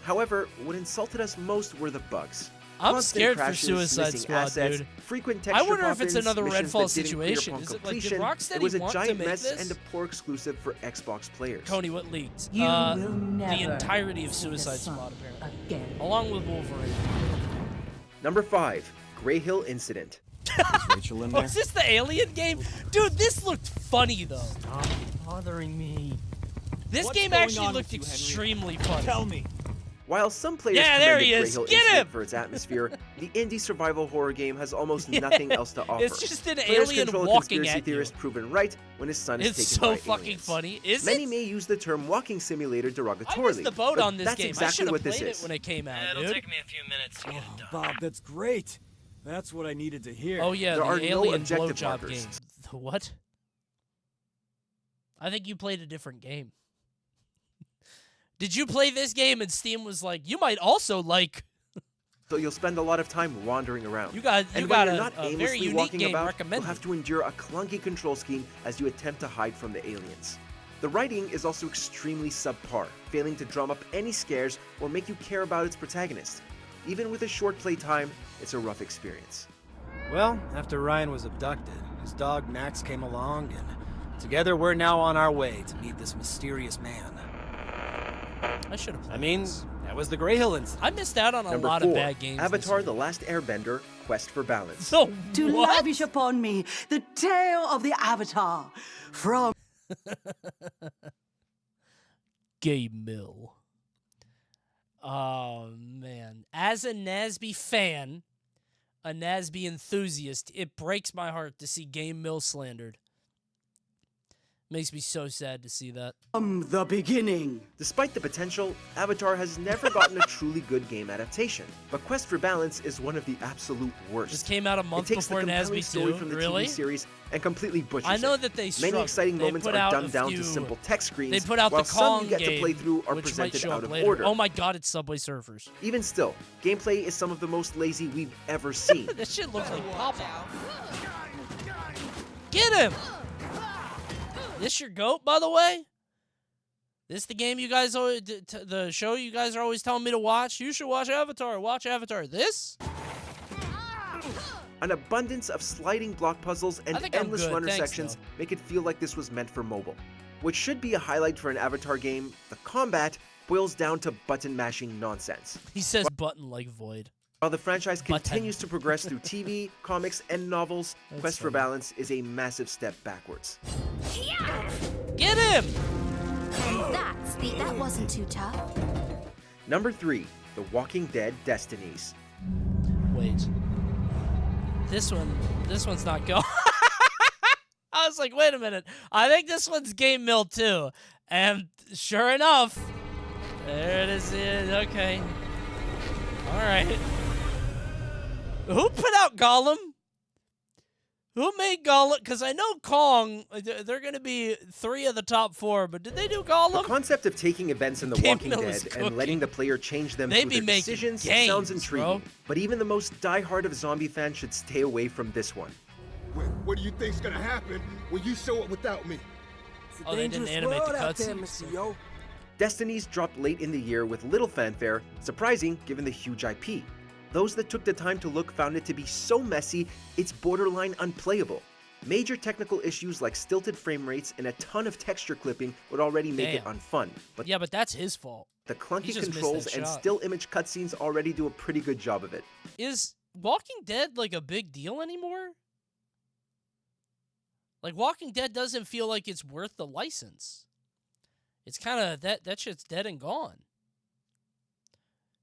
Speaker 24: However, what insulted us most were the bugs.
Speaker 1: I'm
Speaker 24: Constant
Speaker 1: scared for
Speaker 24: crashes,
Speaker 1: Suicide
Speaker 24: missing
Speaker 1: Squad,
Speaker 24: assets,
Speaker 1: dude.
Speaker 24: frequent texture
Speaker 1: I wonder if it's
Speaker 24: pop-ins,
Speaker 1: another
Speaker 24: missions
Speaker 1: Redfall
Speaker 24: that didn't clear
Speaker 1: situation.
Speaker 24: upon
Speaker 1: Is it like, did
Speaker 24: completion.
Speaker 1: Rocksteady
Speaker 24: It was a
Speaker 1: want to
Speaker 24: giant
Speaker 1: make
Speaker 24: mess
Speaker 1: this?
Speaker 24: and a poor exclusive for Xbox players.
Speaker 1: Coney, what leaked?
Speaker 23: You will
Speaker 1: the
Speaker 23: never
Speaker 1: entirety of
Speaker 23: see the
Speaker 1: Suicide
Speaker 23: sun
Speaker 1: Squad, apparently.
Speaker 23: again.
Speaker 1: Along with Wolverine.
Speaker 24: Number 5, Grey Hill Incident.
Speaker 7: Is Rachel in
Speaker 1: Oh,
Speaker 7: there?
Speaker 1: is this the Alien game? Dude, this looked funny, though. Stop bothering me. This
Speaker 15: What's
Speaker 1: game
Speaker 15: going
Speaker 1: actually
Speaker 15: on
Speaker 1: looked
Speaker 15: with you, Henry?
Speaker 1: extremely funny.
Speaker 15: Tell me.
Speaker 24: While some players
Speaker 1: Yeah, there he
Speaker 24: commended
Speaker 1: is.
Speaker 24: Grey Hill
Speaker 1: Get
Speaker 24: Incident
Speaker 1: him!
Speaker 24: for its atmosphere, the indie survival horror game has almost nothing else to offer.
Speaker 1: It's just an
Speaker 24: Players
Speaker 1: alien
Speaker 24: control a
Speaker 1: walking
Speaker 24: conspiracy
Speaker 1: at
Speaker 24: theorist
Speaker 1: you.
Speaker 24: proven right when his son is
Speaker 1: It's
Speaker 24: taken
Speaker 1: so
Speaker 24: by
Speaker 1: fucking
Speaker 24: aliens.
Speaker 1: funny. Is
Speaker 24: Many
Speaker 1: it?
Speaker 24: may use the term walking simulator derogatorily.
Speaker 1: I missed the boat
Speaker 24: but
Speaker 1: on this
Speaker 24: that's
Speaker 1: game. I
Speaker 24: exactly
Speaker 1: should have
Speaker 24: what this
Speaker 1: played
Speaker 24: is.
Speaker 1: it when it came out,
Speaker 9: It'll
Speaker 1: dude.
Speaker 9: take me a few minutes to get it done.
Speaker 3: Bob, that's great. That's what I needed to hear.
Speaker 1: Oh yeah,
Speaker 24: There are
Speaker 1: the
Speaker 24: no
Speaker 1: alien
Speaker 24: objective
Speaker 1: blowjob
Speaker 24: markers.
Speaker 1: game. The what? I think you played a different game. Did you play this game and Steam was like, you might also like...
Speaker 24: So you'll spend a lot of time wandering around.
Speaker 1: You got
Speaker 24: and
Speaker 1: a
Speaker 24: when you're not
Speaker 1: very
Speaker 24: aimlessly
Speaker 1: unique
Speaker 24: walking
Speaker 1: game
Speaker 24: about,
Speaker 1: recommended.
Speaker 24: you'll have to endure a clunky control scheme as you attempt to hide from the aliens. The writing is also extremely subpar, failing to drum up any scares or make you care about its protagonist. Even with a short play time, it's a rough experience.
Speaker 11: Well, after Ryan was abducted, his dog Max came along, and together we're now on our way to meet this mysterious man.
Speaker 1: I should have played
Speaker 11: I mean,
Speaker 1: this.
Speaker 11: that was the Grey Hill incident.
Speaker 1: I missed out on a
Speaker 24: Number
Speaker 1: lot
Speaker 24: 4,
Speaker 1: of bad games.
Speaker 24: Avatar: The Last Airbender, Quest for Balance.
Speaker 1: So
Speaker 12: To
Speaker 1: what?
Speaker 12: lavish upon me the tale of the Avatar from
Speaker 1: Game Mill. Oh, man. As a Nasby fan, a Nasby enthusiast, it breaks my heart to see Game Mill slandered. Makes me so sad to see that.
Speaker 12: From the beginning.
Speaker 24: Despite the potential, Avatar has never gotten a truly good game adaptation. But Quest for Balance is one of the absolute worst.
Speaker 1: Just came out a month
Speaker 24: it takes
Speaker 1: before
Speaker 24: the compelling
Speaker 1: Nasby
Speaker 24: story
Speaker 1: 2.
Speaker 24: from the
Speaker 1: Really?
Speaker 24: TV series and completely butchers
Speaker 1: I know
Speaker 24: it.
Speaker 1: that they
Speaker 24: Many
Speaker 1: struggled.
Speaker 24: exciting
Speaker 1: They
Speaker 24: moments
Speaker 1: put
Speaker 24: are
Speaker 1: out
Speaker 24: dumbed
Speaker 1: a
Speaker 24: down
Speaker 1: few-
Speaker 24: to simple text screens,
Speaker 1: They put out
Speaker 24: while
Speaker 1: the
Speaker 24: some
Speaker 1: Kong
Speaker 24: you get
Speaker 1: game,
Speaker 24: to play through are
Speaker 1: which might
Speaker 24: presented
Speaker 1: show
Speaker 24: out
Speaker 1: up
Speaker 24: of
Speaker 1: later.
Speaker 24: order.
Speaker 1: Oh my god, it's Subway Surfers.
Speaker 24: Even still, gameplay is some of the most lazy we've ever seen.
Speaker 1: This shit looks like Papa. Get him! This your goat, by the way? This the game you guys always, the show you guys are always telling me to watch? You should watch Avatar. Watch Avatar. This?
Speaker 24: An abundance of sliding block puzzles and
Speaker 1: think I'm
Speaker 24: endless
Speaker 1: good.
Speaker 24: runner
Speaker 1: Thanks,
Speaker 24: sections
Speaker 1: though.
Speaker 24: make it feel like this was meant for mobile. What should be a highlight for an Avatar game, the combat, boils down to button-mashing nonsense.
Speaker 1: He says button like Void.
Speaker 24: While the franchise continues to progress through TV, comics, and novels,
Speaker 1: That's
Speaker 24: Quest for
Speaker 1: funny.
Speaker 24: Balance is a massive step backwards.
Speaker 1: Get him!
Speaker 14: That wasn't too tough.
Speaker 24: Number 3, The Walking Dead Destinies.
Speaker 1: Wait. This one's not go. I was like, wait a minute. I think this one's Game Mill too. And sure enough, there it is. Okay. All right. Who put out Gollum? Who made Gollum? Because I know Kong, they're going to be 3 of the top 4, but did they do Gollum?
Speaker 24: The concept of taking events in The
Speaker 1: Game
Speaker 24: Walking
Speaker 1: Mill is
Speaker 24: Dead and letting the player change them
Speaker 1: They
Speaker 24: through
Speaker 1: be
Speaker 24: their
Speaker 1: making
Speaker 24: decisions
Speaker 1: games,
Speaker 24: sounds intriguing.
Speaker 1: bro.
Speaker 24: But even the most diehard of zombie fans should stay away from this one.
Speaker 3: What do you think's gonna happen when you show up without me?
Speaker 1: Oh, they didn't animate the cutscenes.
Speaker 3: Mr. Yo.
Speaker 24: Destinies dropped late in the year with little fanfare, surprising given the huge IP. Those that took the time to look found it to be so messy, it's borderline unplayable. Major technical issues like stilted frame rates and a ton of texture clipping would already make it
Speaker 1: Damn.
Speaker 24: unfun. But
Speaker 1: Yeah, but that's his fault.
Speaker 24: the
Speaker 1: He
Speaker 24: clunky
Speaker 1: just missed
Speaker 24: controls
Speaker 1: that
Speaker 24: and
Speaker 1: shot.
Speaker 24: still image cutscenes already do a pretty good job of it.
Speaker 1: Is Walking Dead like a big deal anymore? Like Walking Dead doesn't feel like it's worth the license. It's kind of that shit's dead and gone.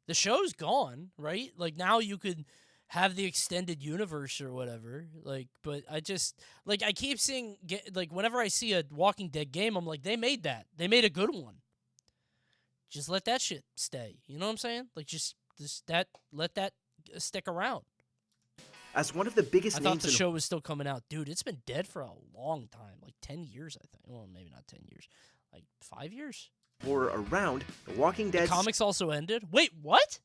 Speaker 1: The show's gone, right? Like now you could have the extended universe or whatever. Like, but I just like I keep seeing like whenever I see a Walking Dead game, I'm like, they made that. They made a good one. Just let that shit stay. You know what I'm saying? Like just let that stick around.
Speaker 24: As one of the biggest
Speaker 1: I thought
Speaker 24: names
Speaker 1: the
Speaker 24: in
Speaker 1: show was still coming out. Dude, it's been dead for a long time. Like 10 years, I think. Well, maybe not 10 years. Like 5 years?
Speaker 24: horror around, The Walking Dead
Speaker 1: The comics also ended? Wait, what?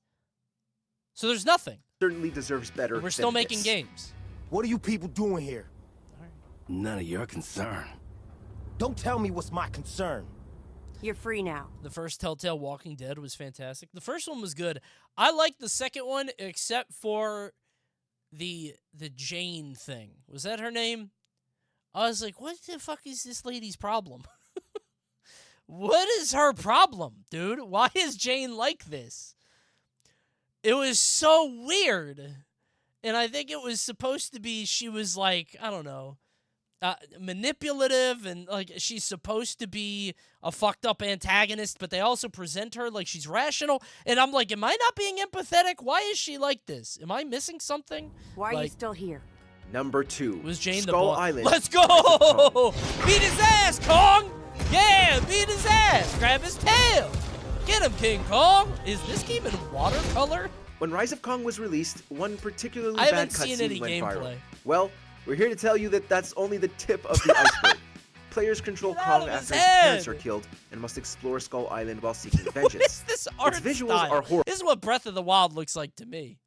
Speaker 1: So there's nothing.
Speaker 24: certainly deserves better.
Speaker 1: We're still
Speaker 24: than
Speaker 1: making
Speaker 24: this.
Speaker 1: games.
Speaker 25: What are you people doing here?
Speaker 16: None of your concern.
Speaker 25: Don't tell me what's my concern.
Speaker 12: You're free now.
Speaker 1: The first Telltale Walking Dead was fantastic. The first one was good. I liked the second one except for the Jane thing. Was that her name? I was like, what the fuck is this lady's problem? What is her problem, dude? Why is Jane like this? It was so weird. And I think it was supposed to be she was like, I don't know, manipulative, and like she's supposed to be a fucked up antagonist, but they also present her like she's rational. And I'm like, am I not being empathetic? Why is she like this? Am I missing something?
Speaker 6: Why are you still here?
Speaker 24: Number 2.
Speaker 1: Was Jane
Speaker 24: Skull
Speaker 1: the
Speaker 24: Island.
Speaker 1: Let's go! Beat his ass, Kong! Yeah, beat his ass! Grab his tail! Get him, King Kong! Is this game in watercolor?
Speaker 24: When Rise of Kong was released, one particularly
Speaker 1: I
Speaker 24: bad
Speaker 1: haven't seen any
Speaker 24: cutscene went viral.
Speaker 1: gameplay.
Speaker 24: Well, we're here to tell you that that's only the tip of the iceberg. Players control Kong after his parents are killed and must explore Skull Island while seeking vengeance.
Speaker 1: What is this art
Speaker 24: Its visuals
Speaker 1: style?
Speaker 24: are horrible.
Speaker 1: This is what Breath of the Wild looks like to me.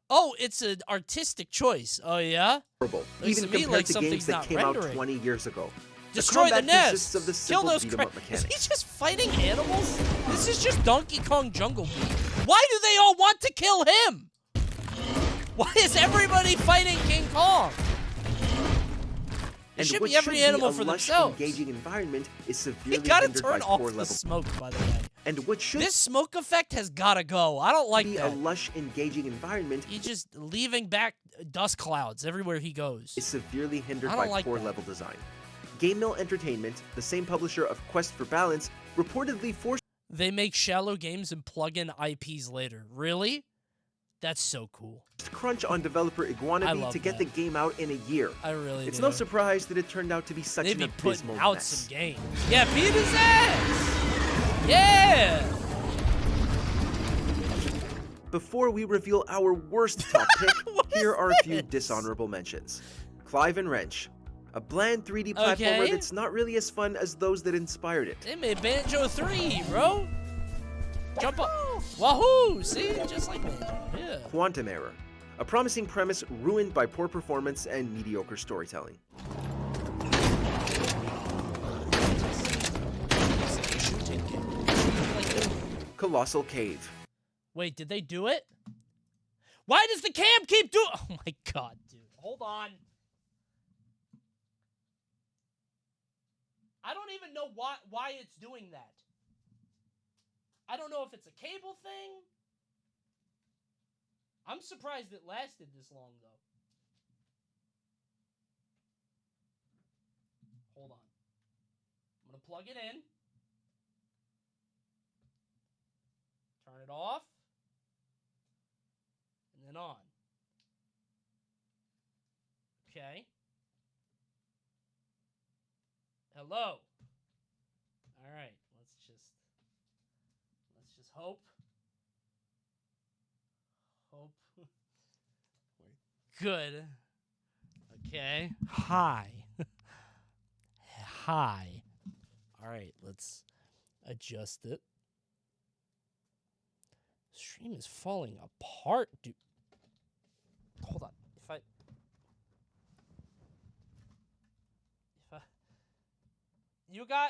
Speaker 1: Oh, it's an artistic choice. Oh, yeah?
Speaker 24: Horrible,
Speaker 1: Looks
Speaker 24: even
Speaker 1: to me
Speaker 24: compared
Speaker 1: like
Speaker 24: to games
Speaker 1: something's
Speaker 24: that
Speaker 1: not
Speaker 24: came out
Speaker 1: rendering.
Speaker 24: 20 years ago.
Speaker 1: Destroy the
Speaker 24: combat consists
Speaker 1: nest!
Speaker 24: of the
Speaker 1: Kill
Speaker 24: simple
Speaker 1: those
Speaker 24: beat-em-up
Speaker 1: Is
Speaker 24: mechanics.
Speaker 1: he just fighting animals? This is just Donkey Kong Jungle Beat. Why do they all want to kill him? Why is everybody fighting King Kong? It
Speaker 24: And
Speaker 1: should
Speaker 24: what
Speaker 1: be every animal
Speaker 24: a
Speaker 1: for
Speaker 24: lush,
Speaker 1: themselves.
Speaker 24: engaging environment is
Speaker 1: You
Speaker 24: severely
Speaker 1: gotta
Speaker 24: hindered by
Speaker 1: turn off
Speaker 24: poor
Speaker 1: the
Speaker 24: level.
Speaker 1: smoke, by the way.
Speaker 24: And what should
Speaker 1: This smoke effect has gotta go. I don't like
Speaker 24: be
Speaker 1: that.
Speaker 24: a lush, engaging environment
Speaker 1: He's just leaving back dust clouds everywhere he goes.
Speaker 24: is severely hindered
Speaker 1: I don't
Speaker 24: by
Speaker 1: like
Speaker 24: poor
Speaker 1: that.
Speaker 24: level design. Game Mill Entertainment, the same publisher of Quest for Balance, reportedly forced
Speaker 1: They make shallow games and plug in IPs later. Really? That's so cool.
Speaker 24: crunch on developer
Speaker 1: I
Speaker 24: Iguanabee
Speaker 1: love
Speaker 24: to get
Speaker 1: that.
Speaker 24: the game out in a year.
Speaker 1: I really
Speaker 24: It's
Speaker 1: do.
Speaker 24: no surprise that it turned out to be such
Speaker 1: They
Speaker 24: an
Speaker 1: be putting
Speaker 24: abysmal
Speaker 1: out
Speaker 24: mess.
Speaker 1: some games. Yeah, beat his ass! Yeah!
Speaker 24: Before we reveal our worst top pick, here are a few dishonorable mentions. Clive and Wrench, a bland 3D platformer
Speaker 1: Okay.
Speaker 24: that's not really as fun as those that inspired it.
Speaker 1: They made Banjo 3, bro. Jump up. Wahoo! See? Just like Banjo. Yeah.
Speaker 24: Quantum Error, a promising premise ruined by poor performance and mediocre storytelling. Colossal Cave,
Speaker 1: Wait, did they do it? Why does the cam keep doing? Oh my god, dude. Hold on. I don't even know why it's doing that. I don't know if it's a cable thing. I'm surprised it lasted this long, though. Hold on. I'm going to plug it in. Turn it off. And then on. Okay. Hello. All right. Let's just hope. We're good. Okay. Hi. Hi. All right. Let's adjust it. Stream is falling apart, dude. Hold on.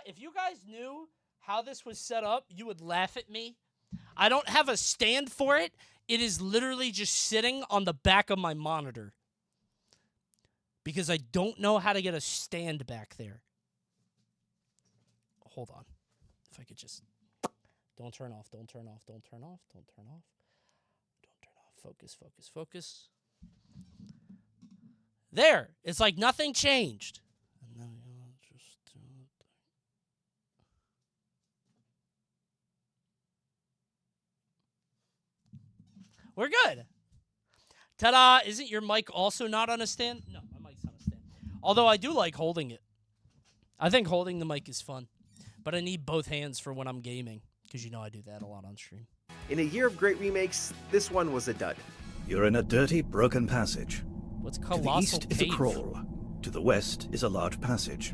Speaker 1: If you guys knew how this was set up, you would laugh at me. I don't have a stand for it. It is literally just sitting on the back of my monitor. Because I don't know how to get a stand back there. Hold on. If I could just... Don't turn off, don't turn off, don't turn off, don't turn off. Don't turn off. Focus, focus, focus. There! It's like nothing changed. And then just... We're good. Ta-da! Isn't your mic also not on a stand? No, my mic's on a stand. Although I do like holding it. I think holding the mic is fun. But I need both hands for when I'm gaming. Because you know I do that a lot on stream.
Speaker 24: In a year of great remakes, this one was a dud.
Speaker 9: You're in a dirty, broken passage.
Speaker 1: What's
Speaker 9: To
Speaker 1: Colossal
Speaker 9: the east is a
Speaker 1: Cave?
Speaker 9: crawl. To the west is a large passage.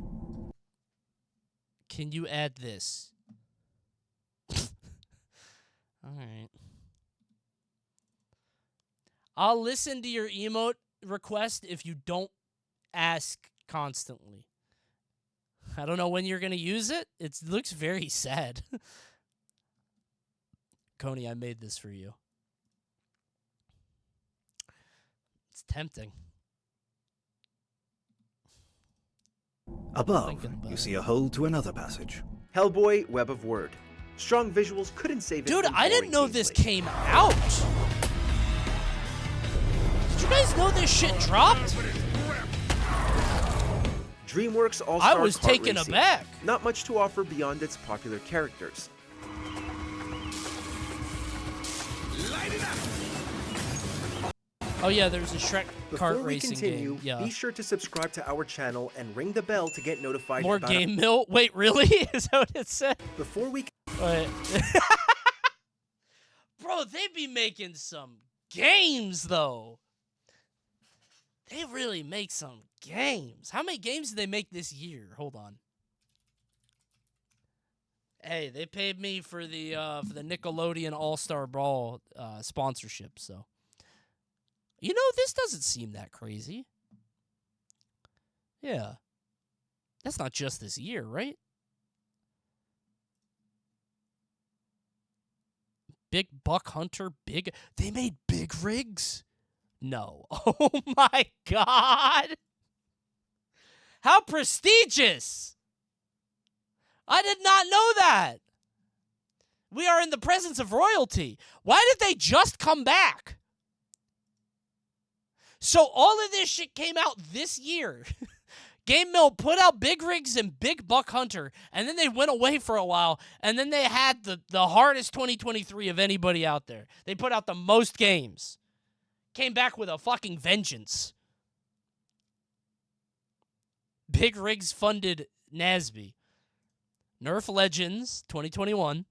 Speaker 1: Can you add this? Alright. I'll listen to your emote request if you don't ask constantly. I don't know when you're going to use it. It looks very sad. Coney, I made this for you. It's tempting.
Speaker 9: Above, you see a hole to another passage.
Speaker 24: Hellboy, Web of Word. Strong visuals couldn't save it.
Speaker 1: Dude,
Speaker 24: from
Speaker 1: I didn't
Speaker 24: boring
Speaker 1: know this
Speaker 24: gameplay.
Speaker 1: came out. Did you guys know this shit dropped?
Speaker 24: DreamWorks All-Star
Speaker 1: I was
Speaker 24: Kart
Speaker 1: taken
Speaker 24: Racing.
Speaker 1: aback.
Speaker 24: Not much to offer beyond its popular characters.
Speaker 3: Light it up!
Speaker 1: Oh yeah, there's a Shrek
Speaker 24: Before
Speaker 1: kart
Speaker 24: we
Speaker 1: racing
Speaker 24: continue,
Speaker 1: game. Yeah.
Speaker 24: be sure to subscribe to our channel and ring the bell to get notified
Speaker 1: More
Speaker 24: about
Speaker 1: game mill? Wait, really? Is that what it said?
Speaker 24: Before we
Speaker 1: Wait. Bro, they be making some games though. They really make some games. How many games did they make this year? Hold on. Hey, they paid me for the Nickelodeon All-Star Brawl sponsorship, so. You know, this doesn't seem that crazy. Yeah. That's not just this year, right? Big Buck Hunter, they made big rigs? No. Oh my God. How prestigious. I did not know that. We are in the presence of royalty. Why did they just come back? So all of this shit came out this year. Game Mill put out Big Rigs and Big Buck Hunter, and then they went away for a while, and then they had the hardest 2023 of anybody out there. They put out the most games. Came back with a fucking vengeance. Big Rigs funded NASB. Nerf Legends 2021.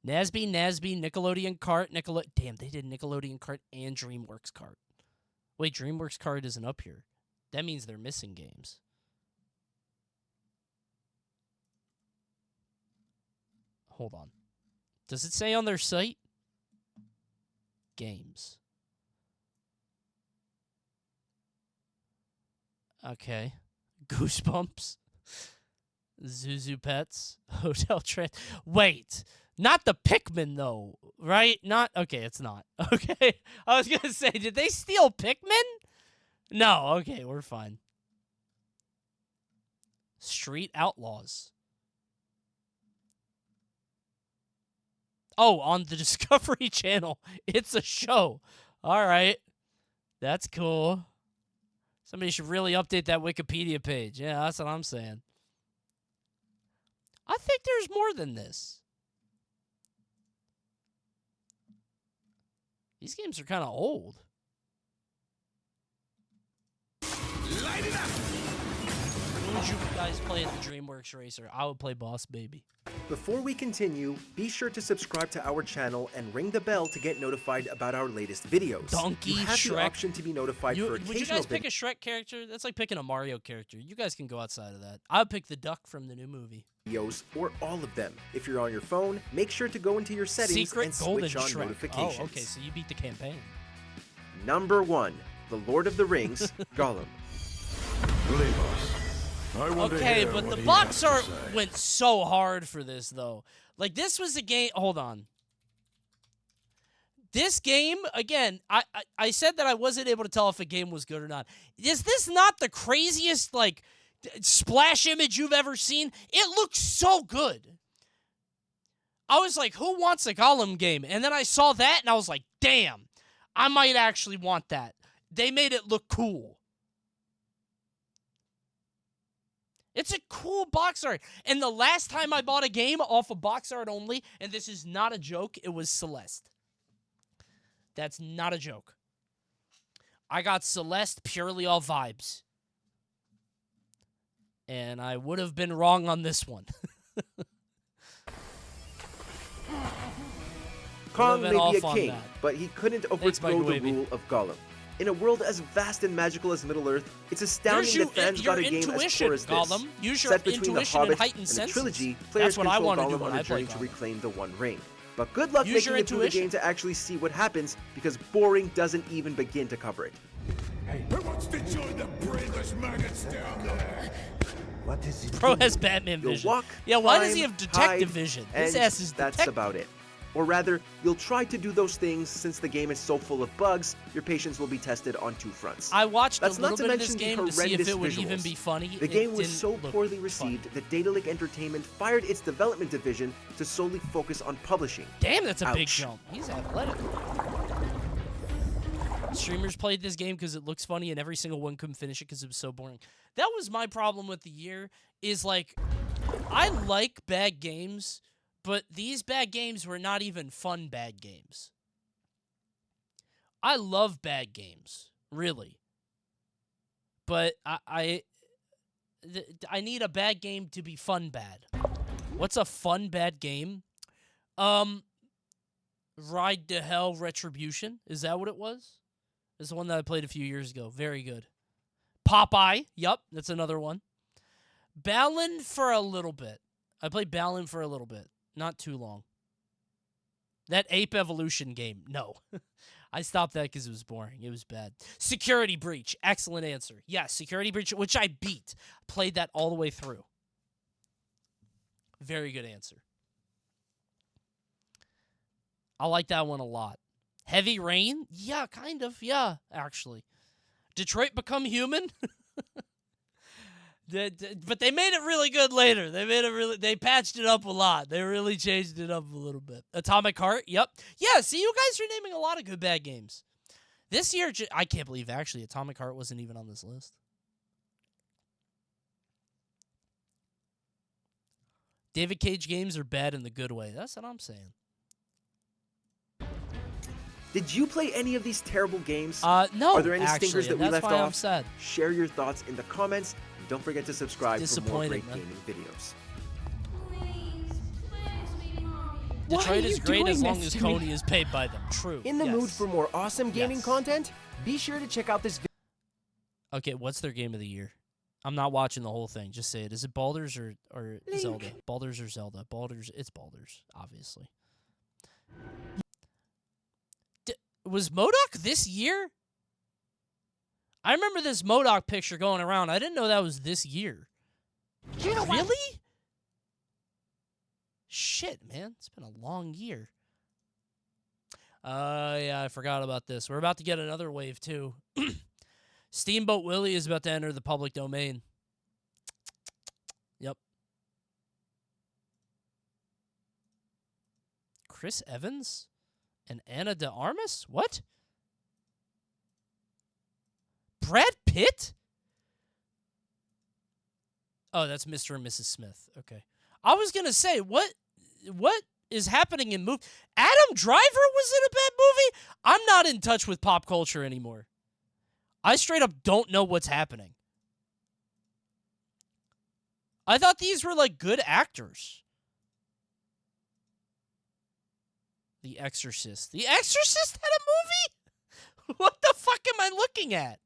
Speaker 1: NASB, Nickelodeon Kart, Damn, they did Nickelodeon Kart and DreamWorks Kart. Wait, DreamWorks Kart isn't up here. That means they're missing games. Hold on. Does it say on their site? Games. Okay. Goosebumps. Zuzu Pets. Hotel Trend. Wait. Not the Pikmin, though, right? Not... Okay, it's not. Okay. I was going to say, did they steal Pikmin? No. Okay, we're fine. Street Outlaws. Oh, on the Discovery Channel. It's a show. All right. That's cool. Somebody should really update that Wikipedia page. Yeah, that's what I'm saying. I think there's more than this. These games are kind of old.
Speaker 3: Light it up!
Speaker 1: Who would you guys play at the DreamWorks Racer? I would play Boss Baby.
Speaker 24: Before we continue, be sure to subscribe to our channel and ring the bell to get notified about our latest videos.
Speaker 1: Donkey,
Speaker 24: you have
Speaker 1: Shrek.
Speaker 24: the option to be notified for occasional
Speaker 1: Would you guys pick a Shrek character? That's like picking a Mario character. You guys can go outside of that. I would pick the duck from the new movie.
Speaker 24: Videos or all of them. If you're on your phone, make sure to go into your settings
Speaker 1: Secret
Speaker 24: and
Speaker 1: Golden
Speaker 24: switch on
Speaker 1: Shrek.
Speaker 24: notifications.
Speaker 1: Oh, okay, so you beat the campaign.
Speaker 24: Number 1, The Lord of the Rings, Gollum.
Speaker 1: Okay, but the box art went so hard for this, though. Like, this was a game... Hold on. This game, again, I said that I wasn't able to tell if a game was good or not. Is this not the craziest, like, splash image you've ever seen? It looks so good. I was like, who wants a Gollum game? And then I saw that, and I was like, damn, I might actually want that. They made it look cool. It's a cool box art. And the last time I bought a game off of box art only, and this is not a joke, it was Celeste. That's not a joke. I got Celeste purely off vibes. And I would have been wrong on this one.
Speaker 24: Kong may be a king, but he couldn't overthrow the rule of Gollum. In a world as vast and magical as Middle-earth, it's astounding that fans got a game as core as this.
Speaker 1: Use your
Speaker 24: Set between the
Speaker 1: intuition and
Speaker 24: Hobbit
Speaker 1: heightened
Speaker 24: and the
Speaker 1: senses.
Speaker 24: trilogy, players
Speaker 1: That's what I
Speaker 24: control
Speaker 1: want to do
Speaker 24: Gollum
Speaker 1: when
Speaker 24: on
Speaker 1: I
Speaker 24: a
Speaker 1: play
Speaker 24: journey to
Speaker 1: Gollum.
Speaker 24: reclaim the One Ring. But good luck
Speaker 1: Use
Speaker 24: making
Speaker 1: your
Speaker 24: it through the
Speaker 1: intuition.
Speaker 24: game to actually see what happens, because boring doesn't even begin to cover it.
Speaker 3: Hey, who wants to join the brainless maggots down there? What is it?
Speaker 1: Bro has Batman
Speaker 24: You'll
Speaker 1: vision.
Speaker 24: walk,
Speaker 1: Yeah, why
Speaker 24: climb,
Speaker 1: does he have detective
Speaker 24: hide,
Speaker 1: vision?
Speaker 24: And
Speaker 1: His ass is
Speaker 24: that's
Speaker 1: detective.
Speaker 24: about it. Or rather, you'll try to do those things since the game is so full of bugs, your patience will be tested on two fronts.
Speaker 1: I watched
Speaker 24: That's
Speaker 1: a little
Speaker 24: not to
Speaker 1: bit of this
Speaker 24: mention
Speaker 1: game
Speaker 24: the
Speaker 1: to see if
Speaker 24: horrendous
Speaker 1: it would
Speaker 24: visuals.
Speaker 1: even be funny.
Speaker 24: The game
Speaker 1: It
Speaker 24: was
Speaker 1: didn't
Speaker 24: so
Speaker 1: look
Speaker 24: poorly
Speaker 1: funny.
Speaker 24: received that Daedalic Entertainment fired its development division to solely focus on publishing.
Speaker 1: Damn, that's a big
Speaker 24: Ouch.
Speaker 1: jump. He's athletic. Streamers played this game because it looks funny, and every single one couldn't finish it because it was so boring. That was my problem with the year, is like, I like bad games, but these bad games were not even fun bad games. I love bad games, really. But I need a bad game to be fun bad. What's a fun bad game? Ride to Hell Retribution. Is that what it was? It's the one that I played a few years ago. Very good. Popeye. Yup, that's another one. Balan for a little bit. I played Balan for a little bit. Not too long. That Ape Evolution game. No. I stopped that because it was boring. It was bad. Security Breach. Excellent answer. Yes, Security Breach, which I beat. Played that all the way through. Very good answer. I like that one a lot. Heavy Rain? Yeah, kind of. Yeah, actually. Detroit Become Human? But they made it really good later. They patched it up a lot. They really changed it up a little bit. Atomic Heart? Yep. Yeah, see, you guys are naming a lot of good bad games. This year, I can't believe, actually, Atomic Heart wasn't even on this list. David Cage games are bad in the good way. That's what I'm saying.
Speaker 24: Did you play any of these terrible games?
Speaker 1: No,
Speaker 24: Are there any
Speaker 1: actually,
Speaker 24: stinkers that we left
Speaker 1: that's why
Speaker 24: off?
Speaker 1: I'm sad.
Speaker 24: Share your thoughts in the comments. And don't forget to subscribe for more great
Speaker 1: Man.
Speaker 24: gaming videos.
Speaker 1: Detroit is great as long as
Speaker 25: to me?
Speaker 1: Coney is paid by them. True.
Speaker 25: In the
Speaker 1: yes.
Speaker 25: mood for more awesome gaming
Speaker 1: Yes.
Speaker 25: content? Be sure to check out this video.
Speaker 1: Okay, what's their game of the year? I'm not watching the whole thing. Just say it. Is it Baldur's or Zelda? Baldur's or Zelda? Baldur's. It's Baldur's, obviously. Was MODOK this year? I remember this MODOK picture going around. I didn't know that was this year.
Speaker 25: You know
Speaker 1: really? Shit, man. It's been a long year. Yeah, I forgot about this. We're about to get another wave, too. Steamboat Willie is about to enter the public domain. Yep. Chris Evans? And Anna de Armas? What? Brad Pitt? Oh, that's Mr. and Mrs. Smith. Okay. I was going to say, what is happening in movie? Adam Driver was in a bad movie? I'm not in touch with pop culture anymore. I straight up don't know what's happening. I thought these were like good actors. The Exorcist. The Exorcist had a movie? What the fuck am I looking at?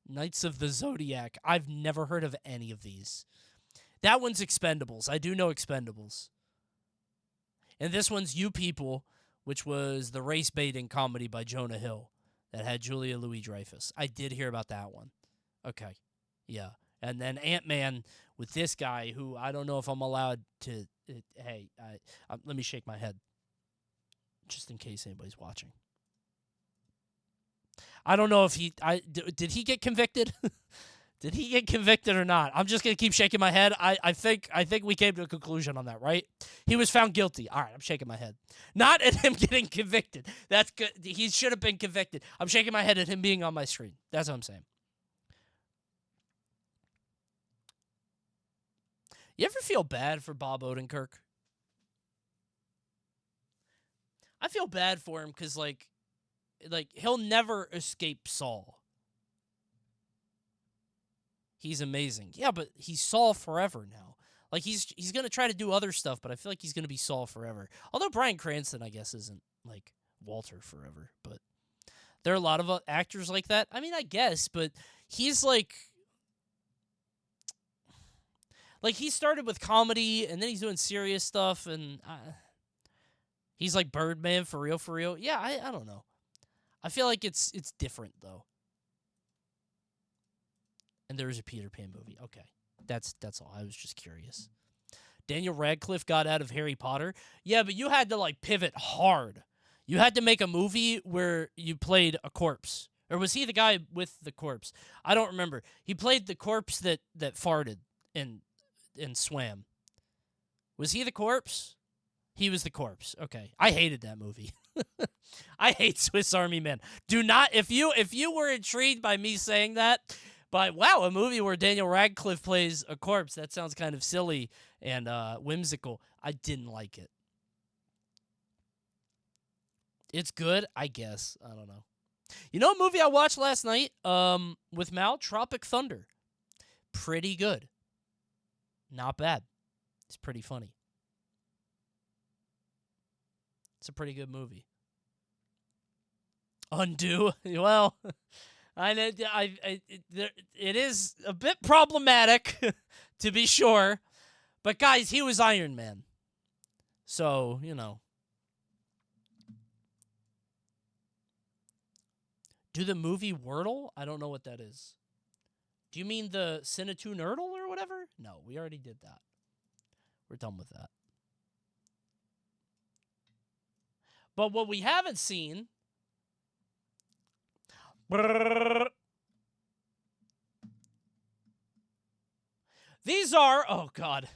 Speaker 1: Knights of the Zodiac. I've never heard of any of these. That one's Expendables. I do know Expendables. And this one's You People, which was the race baiting comedy by Jonah Hill that had Julia Louis-Dreyfus. I did hear about that one. Okay. Yeah. And then Ant-Man with this guy who I don't know if I'm allowed to... let me shake my head. Just in case anybody's watching. I don't know if he... did he get convicted? Did he get convicted or not? I'm just going to keep shaking my head. I think we came to a conclusion on that, right? He was found guilty. All right, I'm shaking my head. Not at him getting convicted. That's good. He should have been convicted. I'm shaking my head at him being on my screen. That's what I'm saying. You ever feel bad for Bob Odenkirk? I feel bad for him because, like he'll never escape Saul. He's amazing. Yeah, but he's Saul forever now. Like, he's going to try to do other stuff, but I feel like he's going to be Saul forever. Although Bryan Cranston, I guess, isn't, like, Walter forever. But there are a lot of actors like that. I mean, I guess, but he's, like, he started with comedy, and then he's doing serious stuff, and he's like Birdman for real, for real. Yeah, I don't know. I feel like it's different, though. And there is a Peter Pan movie. Okay, that's all. I was just curious. Daniel Radcliffe got out of Harry Potter. Yeah, but you had to, like, pivot hard. You had to make a movie where you played a corpse. Or was he the guy with the corpse? I don't remember. He played the corpse that farted and swam. Was he the corpse? He was the corpse. Okay. I hated that movie. I hate Swiss Army Men. Do not, if you were intrigued by me saying that, but wow, a movie where Daniel Radcliffe plays a corpse, that sounds kind of silly and whimsical. I didn't like it. It's good, I guess. I don't know. You know a movie I watched last night with Mal? Tropic Thunder. Pretty good. Not bad. It's pretty funny. It's a pretty good movie. Undo? Well, it is a bit problematic, to be sure. But, guys, he was Iron Man. So, you know. Do the movie Wordle? I don't know what that is. Do you mean the Cinetune Nerdle or whatever? No, we already did that. We're done with that. But what we haven't seen... These are... Oh, God.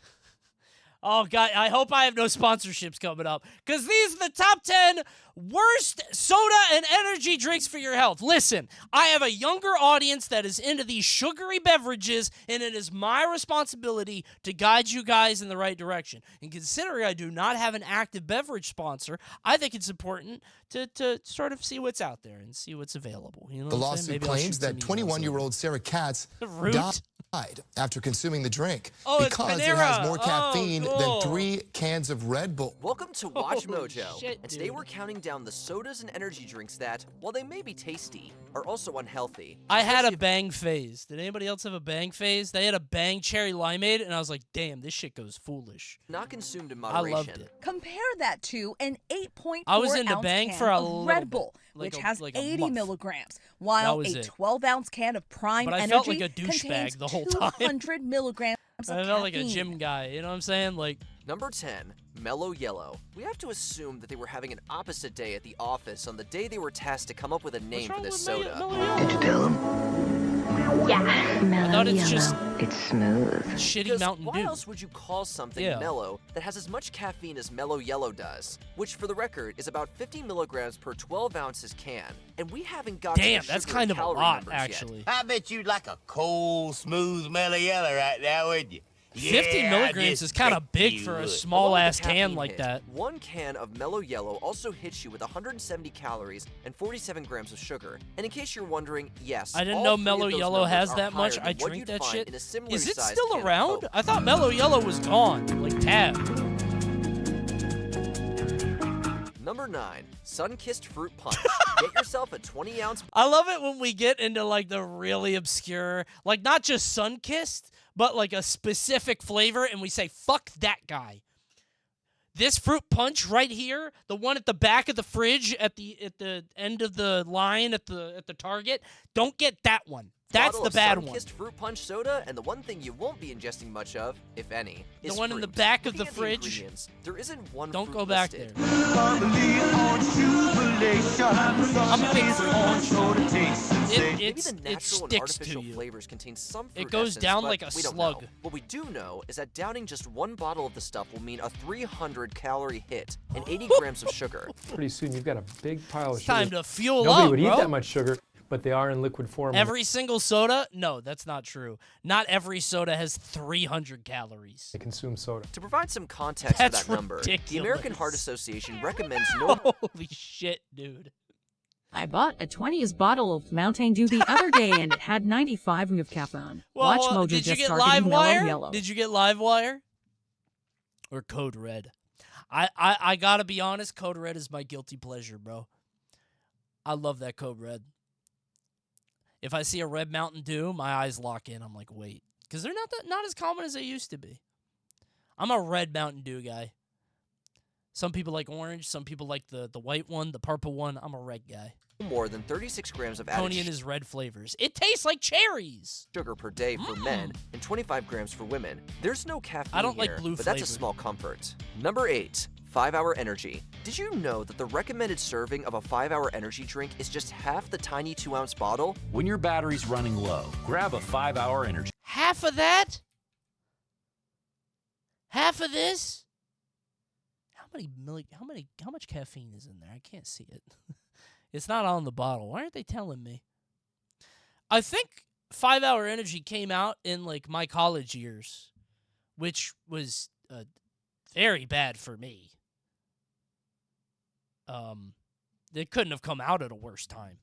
Speaker 1: Oh, God, I hope I have no sponsorships coming up. Because these are the top 10 worst soda and energy drinks for your health. Listen, I have a younger audience that is into these sugary beverages, and it is my responsibility to guide you guys in the right direction. And considering I do not have an active beverage sponsor, I think it's important to sort of see what's out there and see what's available. You know
Speaker 14: The lawsuit claims that 21-year-old Sarah Katz died after consuming the drink because it has more caffeine than 3 cans of Red Bull.
Speaker 17: Welcome to ReactMojo, and today we're counting down the sodas and energy drinks that, while they may be tasty, are also unhealthy.
Speaker 1: I had a Bang phase. Did anybody else have a Bang phase? They had a Bang cherry limeade, and I was like, damn, this shit goes foolish.
Speaker 17: Not consumed in moderation.
Speaker 1: I loved it.
Speaker 18: Compare that to an 8.4
Speaker 1: I was into
Speaker 18: ounce
Speaker 1: Bang
Speaker 18: can
Speaker 1: for a
Speaker 18: of
Speaker 1: little
Speaker 18: Red
Speaker 1: bit,
Speaker 18: Bull,
Speaker 1: like
Speaker 18: which
Speaker 1: a-
Speaker 18: has
Speaker 1: like a
Speaker 18: 80
Speaker 1: month.
Speaker 18: milligrams, while
Speaker 1: was
Speaker 18: a
Speaker 1: it.
Speaker 18: 12-ounce can of Prime
Speaker 1: But I
Speaker 18: Energy
Speaker 1: felt like a douchebag
Speaker 18: contains
Speaker 1: the whole time.
Speaker 18: 200 milligrams of
Speaker 1: I felt like a
Speaker 18: caffeine.
Speaker 1: gym guy. You know what I'm saying? Like,
Speaker 17: Number 10, Mellow Yellow. We have to assume that they were having an opposite day at the office on the day they were tasked to come up with a name for this soda.
Speaker 19: Did you feel them? Yeah,
Speaker 1: I thought it's just
Speaker 19: it's smooth.
Speaker 1: shitty
Speaker 17: Because
Speaker 1: Mountain
Speaker 17: why
Speaker 1: Dew.
Speaker 17: else would you call something
Speaker 1: Yeah.
Speaker 17: mellow that has as much caffeine as Mellow Yellow does? Which, for the record, is about 50 milligrams per 12 ounces can. And we haven't got
Speaker 1: Damn,
Speaker 17: to the
Speaker 1: that's
Speaker 17: sugar
Speaker 1: kind
Speaker 17: and
Speaker 1: of a
Speaker 17: calorie
Speaker 1: lot,
Speaker 17: numbers yet.
Speaker 1: actually.
Speaker 20: I bet you'd like a cold, smooth mellow yellow right now, wouldn't you?
Speaker 1: 50
Speaker 20: Yeah,
Speaker 1: milligrams is kind of big for a small-ass can like that.
Speaker 17: One can of Mellow Yellow also hits you with 170 calories and 47 grams of sugar. And in case you're wondering, yes,
Speaker 1: I didn't
Speaker 17: all
Speaker 1: know
Speaker 17: 3 of
Speaker 1: Mellow
Speaker 17: those
Speaker 1: Yellow
Speaker 17: numbers
Speaker 1: has
Speaker 17: are
Speaker 1: that much.
Speaker 17: higher
Speaker 1: I
Speaker 17: than what
Speaker 1: drink
Speaker 17: you'd
Speaker 1: that
Speaker 17: find
Speaker 1: shit.
Speaker 17: in a similarly
Speaker 1: Is it
Speaker 17: sized
Speaker 1: still
Speaker 17: can of
Speaker 1: around?
Speaker 17: Coke.
Speaker 1: I thought Mellow Yellow was gone, like Tab.
Speaker 17: Number 9, Sun-Kissed Fruit Punch. Get yourself a 20-ounce...
Speaker 1: I love it when we get into like the really obscure, like not just sun-kissed, but like a specific flavor, and we say, fuck that guy. This fruit punch right here, the one at the back of the fridge at the end of the line at the Target, don't get that one. That's
Speaker 17: bottle
Speaker 1: the
Speaker 17: of
Speaker 1: bad one.
Speaker 17: Sun-Kissed Fruit Punch soda, and the one thing you won't be ingesting much of, if any,
Speaker 1: The
Speaker 17: is
Speaker 1: one in the
Speaker 17: fruit.
Speaker 1: back of the
Speaker 17: Looking at
Speaker 1: fridge.
Speaker 17: ingredients, there isn't one
Speaker 1: Don't
Speaker 17: fruit
Speaker 1: go back
Speaker 17: listed.
Speaker 1: there. I'm a big fruit punch.
Speaker 17: Maybe
Speaker 1: It
Speaker 17: the natural and
Speaker 1: sticks to
Speaker 17: artificial
Speaker 1: you.
Speaker 17: flavors contain some fruit
Speaker 1: It goes
Speaker 17: essence,
Speaker 1: down
Speaker 17: but
Speaker 1: like a
Speaker 17: we don't
Speaker 1: slug.
Speaker 17: know. What we do know is that downing just one bottle of the stuff will mean a 300-calorie hit and 80 grams of sugar.
Speaker 26: Pretty soon you've got a big pile of
Speaker 1: It's
Speaker 26: sugar.
Speaker 1: time to fuel
Speaker 26: Nobody
Speaker 1: up,
Speaker 26: would
Speaker 1: bro.
Speaker 26: eat that much sugar, but they are in liquid form.
Speaker 1: Every single soda? No, that's not true. Not every soda has 300 calories.
Speaker 26: They consume soda.
Speaker 17: To provide some context
Speaker 1: That's
Speaker 17: for that number, the
Speaker 1: ridiculous.
Speaker 17: American Heart Association recommends no...
Speaker 1: Holy shit, dude.
Speaker 5: I bought a 20s bottle of Mountain Dew the other day and it had 95 of caffeine. Watch Mojo
Speaker 1: did you
Speaker 5: just
Speaker 1: get
Speaker 5: targeting Mellow
Speaker 1: Livewire?
Speaker 5: Yellow.
Speaker 1: Did you get Livewire? Or Code Red? I gotta be honest, Code Red is my guilty pleasure, bro. I love that Code Red. If I see a red Mountain Dew, my eyes lock in. I'm like, wait. Because they're not as common as they used to be. I'm a red Mountain Dew guy. Some people like orange. Some people like the white one, the purple one. I'm a red guy.
Speaker 17: more than 36 grams of added
Speaker 1: Coney and his red flavors. It tastes like cherries.
Speaker 17: Sugar per day for men and 25 grams for women. There's no caffeine
Speaker 1: I don't like
Speaker 17: here,
Speaker 1: blue
Speaker 17: but that's a
Speaker 1: flavored.
Speaker 17: small comfort. Number 8. 5-Hour Energy. Did you know that the recommended serving of a 5-Hour Energy drink is just half the tiny 2-ounce bottle?
Speaker 27: When your battery's running low, grab a 5-Hour Energy.
Speaker 1: Half of that? Half of this? How how much caffeine is in there? I can't see it. It's not on the bottle. Why aren't they telling me? I think 5 Hour Energy came out in like my college years, which was very bad for me. They couldn't have come out at a worse time.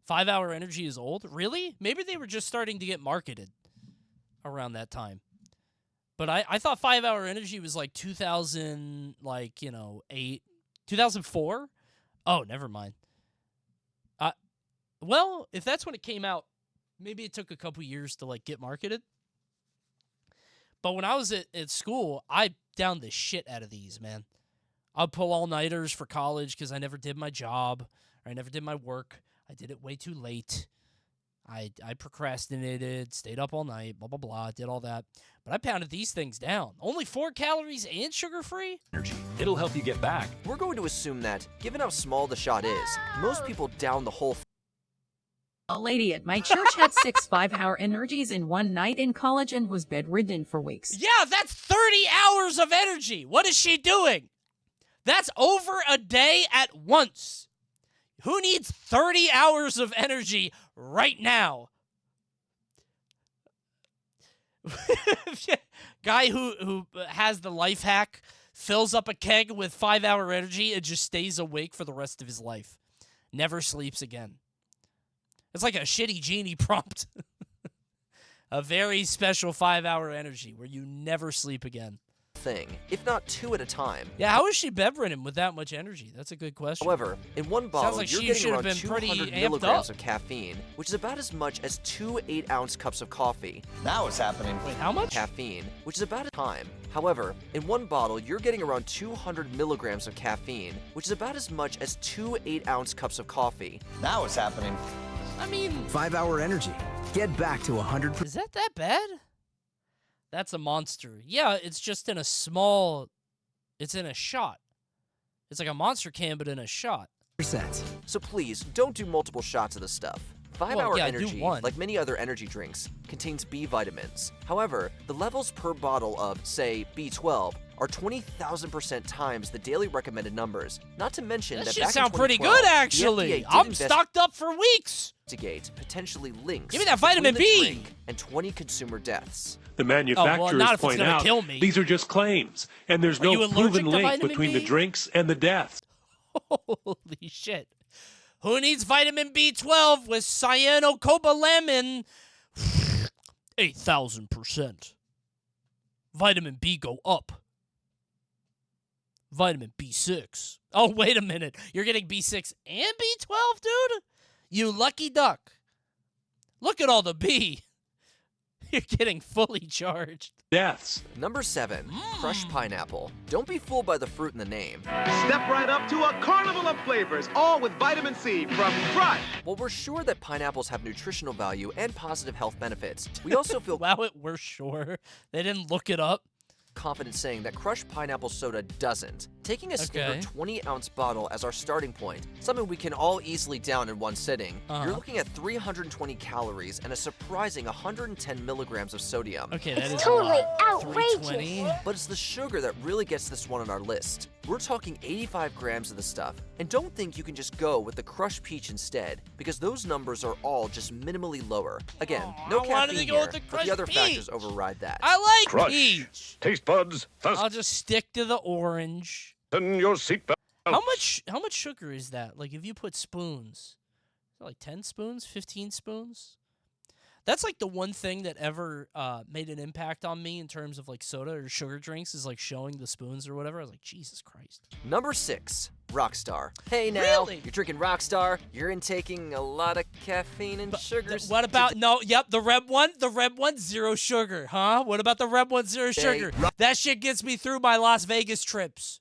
Speaker 1: 5 Hour Energy is old? Really? Maybe they were just starting to get marketed around that time. But I thought 5 Hour Energy was like 2000, 8, 2004? Oh, never mind. Well, if that's when it came out, maybe it took a couple years to like get marketed. But when I was at school, I downed the shit out of these, man. I'd pull all-nighters for college because I never did my job or I never did my work. I did it way too late. I procrastinated, stayed up all night, blah, blah, blah, did all that. But I pounded these things down. Only 4 calories and sugar-free?
Speaker 27: Energy. It'll help you get back.
Speaker 17: We're going to assume that, given how small the shot is, most people down the whole
Speaker 5: A lady at my church had 6 5-hour energies in one night in college and was bedridden for weeks.
Speaker 1: Yeah, that's 30 hours of energy. What is she doing? That's over a day at once. Who needs 30 hours of energy right now? Guy who has the life hack, fills up a keg with 5 Hour Energy and just stays awake for the rest of his life. Never sleeps again. It's like a shitty genie prompt. A very special 5 Hour Energy where you never sleep again.
Speaker 17: thing, if not 2 at a time.
Speaker 1: Yeah, how is she bedridden with that much energy? That's a good question.
Speaker 17: However, in one bottle,
Speaker 1: like
Speaker 17: you're getting around 200 milligrams of caffeine, which is about as much as 2 8-ounce cups of coffee.
Speaker 20: Now it's happening.
Speaker 1: Wait, how much?
Speaker 17: Caffeine, which is about a time. However, in one bottle, you're getting around 200 milligrams of caffeine, which is about as much as 2 8-ounce cups of coffee.
Speaker 20: Now it's happening.
Speaker 1: I mean...
Speaker 16: 5 Hour Energy. Get back to 100%.
Speaker 1: Is that bad? That's a monster. Yeah, it's just in a small... It's in a shot. It's like a monster can, but in a shot.
Speaker 17: So please, don't do multiple shots of this stuff. 5 Hour Energy, like many other energy drinks, contains B vitamins. However, the levels per bottle of, say, B12 are 20,000% times the daily recommended numbers. Not to mention that
Speaker 1: shit
Speaker 17: back
Speaker 1: sound
Speaker 17: in
Speaker 1: pretty
Speaker 17: 2012,
Speaker 1: good, actually. I'm stocked up for weeks.
Speaker 17: Investigate potentially links.
Speaker 1: Give me that vitamin
Speaker 17: between the
Speaker 1: B.
Speaker 17: drink and 20 consumer deaths.
Speaker 2: The manufacturers point out these are just claims, and there's no proven link between the drinks and the deaths.
Speaker 1: Holy shit. Who needs vitamin B12 with cyanocobalamin? 8,000%. Vitamin B go up. Vitamin B6. Oh, wait a minute. You're getting B6 and B12, dude? You lucky duck. Look at all the B. You're getting fully charged.
Speaker 2: Deaths.
Speaker 17: Number 7, crushed pineapple. Don't be fooled by the fruit in the name.
Speaker 4: Step right up to a carnival of flavors, all with vitamin C from Crush.
Speaker 17: While we're sure that pineapples have nutritional value and positive health benefits, we also feel
Speaker 1: we're sure. They didn't look it up.
Speaker 17: Confident saying that crushed pineapple soda doesn't. Taking a standard 20-ounce bottle as our starting point, something we can all easily down in one sitting, you're looking at 320 calories and a surprising 110 milligrams of sodium.
Speaker 1: Okay, that is
Speaker 8: totally
Speaker 1: outrageous.
Speaker 17: But it's the sugar that really gets this one on our list. We're talking 85 grams of the stuff. And don't think you can just go with the crushed peach instead, because those numbers are all just minimally lower. Again, no caffeine here, but the other factors override that.
Speaker 1: I like
Speaker 10: Crush.
Speaker 1: peach.
Speaker 10: Taste buds,
Speaker 1: I'll just stick to the orange.
Speaker 10: fasten your seatbelt.
Speaker 1: How much sugar is that? Like if you put spoons, is that like 10 spoons, 15 spoons? That's like the one thing that ever made an impact on me in terms of like soda or sugar drinks is like showing the spoons or whatever. I was like, Jesus Christ.
Speaker 17: Number 6, Rockstar. Hey now,
Speaker 1: Really?
Speaker 17: you're drinking Rockstar, you're intaking a lot of caffeine and sugars.
Speaker 1: What about the red one? The red one, 0 sugar, huh? What about the red one, 0 sugar? That shit gets me through my Las Vegas trips.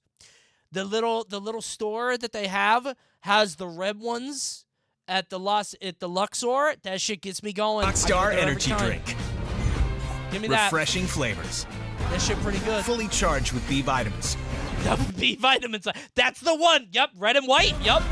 Speaker 1: The little store that they have has the red ones. At the Luxor, that shit gets me going.
Speaker 13: Rockstar energy drink.
Speaker 1: Give me that.
Speaker 13: Refreshing flavors.
Speaker 1: That shit pretty good.
Speaker 13: Fully charged with B vitamins.
Speaker 1: The B vitamins. That's the one. Yep. Red and white. Yep.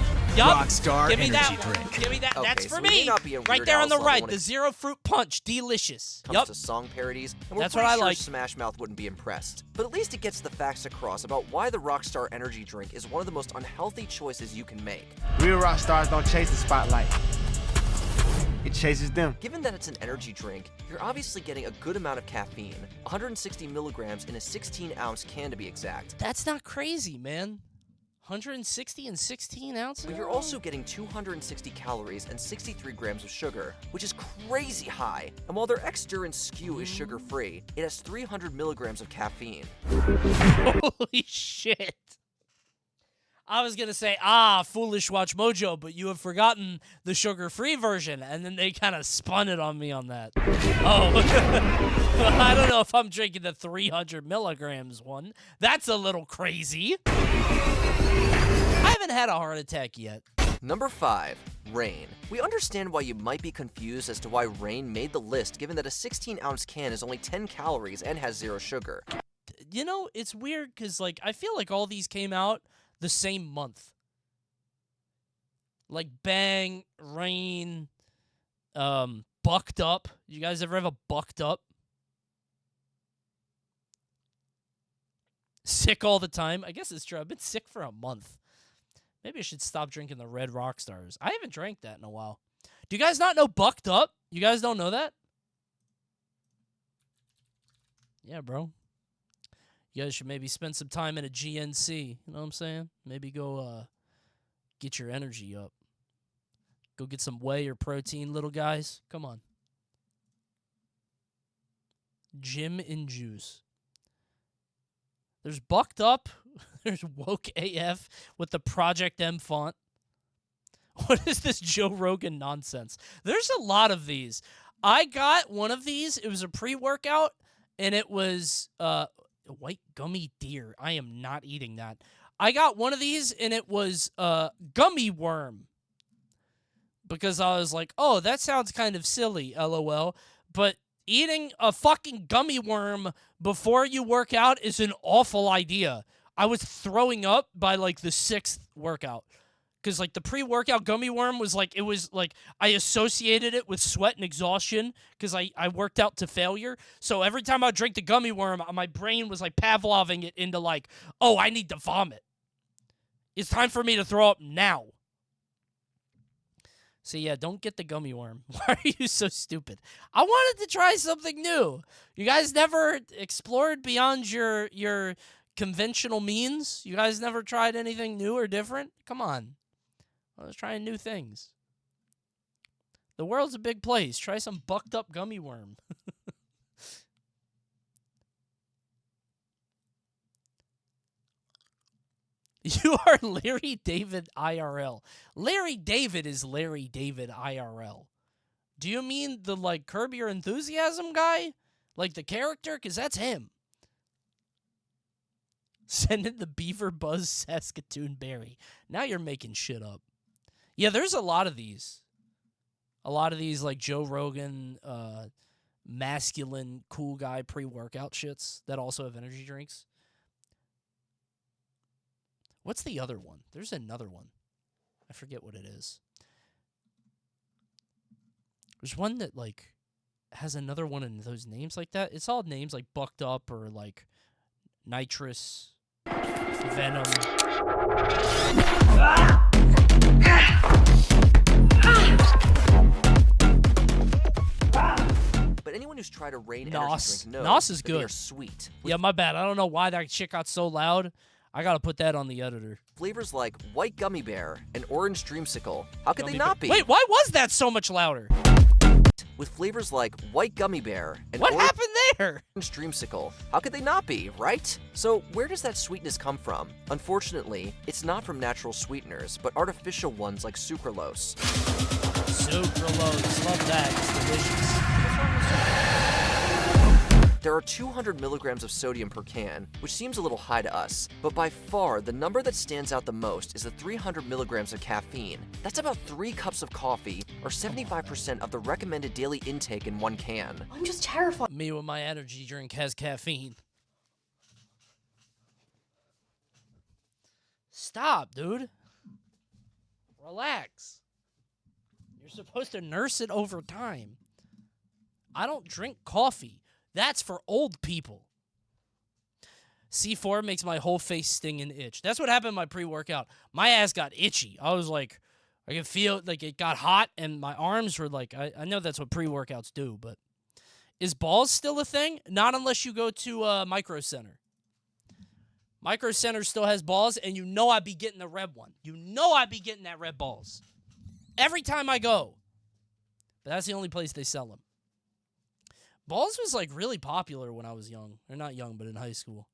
Speaker 13: Rockstar
Speaker 1: Give me
Speaker 13: energy
Speaker 1: that
Speaker 13: drink.
Speaker 1: Give me that.
Speaker 17: Okay,
Speaker 1: That's for
Speaker 17: so we may
Speaker 1: me.
Speaker 17: not be in
Speaker 1: Right
Speaker 17: Weird
Speaker 1: there on
Speaker 17: Al's
Speaker 1: the
Speaker 17: level
Speaker 1: right.
Speaker 17: when
Speaker 1: The
Speaker 17: it
Speaker 1: zero fruit punch. Delicious.
Speaker 17: comes to song parodies, and we're
Speaker 1: That's
Speaker 17: pretty
Speaker 1: what I
Speaker 17: sure
Speaker 1: like.
Speaker 17: Smash Mouth wouldn't be impressed. But at least it gets the facts across about why the Rockstar energy drink is one of the most unhealthy choices you can make.
Speaker 7: Real rock stars don't chase the spotlight. It chases them.
Speaker 17: Given that it's an energy drink, you're obviously getting a good amount of caffeine, 160 milligrams in a 16-ounce can to be exact.
Speaker 1: That's not crazy, man. 160 and 16 ounces?
Speaker 17: But you're also getting 260 calories and 63 grams of sugar, which is crazy high. And while their X-Durance SKU is sugar-free, it has 300 milligrams of caffeine.
Speaker 1: Holy shit. I was going to say, foolish watch Mojo, but you have forgotten the sugar-free version, and then they kind of spun it on me on that. Oh, I don't know if I'm drinking the 300 milligrams one. That's a little crazy. I haven't had a heart attack yet.
Speaker 17: Number 5, Rain. We understand why you might be confused as to why Rain made the list, given that a 16-ounce can is only 10 calories and has 0 sugar.
Speaker 1: You know, it's weird because, like, I feel like all these came out the same month. Like Bang, Rain, Bucked Up. You guys ever have a Bucked Up? Sick all the time. I guess it's true. I've been sick for a month. Maybe I should stop drinking the Red Rockstars. I haven't drank that in a while. Do you guys not know Bucked Up? You guys don't know that? Yeah, bro. You guys should maybe spend some time in a GNC. You know what I'm saying? Maybe go get your energy up. Go get some whey or protein, little guys. Come on. Gym and juice. There's Bucked Up. There's Woke AF with the Project M font. What is this Joe Rogan nonsense? There's a lot of these. I got one of these. It was a pre-workout, and it was white gummy deer. I am not eating that. I got one of these, and it was gummy worm. Because I was like, oh, that sounds kind of silly, LOL. But eating a fucking gummy worm before you work out is an awful idea. I was throwing up by, like, the 6th workout. Because, like, the pre-workout gummy worm was, like, it was, like, I associated it with sweat and exhaustion because I worked out to failure. So every time I drink the gummy worm, my brain was, like, Pavloving it into, like, oh, I need to vomit. It's time for me to throw up now. So, yeah, don't get the gummy worm. Why are you so stupid? I wanted to try something new. You guys never explored beyond your conventional means? You guys never tried anything new or different? Come on. I was trying new things. The world's a big place. Try some Bucked Up gummy worm. You are Larry David IRL. Larry David is Larry David IRL. Do you mean the, like, Curb Your Enthusiasm guy? Like the character? Because that's him. Send in the Beaver Buzz Saskatoon Berry. Now you're making shit up. Yeah, there's a lot of these. A lot of these, like, Joe Rogan, masculine, cool guy pre-workout shits that also have energy drinks. What's the other one? There's another one. I forget what it is. There's one that, like, has another one in those names like that. It's all names like Bucked Up or, like, Nitrous, Venom.
Speaker 17: But anyone who's tried a Rain energy drink knows
Speaker 1: Nos is
Speaker 17: that they
Speaker 1: good.
Speaker 17: are sweet.
Speaker 1: Yeah, my bad. I don't know why that shit got so loud. I gotta put that on the editor.
Speaker 17: Flavors like White Gummy Bear and Orange Dreamsicle. How could they not be?
Speaker 1: Wait, why was that so much louder?
Speaker 17: With flavors like White Gummy Bear and
Speaker 1: what happened there?
Speaker 17: Orange Dreamsicle. How could they not be, right? So where does that sweetness come from? Unfortunately, it's not from natural sweeteners, but artificial ones like sucralose.
Speaker 1: Sucralose, love that. It's delicious.
Speaker 17: There are 200 milligrams of sodium per can, which seems a little high to us, but by far, the number that stands out the most is the 300 milligrams of caffeine. That's about 3 cups of coffee, or 75% of the recommended daily intake in one can.
Speaker 18: I'm just terrified.
Speaker 1: Me with my energy drink has caffeine. Stop, dude. Relax. You're supposed to nurse it over time. I don't drink coffee. That's for old people. C4 makes my whole face sting and itch. That's what happened in my pre-workout. My ass got itchy. I was like, I could feel like it got hot, and my arms were like, I know that's what pre-workouts do, but is balls still a thing? Not unless you go to Micro Center. Micro Center still has balls, and you know I'd be getting the red one. You know I'd be getting that red balls. Every time I go. But that's the only place they sell them. Balls was like really popular when I was young. Or not young, but in high school.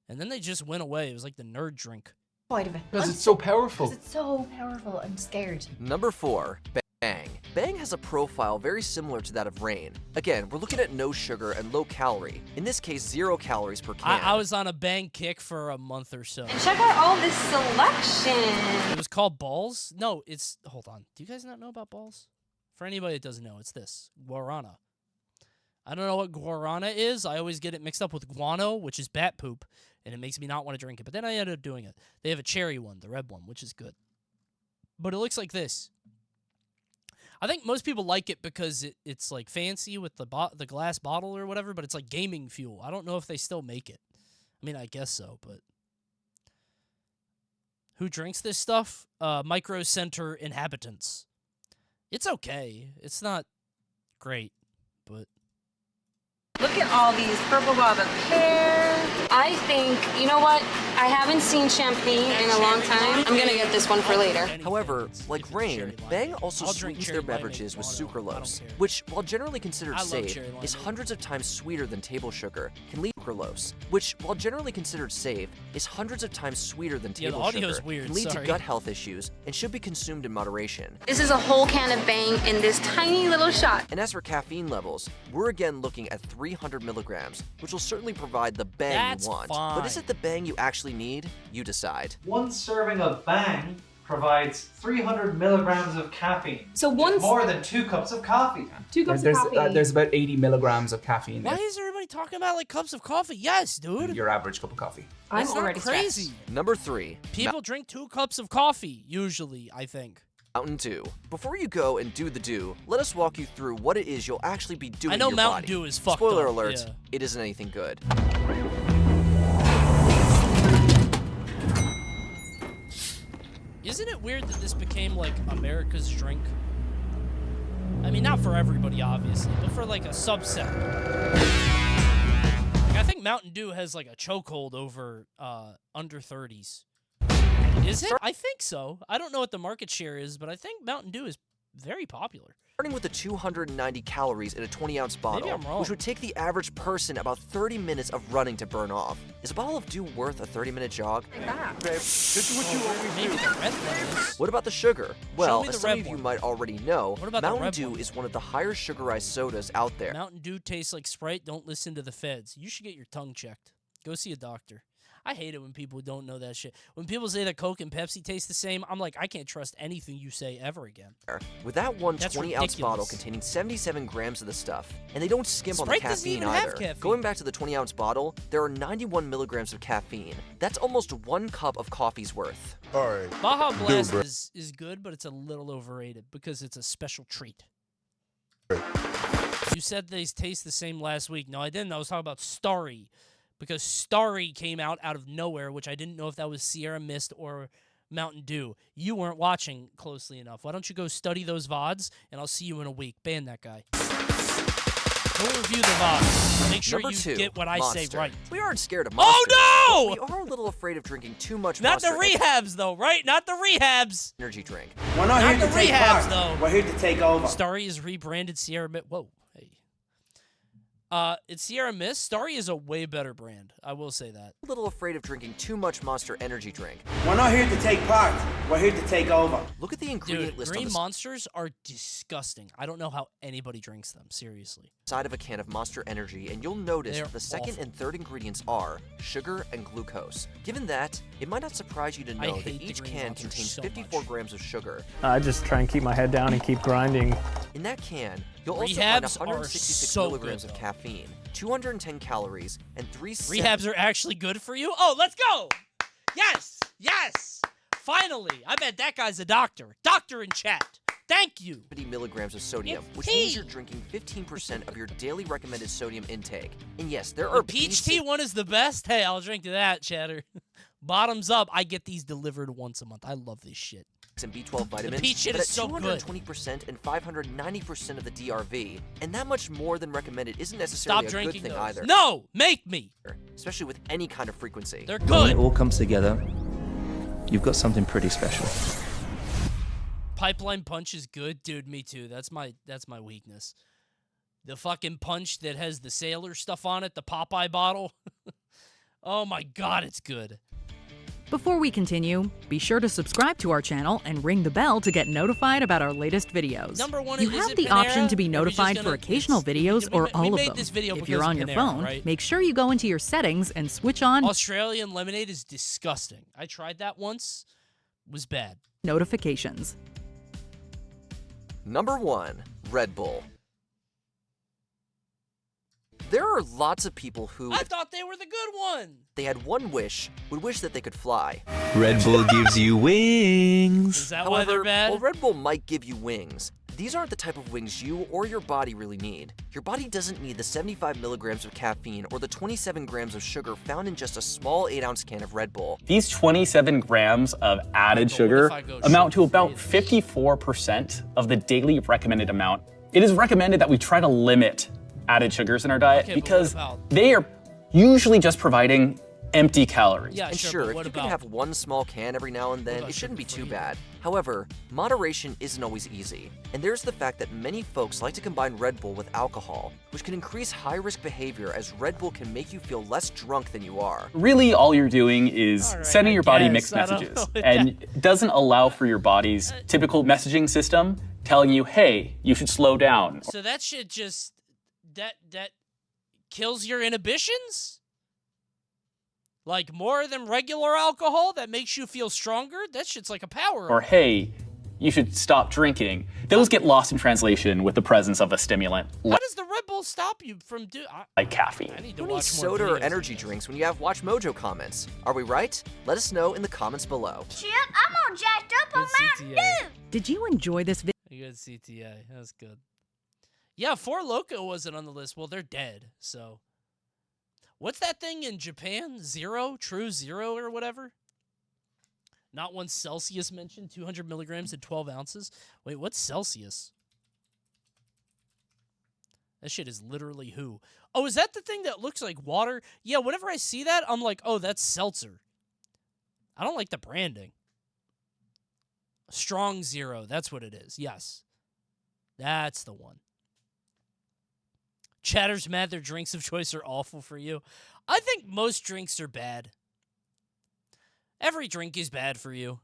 Speaker 1: And then they just went away. It was like the nerd drink.
Speaker 26: Because it's so powerful.
Speaker 8: It's so powerful. I'm scared.
Speaker 17: Number 4, Bang. Bang has a profile very similar to that of Rain. Again, we're looking at no sugar and low calorie. In this case, 0 calories per can.
Speaker 1: I was on a Bang kick for a month or so.
Speaker 8: And check out all this selection.
Speaker 1: It was called Balls? No, it's... Hold on. Do you guys not know about Balls? For anybody that doesn't know, it's this. Guarana. I don't know what guarana is. I always get it mixed up with guano, which is bat poop, and it makes me not want to drink it. But then I ended up doing it. They have a cherry one, the red one, which is good. But it looks like this. I think most people like it because it's like fancy with the glass bottle or whatever, but it's like gaming fuel. I don't know if they still make it. I mean, I guess so, but... Who drinks this stuff? Micro Center inhabitants. It's okay. It's not great, but...
Speaker 8: Look at all these purple guava pear. I think, you know what? I haven't seen champagne in a long time. I'm gonna get this one for later.
Speaker 17: However, like Rain, Bang also sweetens their beverages with sucralose, which, while generally considered safe, is hundreds of times sweeter than table sugar, can lead to sucralose, which, while generally considered safe, is hundreds of times sweeter than table sugar, can lead to gut health issues, and should be consumed in moderation.
Speaker 8: This is a whole can of Bang in this tiny little shot.
Speaker 17: And as for caffeine levels, we're again looking at 300 milligrams, which will certainly provide the bang you want. But is it the bang you actually need? You decide.
Speaker 10: One serving of Bang provides 300 milligrams of caffeine.
Speaker 8: So
Speaker 10: more than 2 cups of coffee.
Speaker 8: 2 cups of coffee.
Speaker 11: There's about 80 milligrams of caffeine.
Speaker 1: Why is everybody talking about like cups of coffee? Yes, dude.
Speaker 11: Your average cup of coffee.
Speaker 8: I'm
Speaker 1: That's
Speaker 8: already
Speaker 1: not crazy.
Speaker 8: stressed.
Speaker 17: Number 3.
Speaker 1: People drink 2 cups of coffee, usually, I think.
Speaker 17: Mountain Dew. Before you go and do the do, let us walk you through what it is you'll actually be doing.
Speaker 1: I know
Speaker 17: your
Speaker 1: Mountain
Speaker 17: body.
Speaker 1: Dew is fucked
Speaker 17: Spoiler
Speaker 1: up.
Speaker 17: alert,
Speaker 1: Yeah.
Speaker 17: it isn't anything good.
Speaker 1: Isn't it weird that this became like America's drink? I mean, not for everybody, obviously, but for like a subset. Like, I think Mountain Dew has like a chokehold over under 30s. Is it? I think so. I don't know what the market share is, but I think Mountain Dew is very popular.
Speaker 17: Starting with the 290 calories in a 20-ounce bottle, which would take the average person about 30 minutes of running to burn off. Is a bottle of Dew worth a 30-minute jog?
Speaker 3: Babe, this is what you always do.
Speaker 17: What about the sugar? Well, as some
Speaker 1: red
Speaker 17: of you
Speaker 1: one.
Speaker 17: might already know,
Speaker 1: What about the
Speaker 17: Mountain
Speaker 1: red
Speaker 17: Dew
Speaker 1: one?
Speaker 17: is one of the higher sugarized sodas out there.
Speaker 1: Mountain Dew tastes like Sprite. Don't listen to the feds. You should get your tongue checked. Go see a doctor. I hate it when people don't know that shit. When people say that Coke and Pepsi taste the same, I'm like, I can't trust anything you say ever again.
Speaker 17: With that one
Speaker 1: That's
Speaker 17: 20-ounce
Speaker 1: ridiculous.
Speaker 17: bottle containing 77 grams of the stuff, and they don't skimp on the
Speaker 1: Sprite doesn't
Speaker 17: caffeine
Speaker 1: even have
Speaker 17: either.
Speaker 1: caffeine.
Speaker 17: Going back to the 20-ounce bottle, there are 91 milligrams of caffeine. That's almost 1 cup of coffee's worth.
Speaker 3: All right.
Speaker 1: Baja Blast is good, but it's a little overrated because it's a special treat. You said they taste the same last week. No, I didn't. I was talking about Starry. Because Starry came out of nowhere, which I didn't know if that was Sierra Mist or Mountain Dew. You weren't watching closely enough. Why don't you go study those VODs, and I'll see you in a week. Ban that guy. Go review the VODs. Make sure
Speaker 17: Number
Speaker 1: you
Speaker 17: 2,
Speaker 1: get what I
Speaker 17: Monster.
Speaker 1: say right.
Speaker 17: We aren't scared of Monster.
Speaker 1: Oh, no!
Speaker 17: We are a little afraid of drinking too much
Speaker 1: Not the
Speaker 17: Monster
Speaker 1: rehabs, though, right? Not the rehabs.
Speaker 17: energy drink.
Speaker 16: We're not here
Speaker 1: the
Speaker 16: to take
Speaker 1: rehabs,
Speaker 16: part.
Speaker 1: though.
Speaker 16: We're here to take over.
Speaker 1: Starry is rebranded Sierra Mist. Whoa. Hey. It's Sierra Mist. Starry is a way better brand. I will say that.
Speaker 17: A little afraid of drinking too much Monster energy drink.
Speaker 16: We're not here to take part. We're here to take over.
Speaker 17: Look at the ingredient
Speaker 1: Dude,
Speaker 17: list
Speaker 1: green
Speaker 17: on the
Speaker 1: Monsters are disgusting. I don't know how anybody drinks them, seriously.
Speaker 17: side of a can of Monster Energy, and you'll notice
Speaker 1: They're
Speaker 17: the second
Speaker 1: awful.
Speaker 17: and third ingredients are sugar and glucose. Given that, it might not surprise you to know that
Speaker 1: hate the
Speaker 17: each
Speaker 1: green
Speaker 17: can
Speaker 1: Monsters
Speaker 17: contains
Speaker 1: so
Speaker 17: 54
Speaker 1: much.
Speaker 17: grams of sugar.
Speaker 26: I just try and keep my head down and keep grinding.
Speaker 17: In that can, you'll also find
Speaker 1: Rehabs are
Speaker 17: 166
Speaker 1: so
Speaker 17: milligrams
Speaker 1: good,
Speaker 17: of
Speaker 1: though.
Speaker 17: caffeine, 210 calories, and 3
Speaker 1: Rehabs are actually good for you? Oh, let's go! Yes! Yes! Finally, I bet that guy's a doctor. Doctor in chat. Thank you.
Speaker 17: 70 milligrams of sodium, which means you're drinking 15% of your daily recommended sodium intake. And yes, there are
Speaker 1: peach tea one is the best. Hey, I'll drink to that, Chatter. Bottoms up. I get these delivered once a month. I love this shit.
Speaker 17: And B12 vitamins,
Speaker 1: the peach shit is so good.
Speaker 17: 220% and 590% of the DRV, and that much more than recommended isn't necessarily a good thing either.
Speaker 1: No, make me.
Speaker 17: Especially with any kind of frequency.
Speaker 1: They're good.
Speaker 6: When it all comes together, you've got something pretty special.
Speaker 1: Pipeline punch is good, dude. Me too. That's my weakness. The fucking punch that has the sailor stuff on it, the Popeye bottle. Oh my god, it's good.
Speaker 5: Before we continue, be sure to subscribe to our channel and ring the bell to get notified about our latest videos.
Speaker 1: Number one,
Speaker 5: you have the option to be notified for occasional videos or all of them. If you're on your phone, make sure you go into your settings and switch on
Speaker 1: Australian lemonade is disgusting. I tried that once. It was bad.
Speaker 5: Notifications.
Speaker 17: Number 1, Red Bull. There are lots of people who...
Speaker 1: I thought they were the good one!
Speaker 17: They had one wish, would wish that they could fly.
Speaker 6: Red Bull gives you wings!
Speaker 1: Is that why they're bad?
Speaker 17: While Red Bull might give you wings, these aren't the type of wings you or your body really need. Your body doesn't need the 75 milligrams of caffeine or the 27 grams of sugar found in just a small 8-ounce can of Red Bull.
Speaker 9: These 27 grams of added sugar amount to about 54% of the daily recommended amount. It is recommended that we try to limit added sugars in our diet because they are usually just providing empty calories.
Speaker 1: Yeah,
Speaker 17: and sure, if you can have one small can every now and then, it shouldn't be too bad. However, moderation isn't always easy. And there's the fact that many folks like to combine Red Bull with alcohol, which can increase high-risk behavior as Red Bull can make you feel less drunk than you are.
Speaker 9: Really, all you're doing is sending your body mixed messages, and it doesn't allow for your body's typical messaging system telling you, hey, you should slow down.
Speaker 1: So that shit just... That kills your inhibitions? Like more than regular alcohol that makes you feel stronger? That shit's like a power.
Speaker 9: Or hey, you should stop drinking. Those get lost in translation with the presence of a stimulant.
Speaker 1: How does the Red Bull stop you from
Speaker 9: like caffeine?
Speaker 17: Who needs soda or energy drinks when you have Mojo comments? Are we right? Let us know in the comments below.
Speaker 12: Chip, I'm all jacked up on Mountain Dew.
Speaker 5: Did you enjoy this video?
Speaker 1: Good CTA. That's good. Yeah, Four Loko wasn't on the list. Well, they're dead, so. What's that thing in Japan? Zero? True Zero or whatever? Not one Celsius mentioned. 200 milligrams and 12 ounces. Wait, what's Celsius? That shit is literally who? Oh, is that the thing that looks like water? Yeah, whenever I see that, I'm like, oh, that's seltzer. I don't like the branding. Strong Zero. That's what it is. Yes. That's the one. Chatter's mad their drinks of choice are awful for you. I think most drinks are bad. Every drink is bad for you.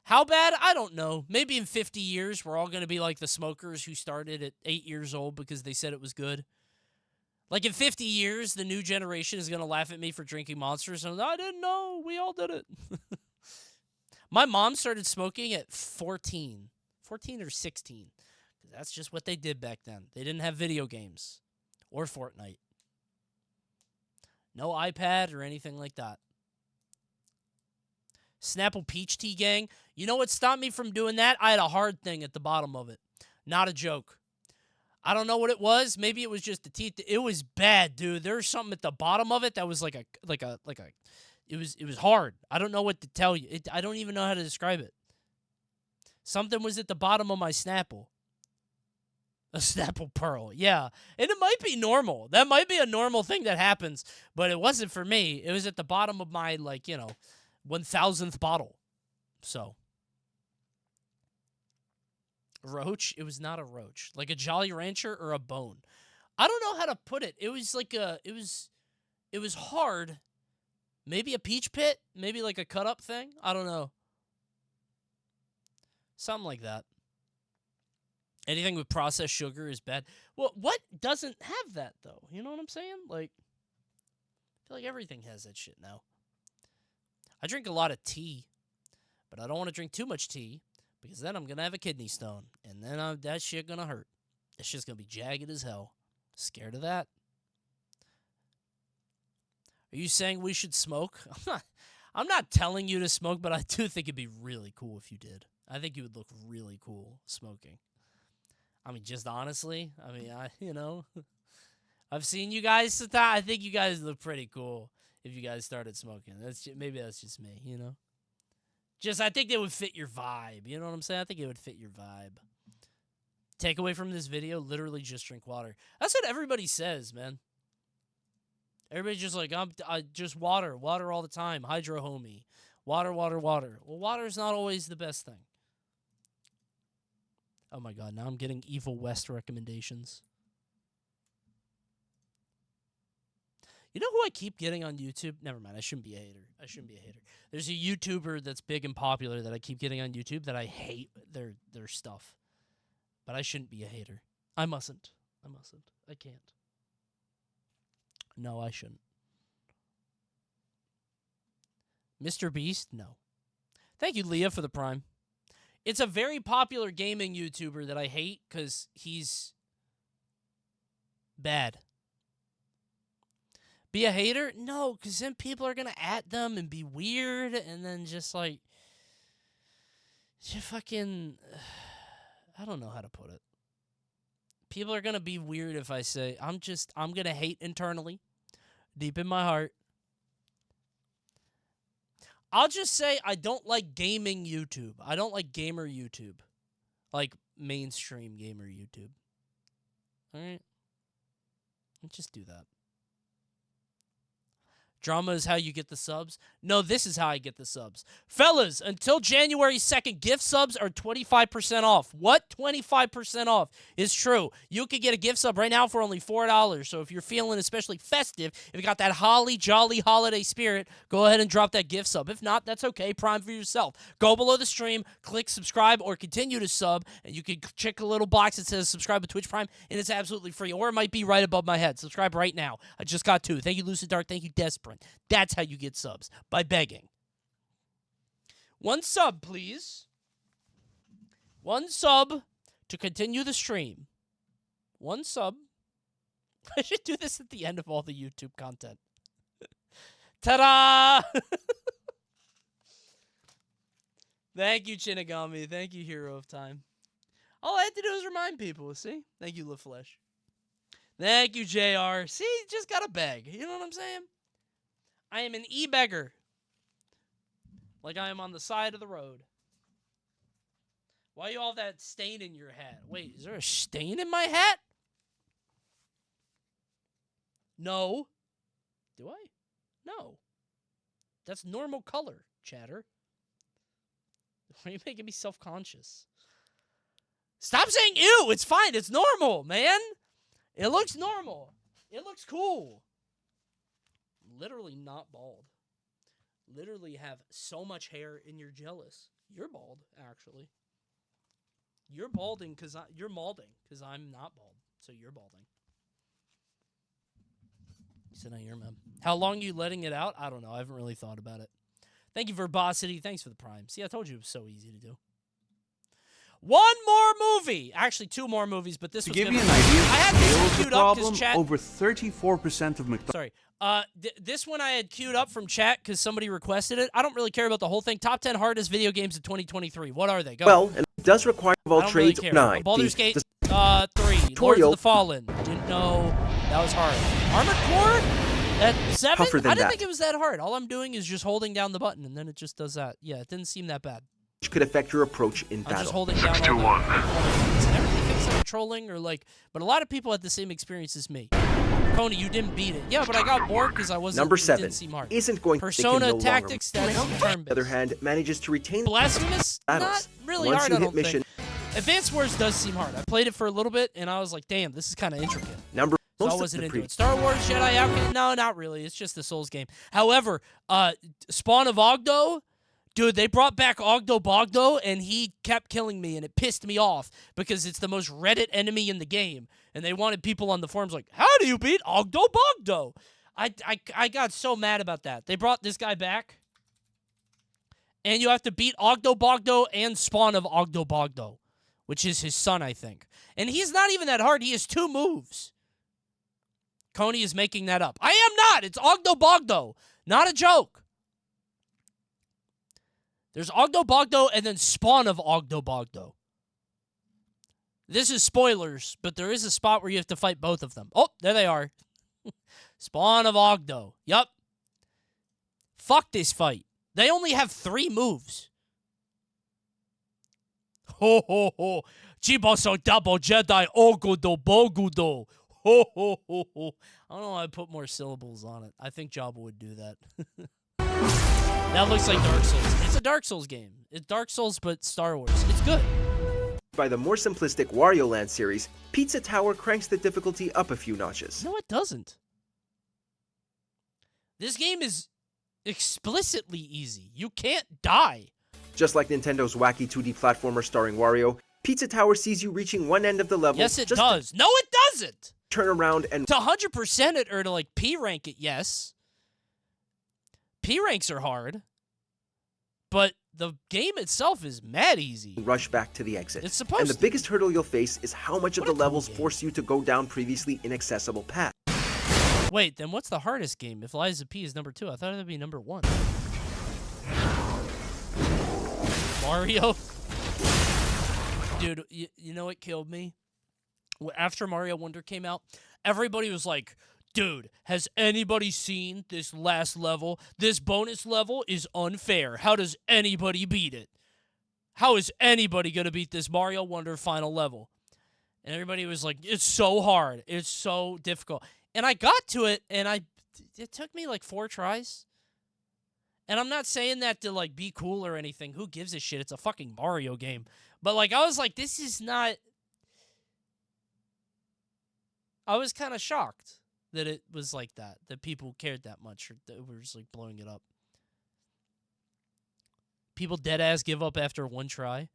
Speaker 1: How bad? I don't know. Maybe in 50 years, we're all going to be like the smokers who started at 8 years old because they said it was good. Like in 50 years, the new generation is going to laugh at me for drinking Monsters. And I didn't know. We all did it. My mom started smoking at 14 or 16. That's just what they did back then. They didn't have video games. Or Fortnite. No iPad or anything like that. Snapple Peach Tea Gang. You know what stopped me from doing that? I had a hard thing at the bottom of it. Not a joke. I don't know what it was. Maybe it was just the teeth. It was bad, dude. There was something at the bottom of it that was it was hard. I don't know what to tell you. I don't even know how to describe it. Something was at the bottom of my Snapple. A Snapple Pearl, yeah. And it might be normal. That might be a normal thing that happens, but it wasn't for me. It was at the bottom of my, 1,000th bottle. So. Roach? It was not a roach. Like a Jolly Rancher or a bone. I don't know how to put it. It was like it was hard. Maybe a peach pit? Maybe like a cut-up thing? I don't know. Something like that. Anything with processed sugar is bad. Well, what doesn't have that, though? You know what I'm saying? Like, I feel like everything has that shit now. I drink a lot of tea, but I don't want to drink too much tea because then I'm going to have a kidney stone, and then that shit going to hurt. That shit's going to be jagged as hell. Scared of that? Are you saying we should smoke? I'm not telling you to smoke, but I do think it'd be really cool if you did. I think you would look really cool smoking. I mean, just honestly, I've seen you guys. I think you guys look pretty cool if you guys started smoking. Maybe that's just me, I think they would fit your vibe. You know what I'm saying? I think it would fit your vibe. Takeaway from this video, literally just drink water. That's what everybody says, man. Everybody's just like, I just water all the time. Hydro homie. Water. Well, water's not always the best thing. Oh my God, now I'm getting Evil West recommendations. You know who I keep getting on YouTube? Never mind, I shouldn't be a hater. There's a YouTuber that's big and popular that I keep getting on YouTube that I hate their stuff. But I shouldn't be a hater. I mustn't. I can't. No, I shouldn't. Mr. Beast? No. Thank you, Leah, for the Prime. It's a very popular gaming YouTuber that I hate because he's bad. Be a hater? No, because then people are going to at them and be weird and then just like... fucking... I don't know how to put it. People are going to be weird if I say, I'm going to hate internally, deep in my heart. I'll just say I don't like gaming YouTube. I don't like gamer YouTube. Like mainstream gamer YouTube. All right? Let's just do that. Drama is how you get the subs. No, this is how I get the subs. Fellas, until January 2nd, gift subs are 25% off. What? 25% off is true. You could get a gift sub right now for only $4. So if you're feeling especially festive, if you got that holly jolly holiday spirit, go ahead and drop that gift sub. If not, that's okay. Prime for yourself. Go below the stream, click subscribe or continue to sub, and you can check a little box that says subscribe to Twitch Prime, and it's absolutely free. Or it might be right above my head. Subscribe right now. I just got 2. Thank you, Lucid Dark. Thank you, Desperate. That's how you get subs, by begging. 1 sub, please. 1 sub to continue the stream. 1 sub. I should do this at the end of all the YouTube content. Ta-da! Thank you, Shinigami. Thank you, Hero of Time. All I had to do is remind people, see? Thank you, LaFlesh. Thank you, JR. See, just gotta beg. You know what I'm saying? I am an e-beggar. Like I am on the side of the road. Why you all that stain in your hat? Wait, is there a stain in my hat? No. Do I? No. That's normal color, chatter. Why are you making me self-conscious? Stop saying ew! It's fine. It's normal, man. It looks normal. It looks cool. Literally not bald. Literally have so much hair and you're jealous. You're bald, actually. You're balding because you're malding because I'm not bald. So you're balding. So now you're mad. How long are you letting it out? I don't know. I haven't really thought about it. Thank you, Verbosity. Thanks for the Prime. See, I told you it was so easy to do. 1 more movie. Actually, 2 more movies, but this was
Speaker 14: to give you an idea,
Speaker 1: I had this queued up because chat.
Speaker 14: Over 34% of McDonald's.
Speaker 1: Sorry. This one I had queued up from chat because somebody requested it. I don't really care about the whole thing. Top 10 hardest video games of 2023. What are they? Go.
Speaker 15: Well, it does require all trades
Speaker 1: really
Speaker 15: 9.
Speaker 1: Baldur's Gate 3. Lords of the Fallen. Didn't know that was hard. Armored Core at 7.
Speaker 15: Tougher than
Speaker 1: I didn't
Speaker 15: that.
Speaker 1: think it was that hard. All I'm doing is just holding down the button and then it just does that. Yeah, it didn't seem that bad.
Speaker 15: Which could affect your approach in
Speaker 1: I'm
Speaker 15: battle.
Speaker 1: just holding down. 6-1. Everybody thinks I'm trolling or like, but a lot of people had the same experience as me. Coney, you didn't beat it. Yeah, but I got bored because I wasn't.
Speaker 15: Number
Speaker 1: it
Speaker 15: 7
Speaker 1: didn't seem hard.
Speaker 15: Isn't going
Speaker 1: Persona
Speaker 15: to no
Speaker 1: Tactics. That's
Speaker 15: on the other hand, manages to retain
Speaker 1: Blasphemous.
Speaker 15: battles.
Speaker 1: Not really
Speaker 15: Once
Speaker 1: hard.
Speaker 15: you
Speaker 1: I
Speaker 15: hit
Speaker 1: don't
Speaker 15: mission,
Speaker 1: think. Advanced Wars does seem hard. I played it for a little bit and I was like, damn, this is kind of intricate. So I wasn't into it. Star Wars Jedi Outcast? No, not really. It's just a Souls game. However, Spawn of Ogdo. Dude, they brought back Ogdo Bogdo, and he kept killing me, and it pissed me off because it's the most Reddit enemy in the game, and they wanted people on the forums like, how do you beat Ogdo Bogdo? I got so mad about that. They brought this guy back, and you have to beat Ogdo Bogdo and Spawn of Ogdo Bogdo, which is his son, I think. And he's not even that hard. He has 2 moves. Coney is making that up. I am not. It's Ogdo Bogdo. Not a joke. There's Ogdo Bogdo and then Spawn of Ogdo Bogdo. This is spoilers, but there is a spot where you have to fight both of them. Oh, there they are. Spawn of Ogdo. Yup. Fuck this fight. They only have 3 moves. Ho ho ho. Chiboso double Jedi Ogudo Bogudo. Ho ho ho ho. I don't know why I put more syllables on it. I think Jabba would do that. That looks like Dark Souls. It's a Dark Souls game. It's Dark Souls, but Star Wars. It's good.
Speaker 15: By the more simplistic Wario Land series, Pizza Tower cranks the difficulty up a few notches.
Speaker 1: No, it doesn't. This game is explicitly easy. You can't die.
Speaker 15: Just like Nintendo's wacky 2D platformer starring Wario, Pizza Tower sees you reaching one end of the level.
Speaker 1: Yes, it does. No, it doesn't.
Speaker 15: Turn around and
Speaker 1: to 100% it or to like P rank it. Yes. P ranks are hard, but the game itself is mad easy.
Speaker 15: Rush back to the exit.
Speaker 1: It's supposed
Speaker 15: and the
Speaker 1: to.
Speaker 15: biggest hurdle you'll face is how much of the levels force you to go down previously inaccessible paths.
Speaker 1: Wait, then what's the hardest game? If Lies of P is number 2, I thought it would be number 1. Mario? Dude, you know what killed me? After Mario Wonder came out, everybody was like, dude, has anybody seen this last level? This bonus level is unfair. How does anybody beat it? How is anybody going to beat this Mario Wonder final level? And everybody was like, it's so hard. It's so difficult. And I got to it, and it took me like 4 tries. And I'm not saying that to like be cool or anything. Who gives a shit? It's a fucking Mario game. But like, I was like, this is not... I was kind of shocked that it was like that people cared that much, or that we were just like blowing it up. People dead ass give up after 1 try.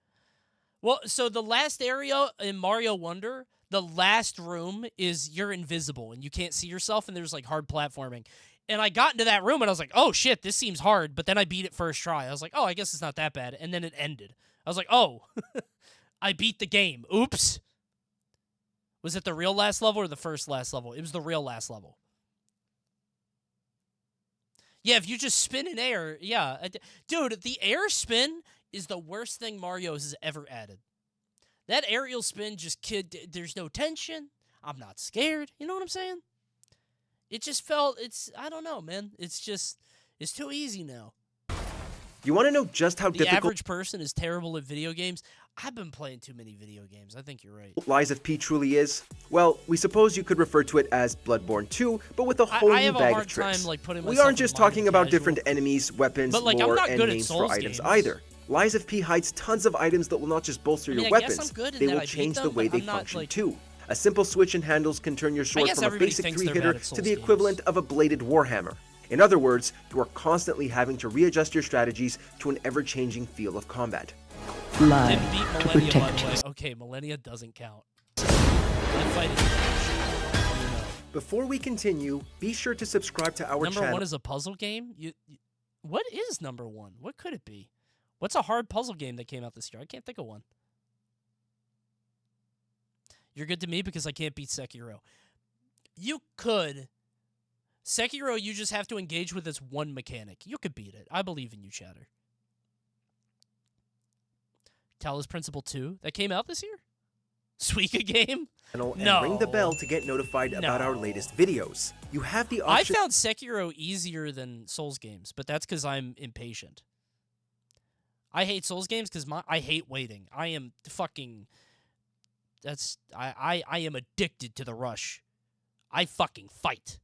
Speaker 1: Well, so the last area in Mario Wonder, the last room is you're invisible and you can't see yourself, and there's like hard platforming. And I got into that room and I was like, oh shit, this seems hard. But then I beat it first try. I was like, oh, I guess it's not that bad. And then it ended. I was like, oh, I beat the game. Oops. Was it the real last level or the first last level? It was the real last level. Yeah, if you just spin in air, yeah. Dude, the air spin is the worst thing Mario has ever added. That aerial spin there's no tension. I'm not scared. You know what I'm saying? It just felt, I don't know, man. It's too easy now.
Speaker 15: You want to know just how difficult...
Speaker 1: The average person is terrible at video games. I've been playing too many video games. I think you're right.
Speaker 15: Lies of P truly is? Well, we suppose you could refer to it as Bloodborne 2, but with a whole new bag of tricks. We aren't just talking about different enemies, weapons, lore, and names for items either. Lies of P hides tons of items that will not just bolster your weapons, they will change the way they function too. A simple switch in handles can turn your sword from a basic 3-hitter to the equivalent of a bladed warhammer. In other words, you are constantly having to readjust your strategies to an ever-changing feel of combat.
Speaker 1: Didn't beat Millennia, by the way. Okay, Millennia doesn't count. That fight is
Speaker 15: Before we continue, be sure to subscribe to our channel.
Speaker 1: Number 1 is a puzzle game? What is number 1? What could it be? What's a hard puzzle game that came out this year? I can't think of one. You're good to me because I can't beat Sekiro. You could. Sekiro, you just have to engage with its one mechanic. You could beat it. I believe in you, Chatter. Talos Principle 2? That came out this year? Suika game?
Speaker 15: And ring the bell to get notified about our latest videos. You have the option...
Speaker 1: I found Sekiro easier than Souls games, but that's because I'm impatient. I hate Souls games because I hate waiting. I am fucking... I am addicted to the rush. I fucking fight.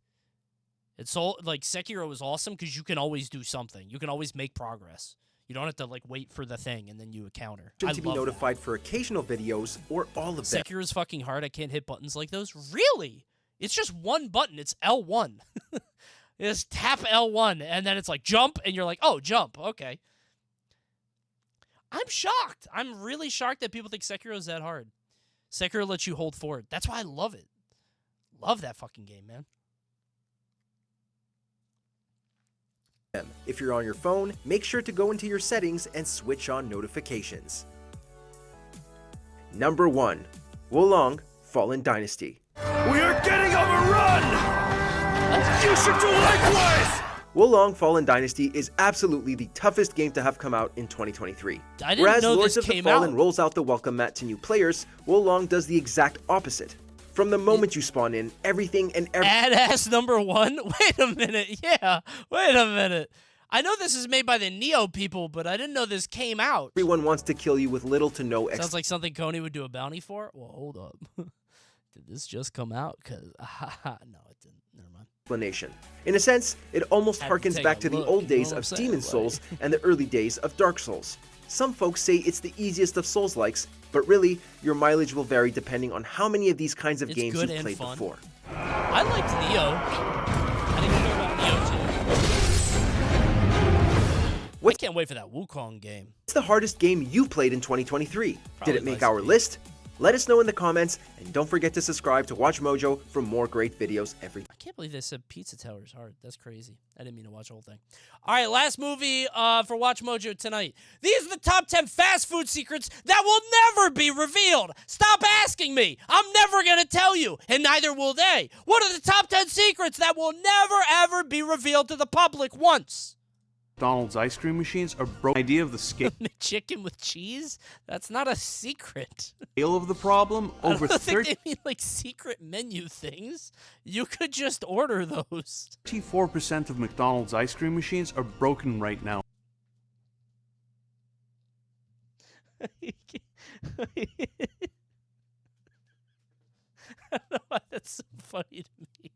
Speaker 1: It's so like Sekiro is awesome because you can always do something. You can always make progress. You don't have to like wait for the thing and then you encounter. I
Speaker 15: to be notified for occasional videos or all of them.
Speaker 1: Sekiro is fucking hard. I can't hit buttons like those. Really? It's just one button. It's L1. Just tap L1 and then it's like jump and you're like, oh, jump. Okay. I'm shocked. I'm really shocked that people think Sekiro is that hard. Sekiro lets you hold forward. That's why I love it. Love that fucking game, man.
Speaker 15: If you're on your phone, make sure to go into your settings and switch on notifications. Number 1. Wolong, Fallen Dynasty.
Speaker 3: We are getting overrun! You should do likewise!
Speaker 15: Wolong Fallen Dynasty is absolutely the toughest game to have come out in 2023. Whereas Lords of the Fallen rolls out the welcome mat to new players, Wolong does the exact opposite. From the moment you spawn in, everything and
Speaker 1: Badass number 1? Wait a minute, yeah, wait a minute. I know this is made by the Neo people, but I didn't know this came out.
Speaker 15: Everyone wants to kill you with little to no
Speaker 1: Sounds like something Coney would do a bounty for? Well, hold up. Did this just come out? Because, no, it didn't. Never mind.
Speaker 15: Explanation. In a sense, it almost harkens back to the old days of Demon Souls and the early days of Dark Souls. Some folks say it's the easiest of Souls-likes, but really, your mileage will vary depending on how many of these kinds of games you've played before.
Speaker 1: I liked Neo. I didn't know about Neo too. I can't wait for that Wukong game.
Speaker 15: What's the hardest game you played in 2023? Did it make our list? Let us know in the comments, and don't forget to subscribe to Watch Mojo for more great videos every day.
Speaker 1: I can't believe they said Pizza Tower is hard. That's crazy. I didn't mean to watch the whole thing. All right, last movie for Watch Mojo tonight. These are the top 10 fast food secrets that will never be revealed. Stop asking me. I'm never going to tell you, and neither will they. What are the top 10 secrets that will never, ever be revealed to the public once?
Speaker 14: McDonald's ice cream machines are broke. Idea of the scale.
Speaker 1: Chicken with cheese? That's not a secret.
Speaker 14: Scale of the problem over
Speaker 1: I don't think they mean like secret menu things. You could just order those.
Speaker 14: 54% of McDonald's ice cream machines are broken right now.
Speaker 1: I don't know why that's so funny to me.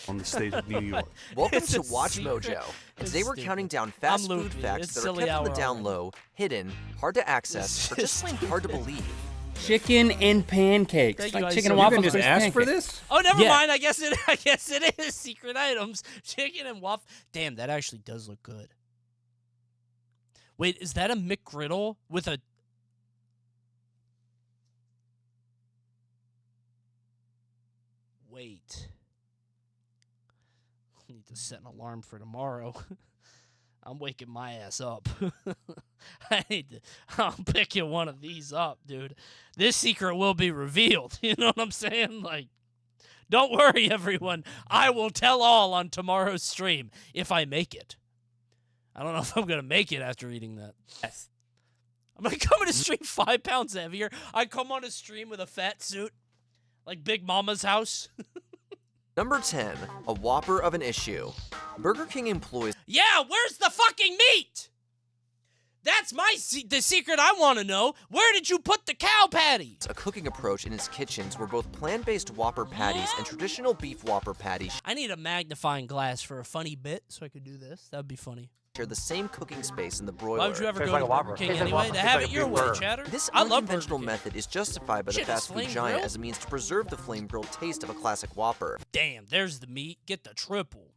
Speaker 14: On the state of New York.
Speaker 17: Welcome to Watch Mojo. And today we're counting down fast food facts that are kept on the down low, hidden, hard to access, or just plain hard to believe.
Speaker 19: Chicken and pancakes.
Speaker 1: Like
Speaker 19: chicken and waffles.
Speaker 11: You can just ask for this?
Speaker 1: Oh, never mind. I guess it is secret items. Chicken and waffle. Damn, that actually does look good. Wait, is that a McGriddle with a... Wait. I need to set an alarm for tomorrow. I'm waking my ass up. I'm picking one of these up, dude. This secret will be revealed. You know what I'm saying? Like, don't worry, everyone. I will tell all on tomorrow's stream if I make it. I don't know if I'm going to make it after eating that. Yes. I'm going to come in a stream 5 pounds heavier. I come on a stream with a fat suit, like Big Mama's house.
Speaker 17: Number 10, a whopper of an issue. Burger King employs...
Speaker 1: Yeah, where's the fucking meat? That's the secret I want to know. Where did you put the cow patty?
Speaker 17: A cooking approach in its kitchens where both plant-based Whopper patties and traditional beef Whopper patties...
Speaker 1: I need a magnifying glass for a funny bit so I could do this. That would be funny.
Speaker 17: ...share the same cooking space in the broiler.
Speaker 1: Why would you ever go to Burger King anyway? To have it your way, Chatter.
Speaker 17: This unconventional method is justified by the fast food giant as a means to preserve the flame grilled taste of a classic Whopper.
Speaker 1: Damn, there's the meat. Get the triple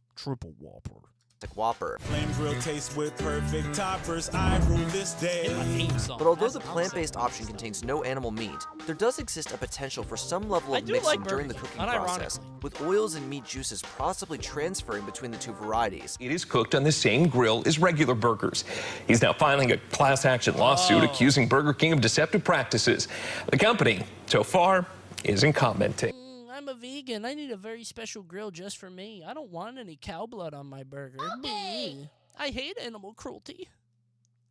Speaker 1: Whopper.
Speaker 17: Whopper.
Speaker 3: Flame grill taste with perfect toppers. I rule this day.
Speaker 17: But although the plant-based option contains no animal meat, there does exist a potential for some level of mixing during the cooking process, with oils and meat juices possibly transferring between the two varieties.
Speaker 21: It is cooked on the same grill as regular burgers. He's now filing a class action lawsuit accusing Burger King of deceptive practices. The company, so far, isn't commenting.
Speaker 1: I'm a vegan. I need a very special grill just for me. I don't want any cow blood on my burger. Okay. I hate animal cruelty.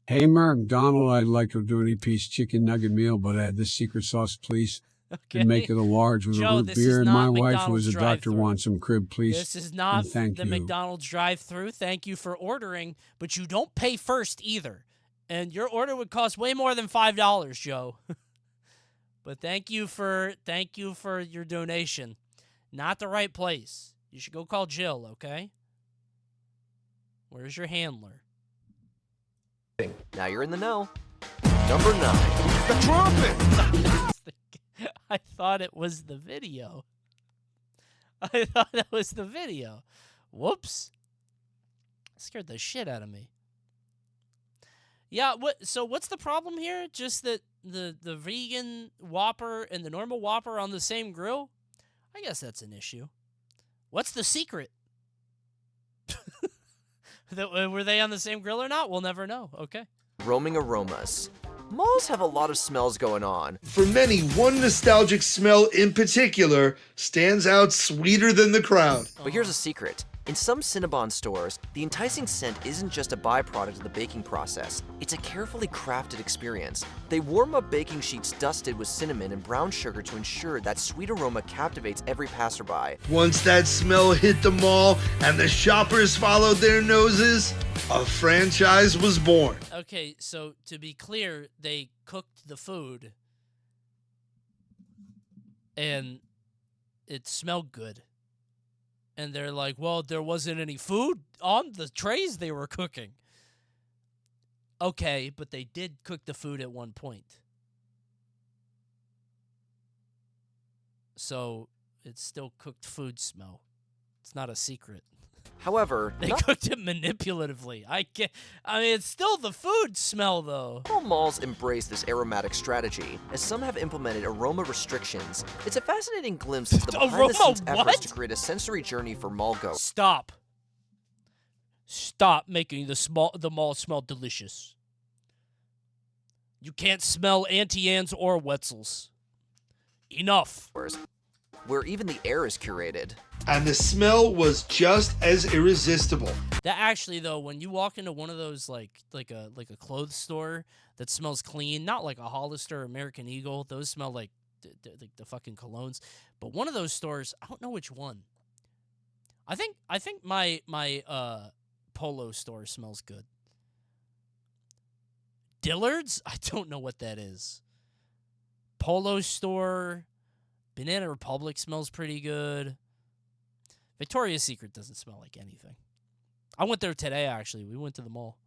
Speaker 22: Hey, McDonald, I'd like a dirty piece chicken nugget meal, but add the secret sauce, please. Okay. And make it a large with a root beer. And my wife was a doctor. Wants some crib, please.
Speaker 1: This is not the McDonald's drive-thru. Thank you for ordering, but you don't pay first either. And your order would cost way more than $5, Joe. But thank you for your donation. Not the right place. You should go call Jill, okay? Where's your handler?
Speaker 17: Now you're in the know. Number 9.
Speaker 3: The trumpet!
Speaker 1: I thought it was the video. Whoops. Scared the shit out of me. Yeah, so what's the problem here? Just that the vegan Whopper and the normal Whopper on the same grill? I guess that's an issue. What's the secret? Were they on the same grill or not? We'll never know. Okay.
Speaker 17: Roaming aromas. Malls have a lot of smells going on.
Speaker 23: For many, one nostalgic smell in particular stands out sweeter than the crowd.
Speaker 17: But here's a secret. In some Cinnabon stores, the enticing scent isn't just a byproduct of the baking process, it's a carefully crafted experience. They warm up baking sheets dusted with cinnamon and brown sugar to ensure that sweet aroma captivates every passerby.
Speaker 3: Once that smell hit the mall and the shoppers followed their noses, a franchise was born.
Speaker 1: Okay, so to be clear, they cooked the food and it smelled good. And they're like, well, there wasn't any food on the trays they were cooking. Okay, but they did cook the food at one point. So it's still cooked food smell. It's not a secret.
Speaker 17: However,
Speaker 1: they cooked it manipulatively. I mean, it's still the food smell, though.
Speaker 17: All malls embrace this aromatic strategy, as some have implemented aroma restrictions. It's a fascinating glimpse into the behind-the-scenes efforts to create a sensory journey for mall goers.
Speaker 1: Stop. Stop making the mall smell delicious. You can't smell Auntie Anne's or Wetzel's. Enough.
Speaker 17: Where even the air is curated.
Speaker 3: And the smell was just as irresistible.
Speaker 1: That actually, though, when you walk into one of those like a clothes store that smells clean, not like a Hollister or American Eagle, those smell like the fucking colognes. But one of those stores, I don't know which one. I think my Polo store smells good. Dillard's? I don't know what that is. Polo store. Banana Republic smells pretty good. Victoria's Secret doesn't smell like anything. I went there today, actually. We went to the mall.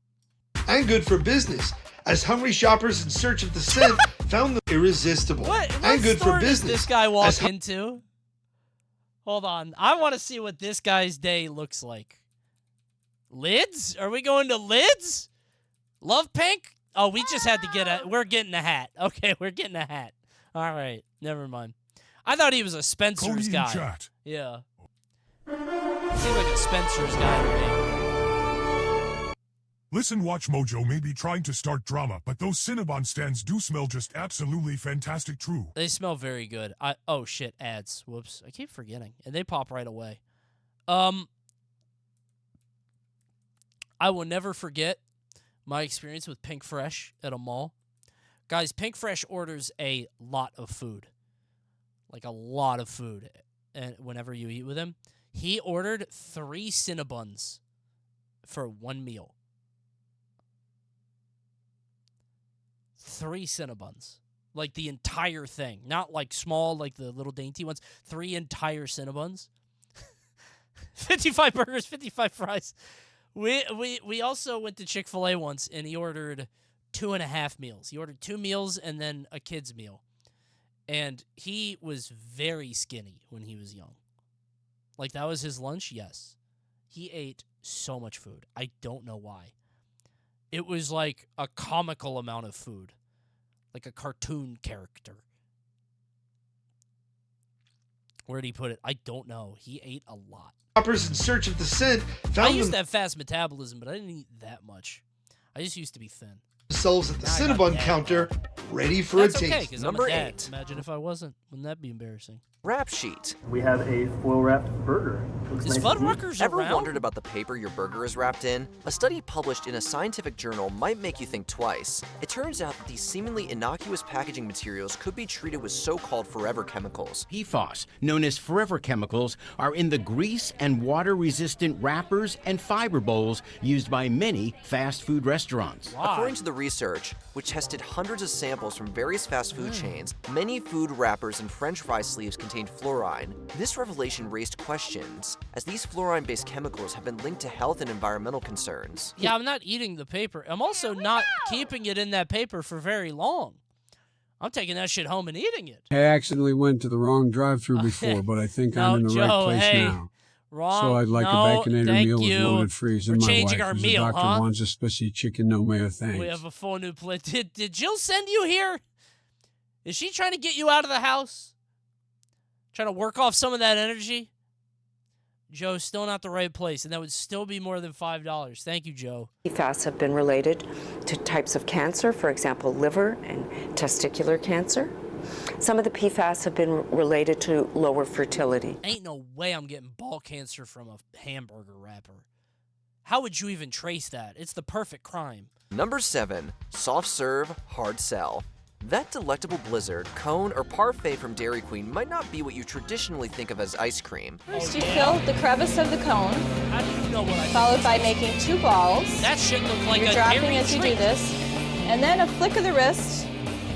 Speaker 3: And good for business, as hungry shoppers in search of the scent found them irresistible.
Speaker 1: What
Speaker 3: and good
Speaker 1: store
Speaker 3: for business.
Speaker 1: Does this guy walk into? Hold on. I want to see what this guy's day looks like. Lids? Are we going to Lids? Love Pink? Oh, we just had to get we're getting a hat. Okay, we're getting a hat. All right. Never mind. I thought he was a Spencer's guy.
Speaker 3: Chat.
Speaker 1: Yeah. Seemed like a Spencer's guy to me.
Speaker 2: Listen, Watch Mojo may be trying to start drama, but those Cinnabon stands do smell just absolutely fantastic true.
Speaker 1: They smell very good. Oh shit, ads. Whoops. I keep forgetting. And they pop right away. I will never forget my experience with Pink Fresh at a mall. Guys, Pink Fresh orders a lot of food. Like a lot of food. And whenever you eat with him, he ordered 3 Cinnabons for one meal. 3 Cinnabons. Like the entire thing. Not like small, like the little dainty ones. 3 entire Cinnabons. 55 burgers, 55 fries. We also went to Chick-fil-A once, and he ordered 2.5 meals. He ordered 2 meals and then a kid's meal. And he was very skinny when he was young. Like, that was his lunch? Yes. He ate so much food. I don't know why. It was like a comical amount of food. Like a cartoon character. Where'd he put it? I don't know. He ate a lot.
Speaker 3: Shoppers in search of the scent found
Speaker 1: I used to have fast metabolism, but I didn't eat that much. I just used to be thin.
Speaker 3: Themselves at the Cinnabon counter, ready for a taste.
Speaker 1: Okay, 'cause I'm a dad. Imagine if I wasn't. Wouldn't that be embarrassing?
Speaker 17: Wrap sheet.
Speaker 26: We have a foil-wrapped burger. Looks
Speaker 1: Is
Speaker 26: nice
Speaker 1: Fuddruckers
Speaker 17: Ever
Speaker 1: around?
Speaker 17: wondered about the paper your burger is wrapped in? A study published in a scientific journal might make you think twice. It turns out that these seemingly innocuous packaging materials could be treated with so-called forever chemicals.
Speaker 4: PFAS, known as forever chemicals, are in the grease and water-resistant wrappers and fiber bowls used by many fast food restaurants.
Speaker 17: According to the research, which tested hundreds of samples from various fast food chains, many food wrappers and French fry sleeves contained fluorine. This revelation raised questions, as these fluorine-based chemicals have been linked to health and environmental concerns.
Speaker 1: Yeah, I'm not eating the paper. I'm also not keeping it in that paper for very long. I'm taking that shit home and eating it.
Speaker 22: I accidentally went to the wrong drive-thru before, but I think I'm in the right place now.
Speaker 1: Wrong.
Speaker 22: So I'd like a Baconator meal with loaded freeze.
Speaker 1: We're
Speaker 22: And my
Speaker 1: changing
Speaker 22: wife,
Speaker 1: our
Speaker 22: who's
Speaker 1: meal,
Speaker 22: a doctor,
Speaker 1: huh?
Speaker 22: wants a spicy chicken no mayo thanks.
Speaker 1: We have a full new plate. Did Jill send you here? Is she trying to get you out of the house? Trying to work off some of that energy? Joe's still not the right place, and that would still be more than $5. Thank you, Joe.
Speaker 20: PFAS have been related to types of cancer, for example, liver and testicular cancer.
Speaker 7: Some of the PFAS have been related to lower fertility.
Speaker 1: Ain't no way I'm getting ball cancer from a hamburger wrapper. How would you even trace that? It's the perfect crime.
Speaker 17: Number 7, soft serve, hard sell. That delectable blizzard, cone, or parfait from Dairy Queen might not be what you traditionally think of as ice cream.
Speaker 8: First, you fill the crevice of the cone,
Speaker 1: How do you know what I
Speaker 8: followed by making 2 balls.
Speaker 1: That shit look like
Speaker 8: You're
Speaker 1: a
Speaker 8: dropping
Speaker 1: dairy
Speaker 8: as you do
Speaker 1: treat.
Speaker 8: this, and then a flick of the wrist,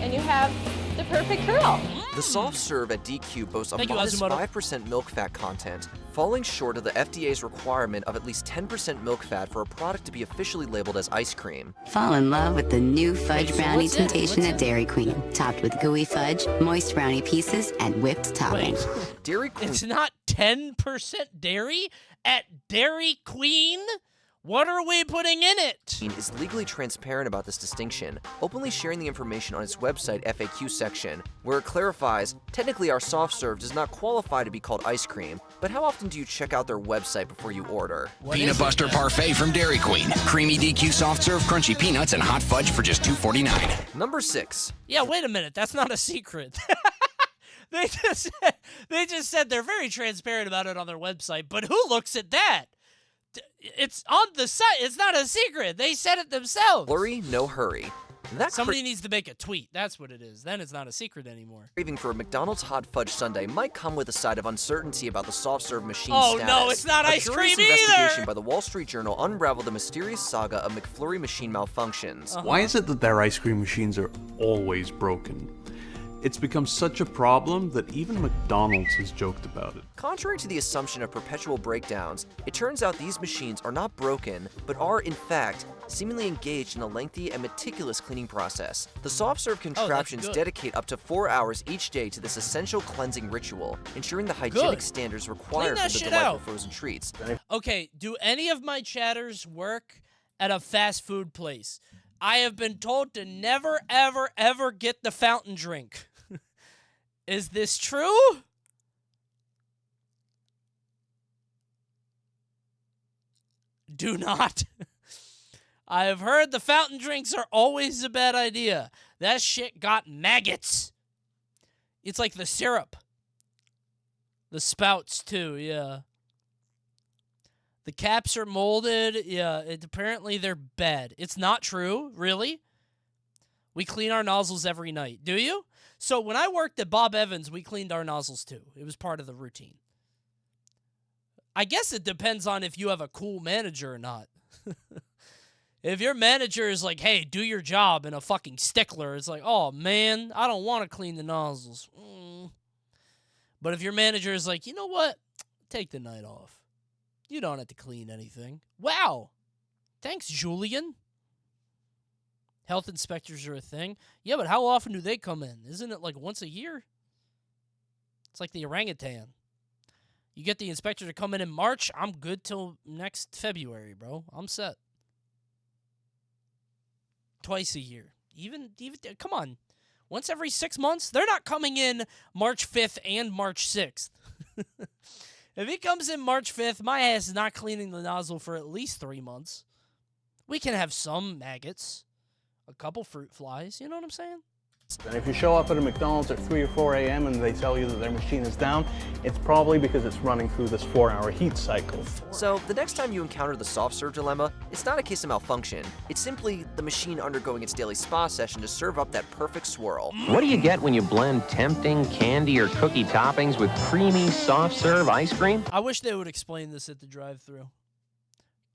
Speaker 8: and you have the perfect curl.
Speaker 17: The soft serve at DQ boasts a
Speaker 1: Thank you,
Speaker 17: modest
Speaker 1: Azumoto.
Speaker 17: 5% milk fat content, falling short of the FDA's requirement of at least 10% milk fat for a product to be officially labeled as ice cream.
Speaker 13: Fall in love with the new fudge brownie
Speaker 1: what's it?
Speaker 13: temptation
Speaker 1: What's
Speaker 13: at Dairy Queen, topped with gooey fudge, moist brownie pieces, and whipped topping.
Speaker 17: Dairy Queen.
Speaker 1: It's not 10% dairy at Dairy Queen? What are we putting in it?
Speaker 17: Is legally transparent about this distinction, openly sharing the information on its website FAQ section, where it clarifies, technically our soft serve does not qualify to be called ice cream, but how often do you check out their website before you order?
Speaker 20: Peanut Buster Parfait from Dairy Queen. Creamy DQ soft serve, crunchy peanuts, and hot fudge for just $2.49.
Speaker 17: Number 6.
Speaker 1: Yeah, wait a minute. That's not a secret. They just said they're very transparent about it on their website, but who looks at that? It's on the site. It's not a secret. They said it themselves.
Speaker 17: Flurry, no hurry.
Speaker 1: Somebody needs to make a tweet. That's what it is. Then it's not a secret anymore.
Speaker 17: Craving for a McDonald's hot fudge sundae might come with a side of uncertainty about the soft serve machine
Speaker 1: Oh,
Speaker 17: status.
Speaker 1: no, it's not ice
Speaker 17: curious
Speaker 1: cream either!
Speaker 17: investigation by the Wall Street Journal unraveled the mysterious saga of McFlurry machine malfunctions.
Speaker 14: Why is it that their ice cream machines are always broken? It's become such a problem that even McDonald's has joked about it.
Speaker 17: Contrary to the assumption of perpetual breakdowns, it turns out these machines are not broken, but are, in fact, seemingly engaged in a lengthy and meticulous cleaning process. The soft serve contraptions dedicate up to 4 hours each day to this essential cleansing ritual, ensuring the hygienic standards required for the delightful frozen treats.
Speaker 1: Okay, do any of my chatters work at a fast food place? I have been told to never, ever, ever get the fountain drink. Is this true? Do not. I have heard the fountain drinks are always a bad idea. That shit got maggots. It's like the syrup. The spouts, too, yeah. The caps are molded. Yeah, apparently they're bad. It's not true, really. We clean our nozzles every night. Do you? So when I worked at Bob Evans, we cleaned our nozzles too. It was part of the routine. I guess it depends on if you have a cool manager or not. If your manager is like, hey, do your job, and a fucking stickler, it's like, oh, man, I don't want to clean the nozzles. But if your manager is like, you know what? Take the night off. You don't have to clean anything. Wow. Thanks, Julian. Health inspectors are a thing. Yeah, but how often do they come in? Isn't it like once a year? It's like the orangutan. You get the inspector to come in March, I'm good till next February, bro. I'm set. Twice a year. Even come on. Once every 6 months? They're not coming in March 5th and March 6th. If he comes in March 5th, my ass is not cleaning the nozzle for at least 3 months. We can have some maggots. A couple fruit flies, you know what I'm saying?
Speaker 23: And if you show up at a McDonald's at 3 or 4 a.m. and they tell you that their machine is down, it's probably because it's running through this 4-hour heat cycle.
Speaker 17: So the next time you encounter the soft serve dilemma, it's not a case of malfunction. It's simply the machine undergoing its daily spa session to serve up that perfect swirl.
Speaker 21: What do you get when you blend tempting candy or cookie toppings with creamy soft serve ice cream?
Speaker 1: I wish they would explain this at the drive-thru.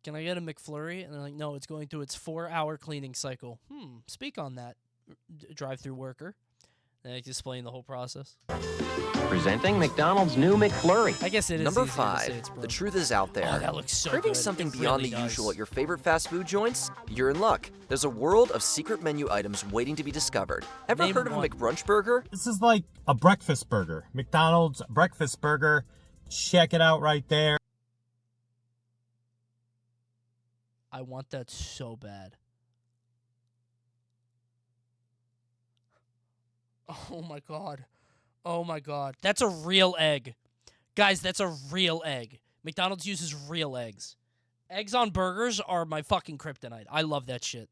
Speaker 1: Can I get a McFlurry? And they're like, no, it's going through its 4-hour cleaning cycle. Speak on that, drive-thru worker. They explain the whole process.
Speaker 21: Presenting McDonald's new McFlurry.
Speaker 1: I guess it is.
Speaker 17: Number 5, the truth is out there.
Speaker 1: Oh, that looks so
Speaker 17: Craving
Speaker 1: good.
Speaker 17: something
Speaker 1: It
Speaker 17: beyond
Speaker 1: really
Speaker 17: the
Speaker 1: does.
Speaker 17: usual at your favorite fast food joints? You're in luck. There's a world of secret menu items waiting to be discovered. Ever heard of a McBrunch burger?
Speaker 24: This is like a breakfast burger. McDonald's breakfast burger. Check it out right there.
Speaker 1: I want that so bad. Oh my god. Oh my god. That's a real egg. Guys, that's a real egg. McDonald's uses real eggs. Eggs on burgers are my fucking kryptonite. I love that shit.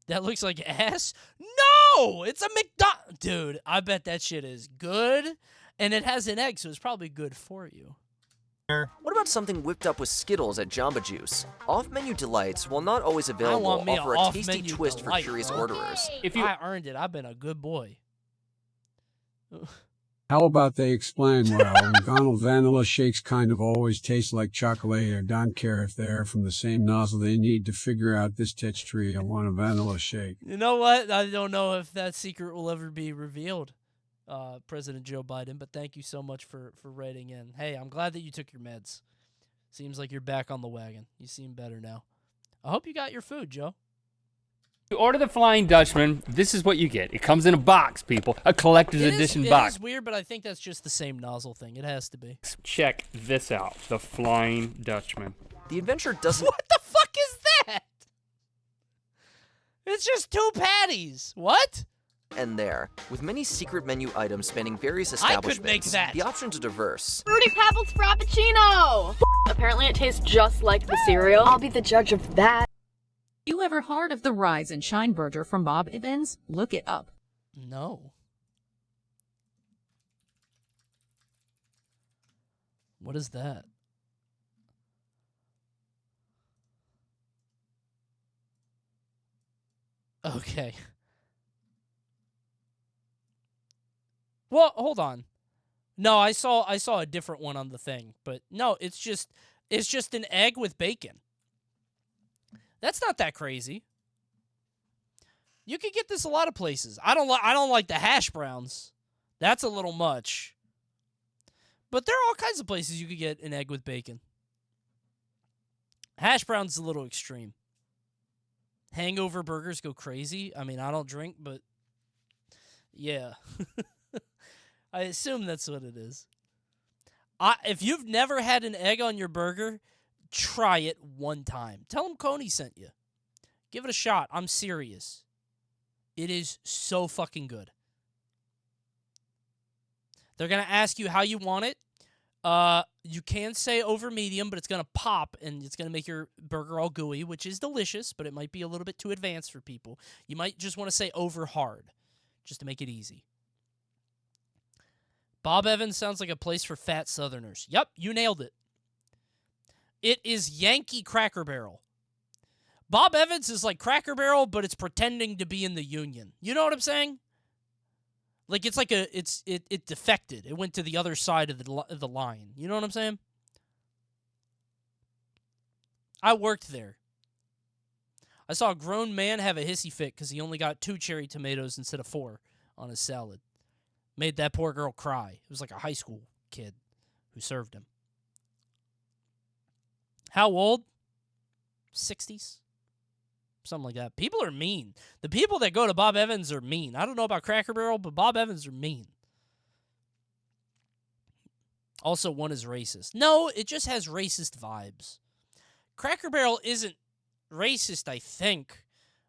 Speaker 1: That looks like ass? No! No, it's a McDonald's. Dude, I bet that shit is good. And it has an egg, so it's probably good for you.
Speaker 17: What about something whipped up with Skittles at Jamba Juice? Off-menu delights, while not always available, offer a tasty twist for curious orderers.
Speaker 1: If I earned it, I've been a good boy.
Speaker 22: How about they explain why McDonald's vanilla shakes kind of always taste like chocolate, or don't care if they're from the same nozzle. They need to figure out this titch tree. I want a vanilla shake.
Speaker 1: You know what? I don't know if that secret will ever be revealed, President Joe Biden, but thank you so much for writing in. Hey, I'm glad that you took your meds. Seems like you're back on the wagon. You seem better now. I hope you got your food, Joe.
Speaker 19: You order the Flying Dutchman, this is what you get. It comes in a box, people. A collector's edition box.
Speaker 1: It is weird, but I think that's just the same nozzle thing. It has to be.
Speaker 19: Check this out. The Flying Dutchman.
Speaker 17: The adventure doesn't...
Speaker 1: What the fuck is that? It's just 2 patties. What?
Speaker 17: And there, with many secret menu items spanning various establishments,
Speaker 1: I could make that.
Speaker 17: The options are diverse.
Speaker 6: Fruity Pebbles Frappuccino! Apparently it tastes just like the cereal. I'll be the judge of that.
Speaker 5: You ever heard of the Rise and Shine Burger from Bob Evans? Look it up.
Speaker 1: No. What is that? Okay. Well, hold on. No, I saw a different one on the thing, but no, it's just an egg with bacon. That's not that crazy. You could get this a lot of places. I don't like the hash browns. That's a little much. But there are all kinds of places you could get an egg with bacon. Hash browns is a little extreme. Hangover burgers go crazy. I mean, I don't drink, but yeah. I assume that's what it is. If you've never had an egg on your burger, try it one time. Tell them Coney sent you. Give it a shot. I'm serious. It is so fucking good. They're going to ask you how you want it. You can say over medium, but it's going to pop, and it's going to make your burger all gooey, which is delicious, but it might be a little bit too advanced for people. You might just want to say over hard, just to make it easy. Bob Evans sounds like a place for fat Southerners. Yep, you nailed it. It is Yankee Cracker Barrel. Bob Evans is like Cracker Barrel, but it's pretending to be in the Union. You know what I'm saying? Like it's like it defected. It went to the other side of the line. You know what I'm saying? I worked there. I saw a grown man have a hissy fit because he only got 2 cherry tomatoes instead of 4 on his salad. Made that poor girl cry. It was like a high school kid who served him. How old? 60s? Something like that. People are mean. The people that go to Bob Evans are mean. I don't know about Cracker Barrel, but Bob Evans are mean. Also, one is racist. No, it just has racist vibes. Cracker Barrel isn't racist, I think,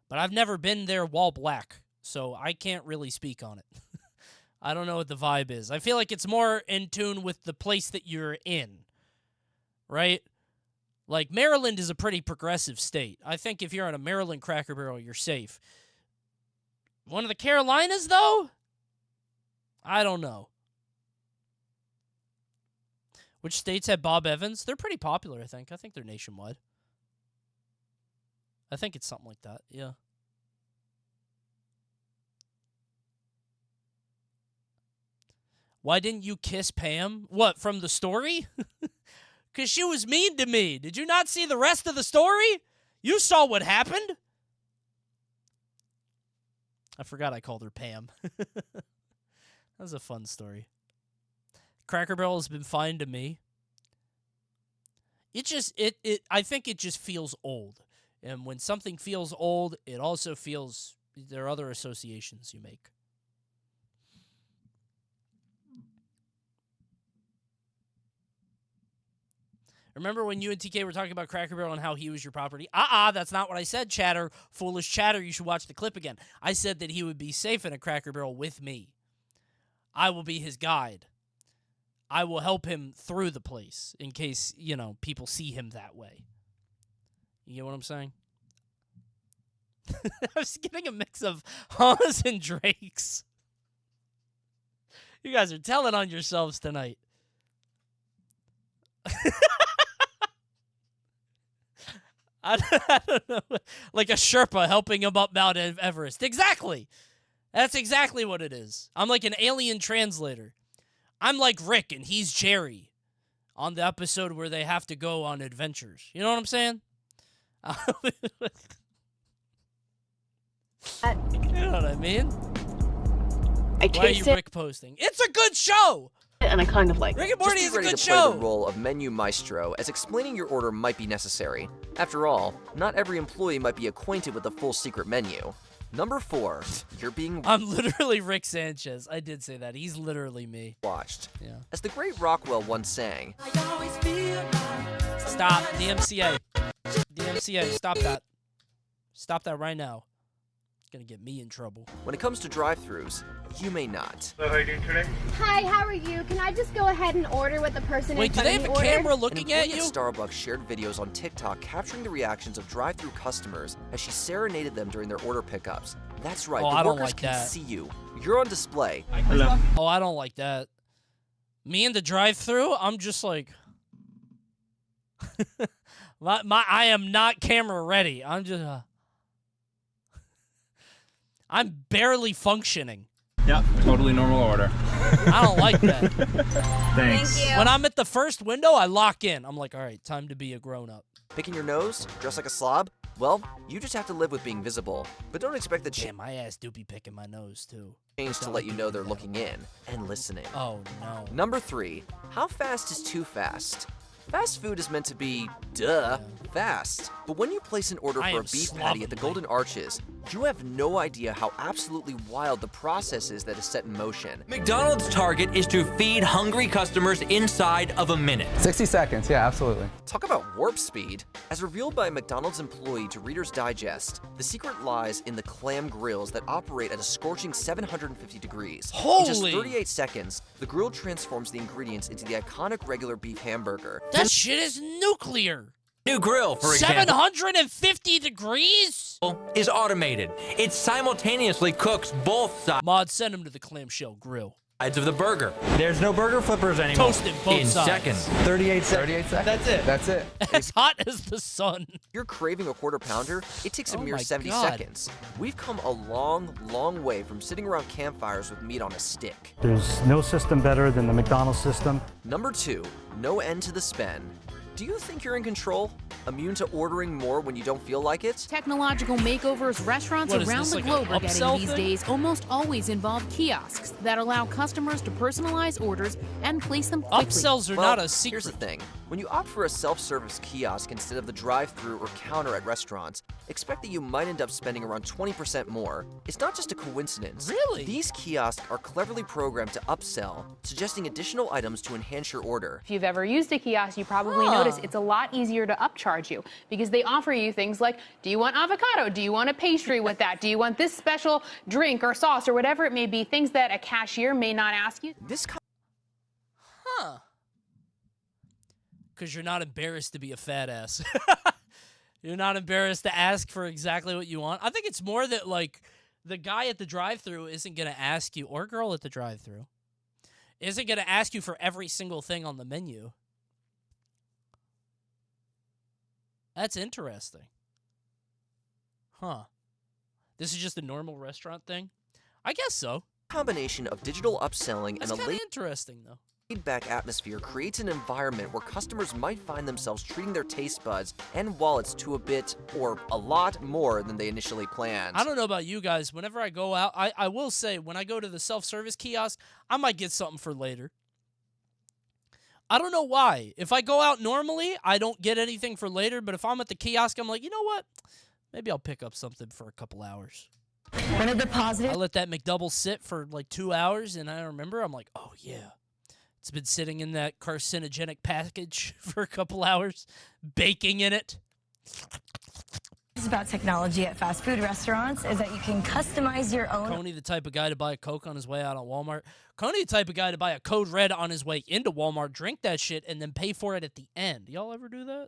Speaker 1: but I've never been there while black, so I can't really speak on it. I don't know what the vibe is. I feel like it's more in tune with the place that you're in, right? Like, Maryland is a pretty progressive state. I think if you're at a Maryland Cracker Barrel, you're safe. One of the Carolinas, though? I don't know. Which states have Bob Evans? They're pretty popular, I think. I think they're nationwide. I think it's something like that, yeah. Why didn't you kiss Pam? What, from the story? Because she was mean to me. Did you not see the rest of the story? You saw what happened. I forgot I called her Pam. That was a fun story. Cracker Barrel has been fine to me. I think it just feels old. And when something feels old, it also feels, there are other associations you make. Remember when you and TK were talking about Cracker Barrel and how he was your property? That's not what I said, chatter. Foolish chatter, you should watch the clip again. I said that he would be safe in a Cracker Barrel with me. I will be his guide. I will help him through the place in case, people see him that way. You get what I'm saying? I was getting a mix of Haas and Drakes. You guys are telling on yourselves tonight. I don't know. Like a Sherpa helping him up Mount Everest. Exactly. That's exactly what it is. I'm like an alien translator. I'm like Rick and he's Jerry on the episode where they have to go on adventures. You know what I'm saying? You know what I mean? Why are you Rick posting? It's a good show!
Speaker 6: And I kind of like
Speaker 1: Rick and Morty is a good
Speaker 17: show.
Speaker 1: show.
Speaker 17: Play the role of menu maestro, as explaining your order might be necessary. After all, not every employee might be acquainted with the full secret menu. Number 4, you're being...
Speaker 1: I'm literally Rick Sanchez. I did say that. He's literally me.
Speaker 17: ...watched.
Speaker 1: Yeah.
Speaker 17: As the great Rockwell once sang...
Speaker 1: Stop. DMCA. DMCA. Stop that. Stop that right now. It's gonna get me in trouble.
Speaker 17: When it comes to drive-thrus, you may not.
Speaker 26: How are you doing today?
Speaker 9: Hi, how are you? Can I just go ahead and order what the person
Speaker 1: Wait,
Speaker 9: in front of me ordered?
Speaker 1: Wait, do they have a camera looking at you?
Speaker 17: An employee at Starbucks shared videos on TikTok capturing the reactions of drive-thru customers as she serenaded them during their order pickups. That's right, the workers can see you. You're on display.
Speaker 1: Hello. Oh, I don't like that. Me in the drive-thru, I'm just like... I am not camera ready. I'm just... I'm barely functioning.
Speaker 23: Yep, totally normal order.
Speaker 1: I don't like that.
Speaker 23: Thanks.
Speaker 9: Thank you.
Speaker 1: When I'm at the first window, I lock in. I'm like, all right, time to be a grown-up.
Speaker 17: Picking your nose? Dressed like a slob? Well, you just have to live with being visible. But don't expect the
Speaker 1: Damn, my ass do be picking my nose, too.
Speaker 17: Change to let you know they're looking in and listening.
Speaker 1: Oh, no.
Speaker 17: Number 3, how fast is too fast? Fast food is meant to be, fast. But when you place an order for a beef patty at the Golden Arches, you have no idea how absolutely wild the process is that is set in motion.
Speaker 10: McDonald's target is to feed hungry customers inside of a minute.
Speaker 23: 60 seconds, yeah, absolutely.
Speaker 17: Talk about warp speed. As revealed by a McDonald's employee to Reader's Digest, the secret lies in the clam grills that operate at a scorching 750 degrees.
Speaker 1: Holy!
Speaker 17: In just 38 seconds, the grill transforms the ingredients into the iconic regular beef hamburger.
Speaker 1: That shit is nuclear!
Speaker 10: New grill, for example,
Speaker 1: 750 degrees?
Speaker 10: is automated. It simultaneously cooks both
Speaker 1: Mod, send him to the clamshell grill.
Speaker 10: sides of the burger.
Speaker 23: There's no burger flippers anymore.
Speaker 1: Toasted both
Speaker 10: in
Speaker 1: sides.
Speaker 10: seconds.
Speaker 23: 38 seconds. That's it. That's it.
Speaker 1: As hot as the sun.
Speaker 17: If you're craving a quarter pounder, it takes a
Speaker 1: Oh
Speaker 17: mere
Speaker 1: my
Speaker 17: 70
Speaker 1: God.
Speaker 17: seconds. We've come a long, long way from sitting around campfires with meat on a stick.
Speaker 26: There's no system better than the McDonald's system.
Speaker 17: Number 2, no end to the spend. Do you think you're in control? Immune to ordering more when you don't feel like it?
Speaker 12: Technological makeovers restaurants
Speaker 1: What is
Speaker 12: around
Speaker 1: this,
Speaker 12: the
Speaker 1: like
Speaker 12: globe
Speaker 1: an
Speaker 12: are getting
Speaker 1: upsell
Speaker 12: these
Speaker 1: thing?
Speaker 12: days almost always involve kiosks that allow customers to personalize orders and place them quickly.
Speaker 1: Upsells are
Speaker 17: Well,
Speaker 1: not a secret.
Speaker 17: Here's the thing. When you opt for a self-service kiosk instead of the drive-thru or counter at restaurants, expect that you might end up spending around 20% more. It's not just a coincidence.
Speaker 1: Really?
Speaker 17: These kiosks are cleverly programmed to upsell, suggesting additional items to enhance your order.
Speaker 12: If you've ever used a kiosk, you probably notice it's a lot easier to upcharge you because they offer you things like, do you want avocado? Do you want a pastry with that? Do you want this special drink or sauce or whatever it may be? Things that a cashier may not ask you.
Speaker 1: Because you're not embarrassed to be a fat ass. You're not embarrassed to ask for exactly what you want. I think it's more that, like, the guy at the drive-thru isn't going to ask you, or girl at the drive-thru, isn't going to ask you for every single thing on the menu. That's interesting. Huh. This is just a normal restaurant thing? I guess so.
Speaker 17: Combination of digital upselling
Speaker 1: That's
Speaker 17: and a
Speaker 1: kind of interesting, though.
Speaker 17: laid-back atmosphere creates an environment where customers might find themselves treating their taste buds and wallets to a bit or a lot more than they initially planned.
Speaker 1: I don't know about you guys. Whenever I go out, I will say, when I go to the self-service kiosk, I might get something for later. I don't know why. If I go out normally, I don't get anything for later, but if I'm at the kiosk, I'm like, you know what? Maybe I'll pick up something for a couple hours.
Speaker 9: One of the positives.
Speaker 1: I let that McDouble sit for like 2 hours, and I remember, I'm like, oh, yeah. It's been sitting in that carcinogenic package for a couple hours, baking in it.
Speaker 9: About technology at fast food restaurants is that you can customize your own.
Speaker 1: Coney, the type of guy to buy a Coke on his way out of Walmart. Coney, the type of guy to buy a Code Red on his way into Walmart, drink that shit, and then pay for it at the end. Y'all ever do that?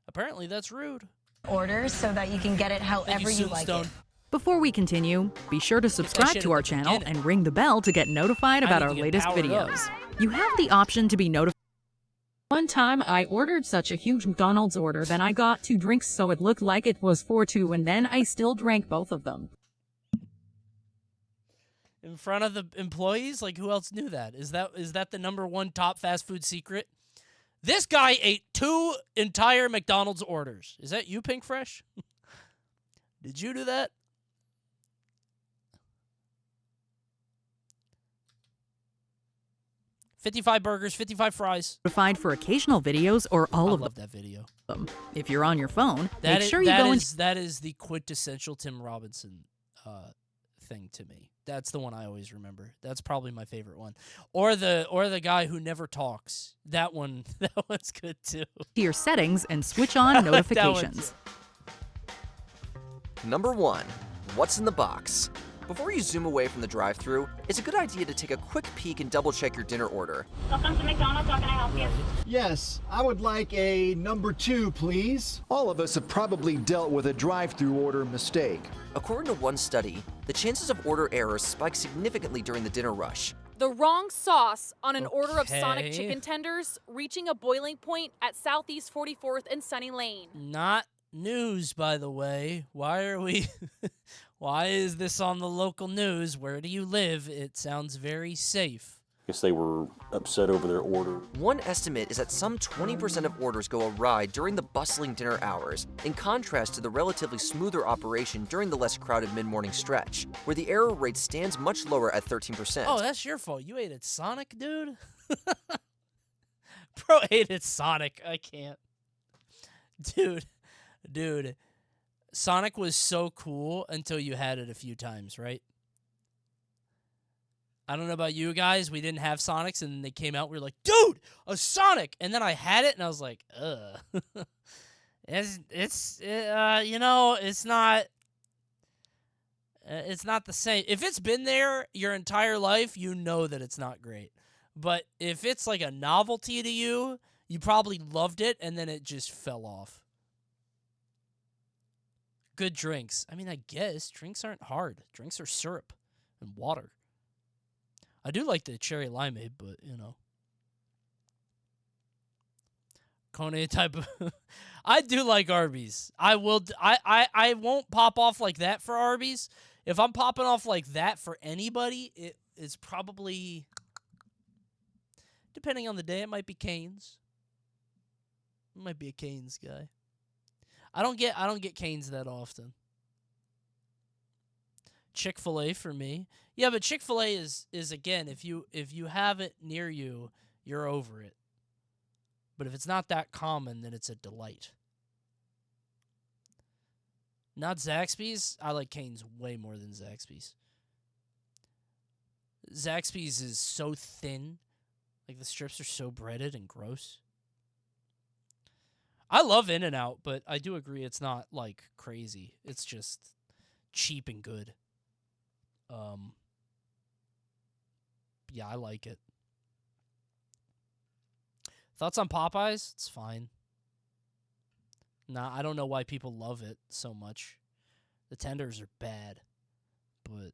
Speaker 1: Apparently, that's rude.
Speaker 9: Order so that you can get it however you like it.
Speaker 5: Before we continue, be sure to subscribe to our channel and ring the bell to get notified about our latest videos. You have the option to be notified. One time I ordered such a huge McDonald's order, then I got 2 drinks so it looked like it was for 2, and then I still drank both of them.
Speaker 1: In front of the employees? Like, who else knew that? Is that the #1 top fast food secret? This guy ate 2 entire McDonald's orders. Is that you, Pink Fresh? Did you do that? $55 burgers, 55 fries.
Speaker 5: Notified for occasional videos or all of them.
Speaker 1: I love that video.
Speaker 5: If you're on your phone,
Speaker 1: make
Speaker 5: sure you go into...
Speaker 1: That is the quintessential Tim Robinson thing to me. That's the one I always remember. That's probably my favorite one. Or the guy who never talks. That one's good too.
Speaker 5: To your settings and switch on notifications.
Speaker 17: Number 1, what's in the box? Before you zoom away from the drive-thru, it's a good idea to take a quick peek and double-check your dinner order.
Speaker 2: Welcome to McDonald's. How can I help you?
Speaker 11: Yes, I would like a number 2, please. All of us have probably dealt with a drive-thru order mistake.
Speaker 17: According to one study, the chances of order errors spike significantly during the dinner rush.
Speaker 15: The wrong sauce on an order of Sonic chicken tenders reaching a boiling point at Southeast 44th and Sunny Lane.
Speaker 1: Not news, by the way. Why are we... Why is this on the local news? Where do you live? It sounds very safe.
Speaker 16: I guess they were upset over their order.
Speaker 17: One estimate is that some 20% of orders go awry during the bustling dinner hours, in contrast to the relatively smoother operation during the less crowded mid-morning stretch, where the error rate stands much lower at 13%.
Speaker 1: Oh, that's your fault. You ate at Sonic, dude? Bro ate at Sonic. I can't. Dude. Sonic was so cool until you had it a few times, right? I don't know about you guys. We didn't have Sonics, and they came out. We were like, dude, a Sonic! And then I had it, and I was like, ugh. It's not the same. If it's been there your entire life, you know that it's not great. But if it's like a novelty to you, you probably loved it, and then it just fell off. Good drinks. I mean, I guess drinks aren't hard. Drinks are syrup and water. I do like the cherry limeade, but you know, Coney type of. I do like Arby's. I won't pop off like that for Arby's. If I'm popping off like that for anybody, it is probably, depending on the day, it might be Cane's. It might be a Cane's guy. I don't get Cane's that often. Chick-fil-A for me. Yeah, but Chick-fil-A is again, if you have it near you, you're over it. But if it's not that common, then it's a delight. Not Zaxby's. I like Cane's way more than Zaxby's. Zaxby's is so thin. Like the strips are so breaded and gross. I love In-N-Out, but I do agree it's not, like, crazy. It's just cheap and good. Yeah, I like it. Thoughts on Popeyes? It's fine. Nah, I don't know why people love it so much. The tenders are bad, but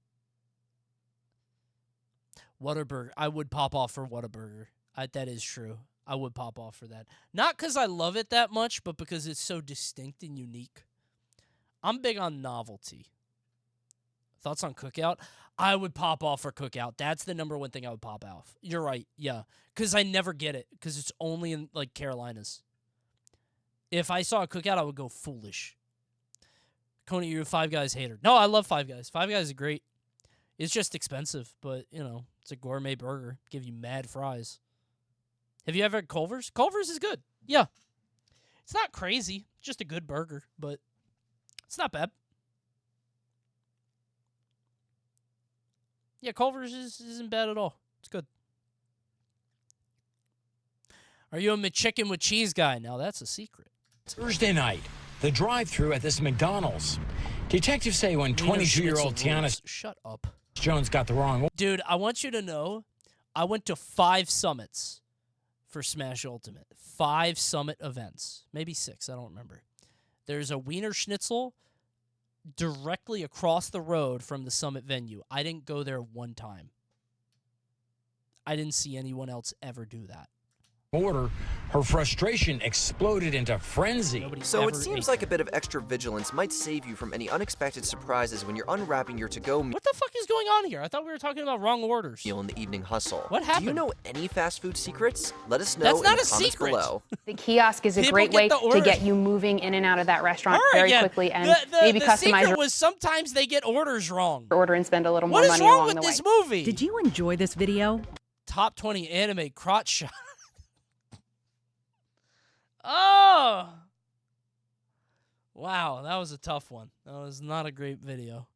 Speaker 1: Whataburger, I would pop off for Whataburger. That is true. I would pop off for that. Not because I love it that much, but because it's so distinct and unique. I'm big on novelty. Thoughts on Cookout? I would pop off for Cookout. That's the #1 thing I would pop off. You're right, yeah. Because I never get it, because it's only in, like, Carolinas. If I saw a Cookout, I would go foolish. Coney, you're a Five Guys hater. No, I love Five Guys. Five Guys is great. It's just expensive, but, you know, it's a gourmet burger. Give you mad fries. Have you ever had Culver's? Culver's is good. Yeah. It's not crazy. It's just a good burger, but it's not bad. Yeah, Culver's isn't bad at all. It's good. Are you a McChicken with cheese guy? Now, that's a secret.
Speaker 18: Thursday night, the drive-thru at this McDonald's. Detectives say when 22-year-old Tiana
Speaker 1: Shut up.
Speaker 18: Jones got the wrong...
Speaker 1: Dude, I want you to know, I went to 5 summits for Smash Ultimate. 5 summit events. Maybe 6, I don't remember. There's a Wiener Schnitzel directly across the road from the Summit venue. I didn't go there one time. I didn't see anyone else ever do that.
Speaker 18: Order, her frustration exploded into frenzy.
Speaker 17: So it seems like a bit of extra vigilance might save you from any unexpected surprises when you're unwrapping your to-go meal
Speaker 1: What the fuck is going on here? I thought we were talking about wrong orders.
Speaker 17: in the evening hustle.
Speaker 1: What happened?
Speaker 17: Do you know any fast food secrets? Let us know
Speaker 1: That's
Speaker 17: in
Speaker 1: not
Speaker 17: the
Speaker 1: a
Speaker 17: comments
Speaker 1: secret.
Speaker 17: below.
Speaker 12: The kiosk is a
Speaker 1: People
Speaker 12: great
Speaker 1: get
Speaker 12: way
Speaker 1: the
Speaker 12: to
Speaker 1: orders.
Speaker 12: get you moving in and out of that restaurant
Speaker 1: All right,
Speaker 12: very
Speaker 1: yeah.
Speaker 12: quickly and
Speaker 1: the
Speaker 12: maybe customize
Speaker 1: secret
Speaker 12: your
Speaker 1: was sometimes they get orders wrong.
Speaker 12: order and spend a little more
Speaker 1: What is
Speaker 12: money
Speaker 1: wrong
Speaker 12: along
Speaker 1: with
Speaker 12: the way.
Speaker 1: this movie?
Speaker 5: Did you enjoy this video?
Speaker 1: Top 20 anime crotch shot. Oh! Wow, that was a tough one. That was not a great video.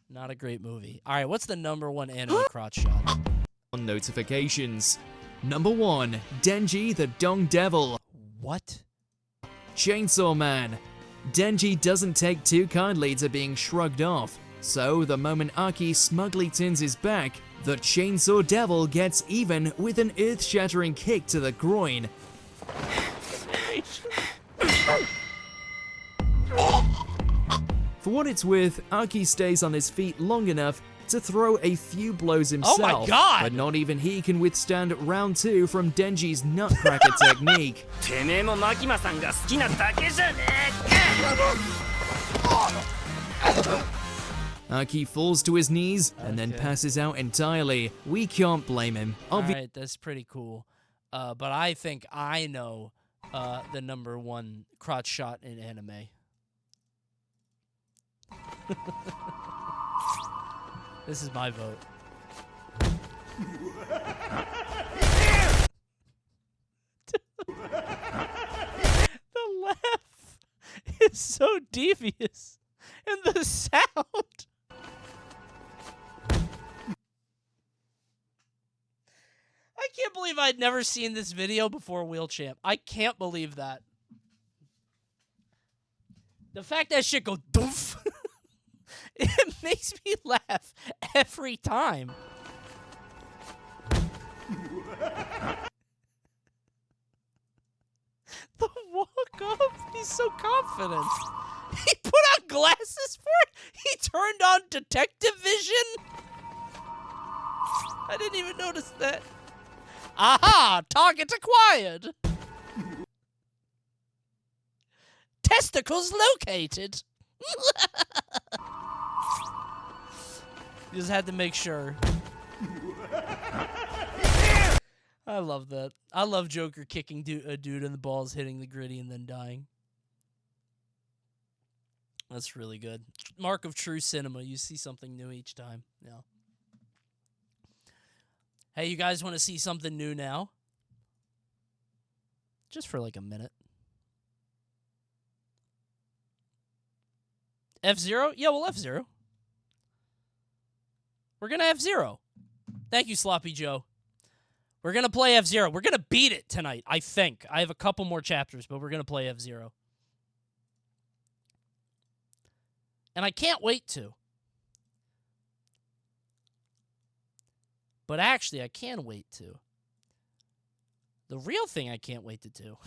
Speaker 1: Not a great movie. All right, what's the #1 anime crotch shot?
Speaker 3: Notifications. Number 1, Denji the Dong Devil.
Speaker 1: What?
Speaker 3: Chainsaw Man. Denji doesn't take too kindly to being shrugged off, so the moment Aki smugly turns his back, the Chainsaw Devil gets even with an earth-shattering kick to the groin. For what it's worth, Aki stays on his feet long enough to throw a few blows himself.
Speaker 1: Oh my God!
Speaker 3: But not even he can withstand round 2 from Denji's nutcracker technique. Aki falls to his knees and then passes out entirely. We can't blame him.
Speaker 1: Alright, that's pretty cool. But I think I know the #1 crotch shot in anime. This is my vote. The laugh is so devious. And the sound. I can't believe I'd never seen this video before Wheel Champ. I can't believe that. The fact that shit go doof, it makes me laugh every time. The walk up, he's so confident. He put on glasses for it? He turned on detective vision? I didn't even notice that. Aha! Target acquired! Testicles located! Just had to make sure. I love that. I love Joker kicking a dude in the balls, hitting the gritty, and then dying. That's really good. Mark of true cinema. You see something new each time. Yeah. Hey, you guys want to see something new now? Just for like a minute. F-Zero? Yeah, well, F-Zero. We're going to F-Zero. Thank you, Sloppy Joe. We're going to play F-Zero. We're going to beat it tonight, I think. I have a couple more chapters, but we're going to play F-Zero. And I can't wait to. But actually, I can wait to. The real thing I can't wait to do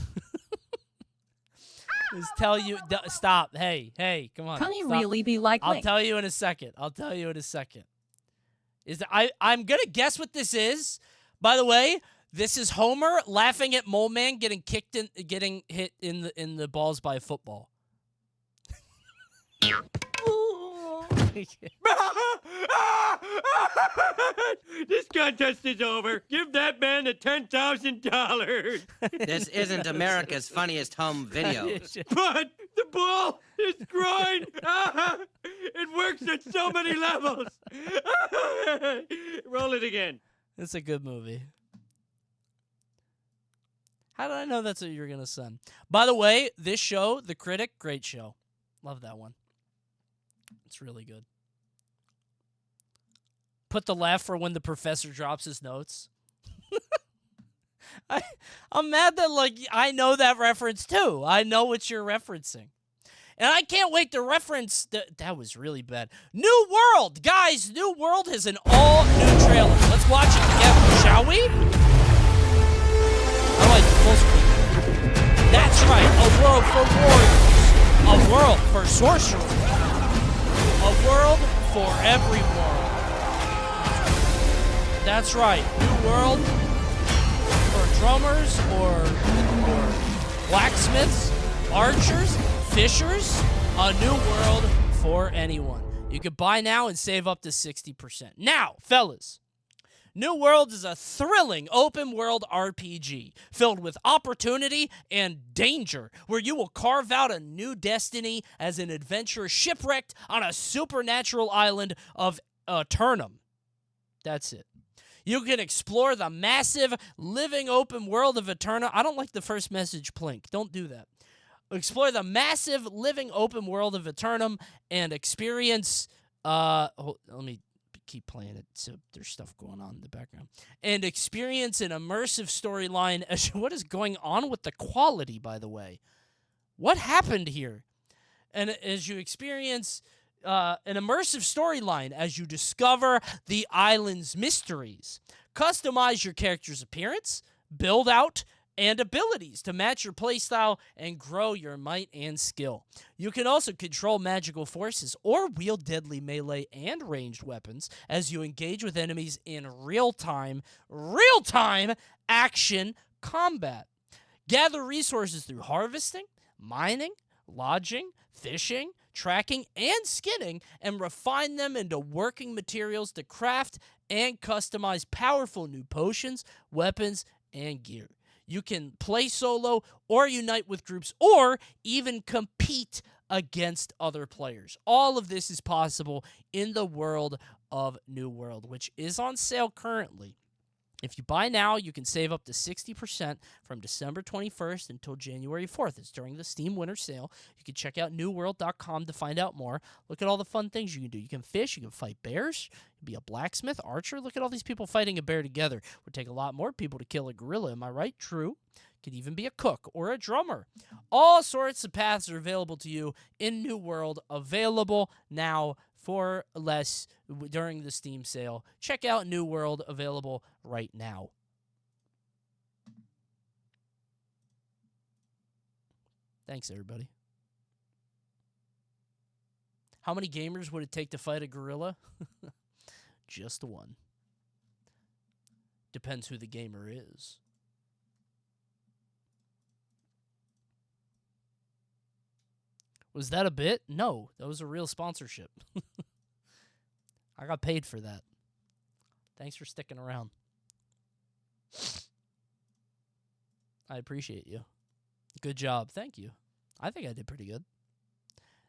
Speaker 1: is tell you... Stop. Hey, come on.
Speaker 5: Can you
Speaker 1: stop.
Speaker 5: really be like
Speaker 1: I'll
Speaker 5: me?
Speaker 1: tell you in a second. Is that I'm going to guess what this is. By the way, this is Homer laughing at Mole Man getting hit in the balls by a football.
Speaker 4: This contest is over. Give that man the $10,000.
Speaker 7: This isn't America's funniest home videos.
Speaker 4: But the ball is groin. It works at so many levels. Roll it again.
Speaker 1: It's a good movie. How did I know that's what you were going to send? By the way, this show, The Critic, great show. Love that one. It's really good. Put the laugh for when the professor drops his notes. I'm mad that, like, I know that reference, too. I know what you're referencing. And I can't wait to reference... That was really bad. New World! Guys, New World has an all-new trailer. Let's watch it together, shall we? I like the full screen. That right, a world for warriors, a world for sorcerers, a world for everyone. That's right, new world for drummers or blacksmiths, archers, fishers, a new world for anyone. You can buy now and save up to 60%. Now, fellas, New World is a thrilling open-world RPG filled with opportunity and danger, where you will carve out a new destiny as an adventurer shipwrecked on a supernatural island of Eternum. That's it. You can explore the massive, living open world of Eternum. I don't like the first message, Plink. Don't do that. Explore the massive, living open world of Eternum and experience... let me keep playing it, so there's stuff going on in the background. And experience an immersive storyline. What is going on with the quality, by the way? What happened here? And as you experience an immersive storyline as you discover the island's mysteries. Customize your character's appearance, build out, and abilities to match your playstyle and grow your might and skill. You can also control magical forces or wield deadly melee and ranged weapons as you engage with enemies in real-time action combat. Gather resources through harvesting, mining, lodging, fishing, tracking, and skinning, and refine them into working materials to craft and customize powerful new potions, weapons, and gear. You can play solo or unite with groups or even compete against other players. All of this is possible in the world of New World, which is on sale currently. If you buy now, you can save up to 60% from December 21st until January 4th. It's during the Steam Winter Sale. You can check out newworld.com to find out more. Look at all the fun things you can do. You can fish. You can fight bears. You can be a blacksmith, archer. Look at all these people fighting a bear together. It would take a lot more people to kill a gorilla. Am I right? True. Could even be a cook or a drummer. All sorts of paths are available to you in New World, available now for less during the Steam sale. Check out New World, available right now. Thanks, everybody. How many gamers would it take to fight a gorilla? Just one. Depends who the gamer is. Was that a bit? No, that was a real sponsorship. I got paid for that. Thanks for sticking around. I appreciate you. Good job. Thank you. I think I did pretty good.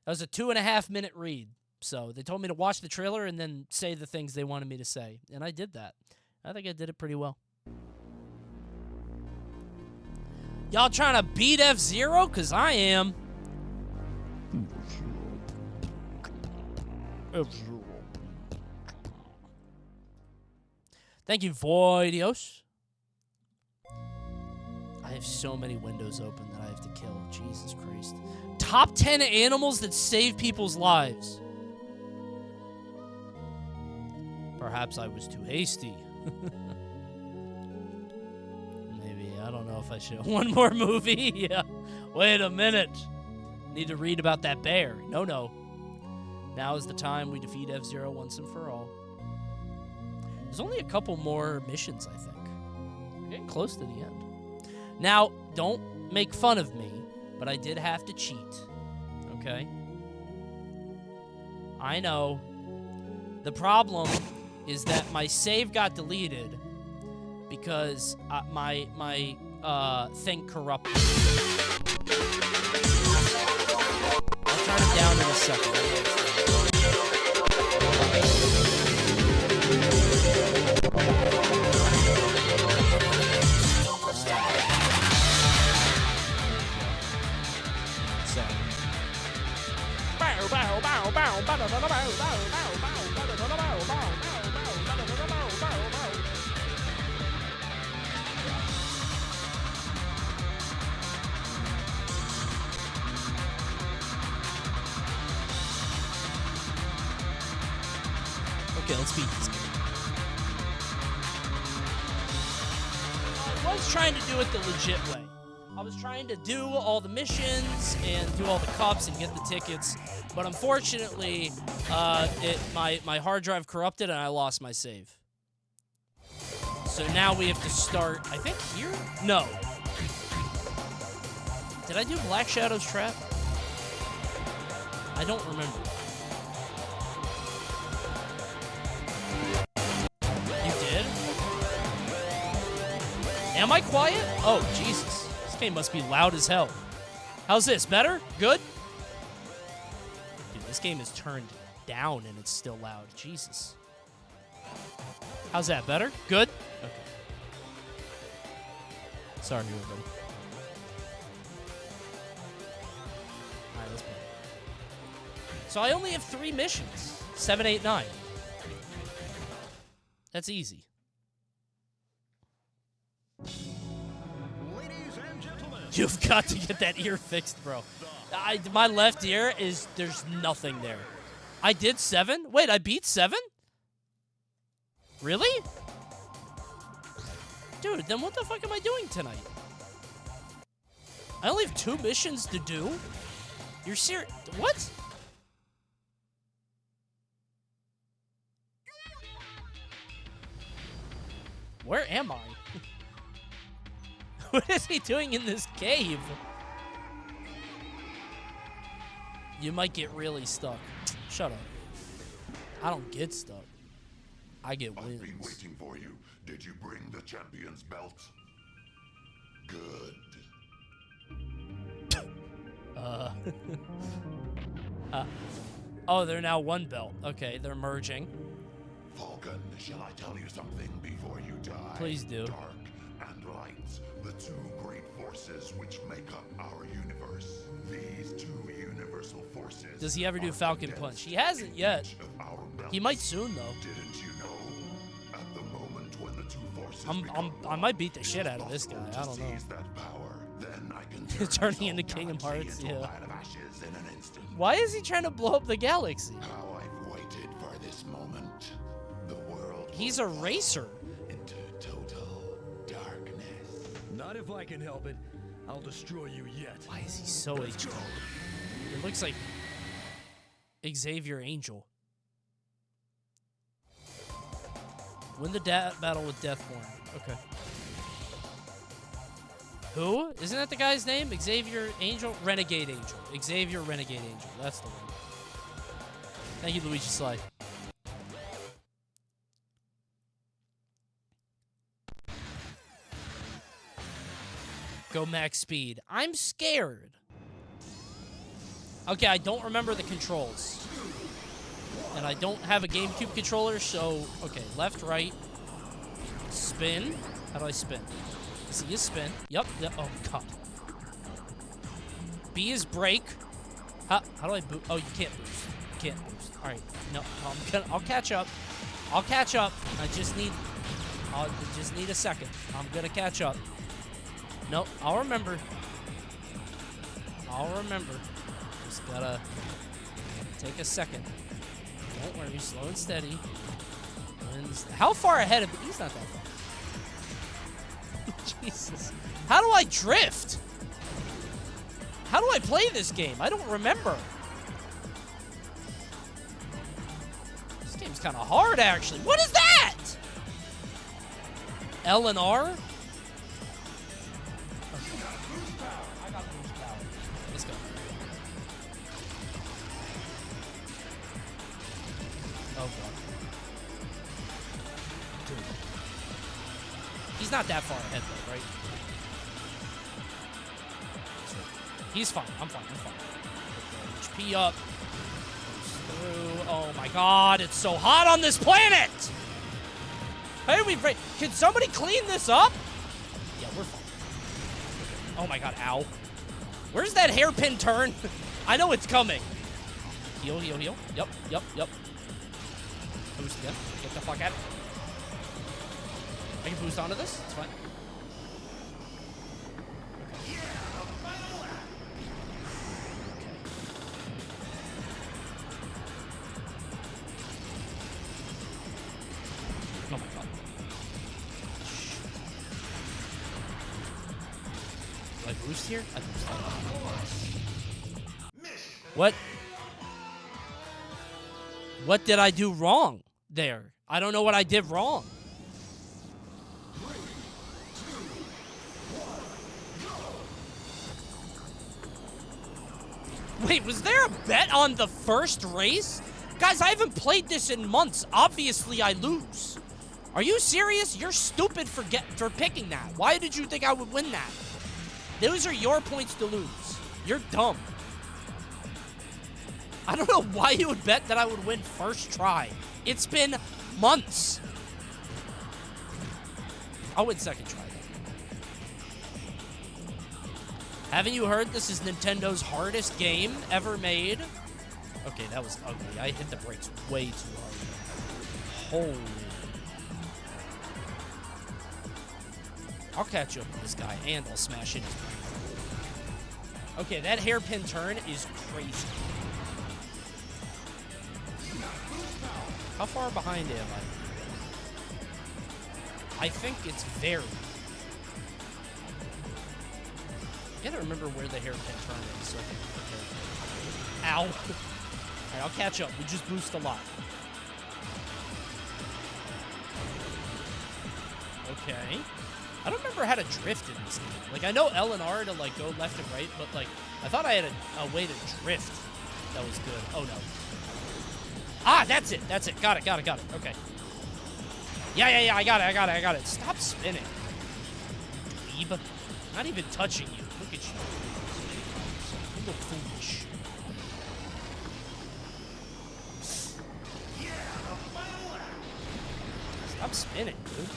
Speaker 1: That was a 2.5-minute read. So they told me to watch the trailer and then say the things they wanted me to say. And I did that. I think I did it pretty well. Y'all trying to beat F-Zero? Because I am. Thank you, VODs. I have so many windows open that I have to kill. Jesus Christ. Top 10 animals that save people's lives. Perhaps I was too hasty. Maybe. I don't know if I should. One more movie? Yeah. Wait a minute. Need to read about that bear. No. Now is the time we defeat F-Zero once and for all. There's only a couple more missions, I think. We're getting close to the end. Now, don't make fun of me, but I did have to cheat. Okay? I know. The problem is that my save got deleted because my thing corrupted. I'll turn it down in a second. Okay, let's beat this game. I was trying to do it the legit way. I was trying to do all the missions and do all the cups and get the tickets, but unfortunately, my hard drive corrupted and I lost my save. So now we have to start, I think here? No. Did I do Black Shadow's Trap? I don't remember. You did? Am I quiet? Oh, Jesus. This game must be loud as hell. How's this? Better? Good? Dude, this game is turned down and it's still loud. Jesus. How's that? Better? Good? Okay. Sorry, everybody. Alright, let's play. So I only have 3 missions. 7, 8, 9. That's easy. You've got to get that ear fixed, bro. My left ear is, there's nothing there. I did 7? Wait, I beat 7? Really? Dude, then what the fuck am I doing tonight? I only have 2 missions to do? You're serious? What? Where am I? What is he doing in this cave? You might get really stuck. Shut up. I don't get stuck. I get wins.
Speaker 8: I've been waiting for you. Did you bring the champion's belt? Good.
Speaker 1: Oh, they're now 1 belt. Okay, they're merging.
Speaker 8: Falcon, shall I tell you something before you die?
Speaker 1: Please do.
Speaker 8: Dark and light, the 2 great forces which make up our universe. These 2 universal forces.
Speaker 1: Does he ever do Falcon Punch? He hasn't yet. He might soon, though.
Speaker 8: Didn't you know? At the moment when the 2 forces
Speaker 1: I might beat the shit out of this guy. I don't know.
Speaker 8: That power, then I can
Speaker 1: turning into Kingdom Hearts, yeah. Why is he trying to blow up the galaxy?
Speaker 8: How I've waited for this moment. The world.
Speaker 1: He's a racer.
Speaker 8: Into total darkness.
Speaker 13: Not if I can help it. I'll destroy you yet.
Speaker 1: Why is he so HD? It looks like Xavier Angel. Win the battle with Deathborn. Okay. Who? Isn't that the guy's name? Xavier Angel? Renegade Angel. Xavier Renegade Angel. That's the one. Thank you, Luigi Slide. Go max speed. I'm scared. Okay, I don't remember the controls. And I don't have a GameCube controller, so... Okay, left, right. Spin. How do I spin? C is spin. Yep. Oh, God. B is brake. How do I boost? Oh, you can't boost. You can't boost. All right. No, I'll catch up. I'll catch up. I just need a second. I'm gonna catch up. No, I'll remember. I'll remember. Just gotta take a second. Don't worry. Slow and steady. How far ahead of... He's not that far. Jesus. How do I drift? How do I play this game? I don't remember. This game's kind of hard, actually. What is that? L and R? Okay. I got boost power. Let's go. Oh, God. Dude. He's not that far ahead, though, right? He's fine. I'm fine. I'm fine. HP up. Through. Oh, my God. It's so hot on this planet. Hey, can somebody clean this up? Yeah, we're fine. Oh, my God. Ow. Where's that hairpin turn? I know it's coming. Heal, heal, heal. Yep, yep, yep. Boost again. Get the fuck out of it. I can boost onto this. It's fine. Oh my God. Do I boost here? I boosted. What? What did I do wrong there? I don't know what I did wrong. Wait, was there a bet on the first race? Guys, I haven't played this in months. Obviously, I lose. Are you serious? You're stupid for picking that. Why did you think I would win that? Those are your points to lose. You're dumb. I don't know why you would bet that I would win first try. It's been months. I'll win second try. Haven't you heard this is Nintendo's hardest game ever made? Okay, that was ugly. I hit the brakes way too hard. Holy. I'll catch up with this guy, and I'll smash in his brain. Okay, that hairpin turn is crazy. How far behind am I? I think it's very. I gotta remember where the hairpin turn is so I can prepare. Ow. Alright, I'll catch up. We just boost a lot. Okay. I don't remember how to drift in this game. Like, I know L and R to, like, go left and right, but, like, I thought I had a way to drift that was good. Oh, no. Ah, that's it. That's it. Got it. Okay. Yeah. I got it. Stop spinning. Dweeb. Not even touching you. Look at you. You look foolish. Stop spinning, dude.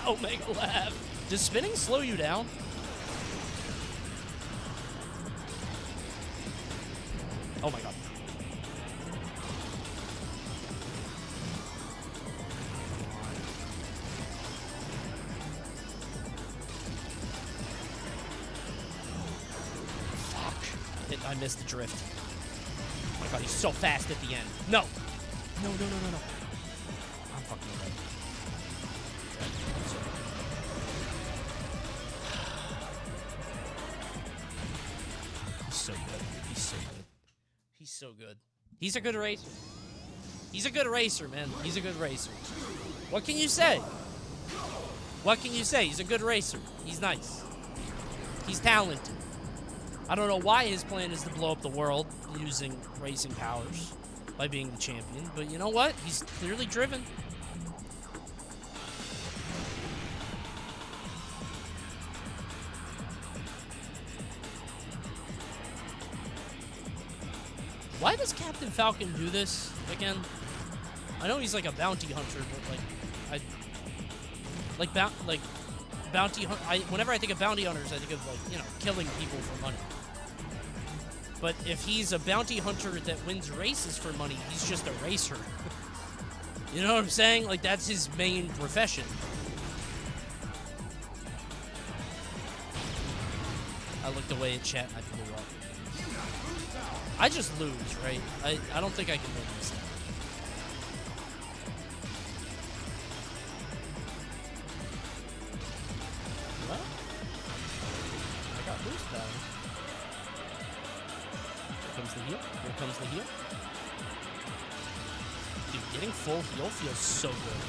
Speaker 1: Omega Lab. Does spinning slow you down? Oh my god. Fuck. I missed the drift. Oh my god, he's so fast at the end. No. No. I'm fucking right. He's so good. He's so good. He's a good racer. He's a good racer, man. He's a good racer. What can you say? What can you say? He's a good racer. He's nice. He's talented. I don't know why his plan is to blow up the world using racing powers by being the champion, but you know what? He's clearly driven. Why does Captain Falcon do this again? I know he's like a bounty hunter, but bounty hunt. Whenever I think of bounty hunters, I think of, like, you know, killing people for money. But if he's a bounty hunter that wins races for money, he's just a racer. You know what I'm saying? Like, that's his main profession. I looked away at chat and I blew up. I just lose, right? I don't think I can win this. Well, I got boost down. Here comes the heal. Here comes the heal. Dude, getting full heal feels so good.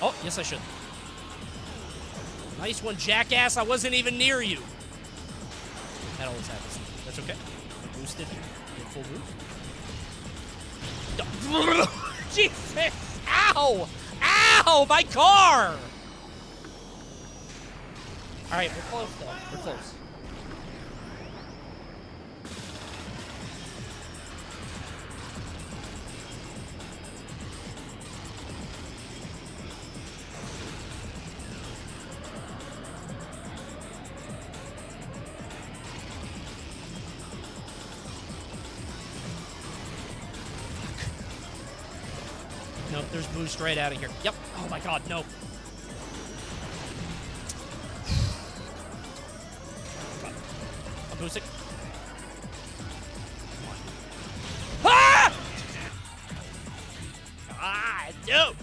Speaker 1: Oh, yes I should. Nice one, jackass. I wasn't even near you. That always happens. That's okay. Boosted. Get full boost. Jesus! Ow! Ow! My car! Alright, we're close, though. We're close. No, there's boost right out of here. Yep. Oh my god, no. I'll boost it. Ah! Dude!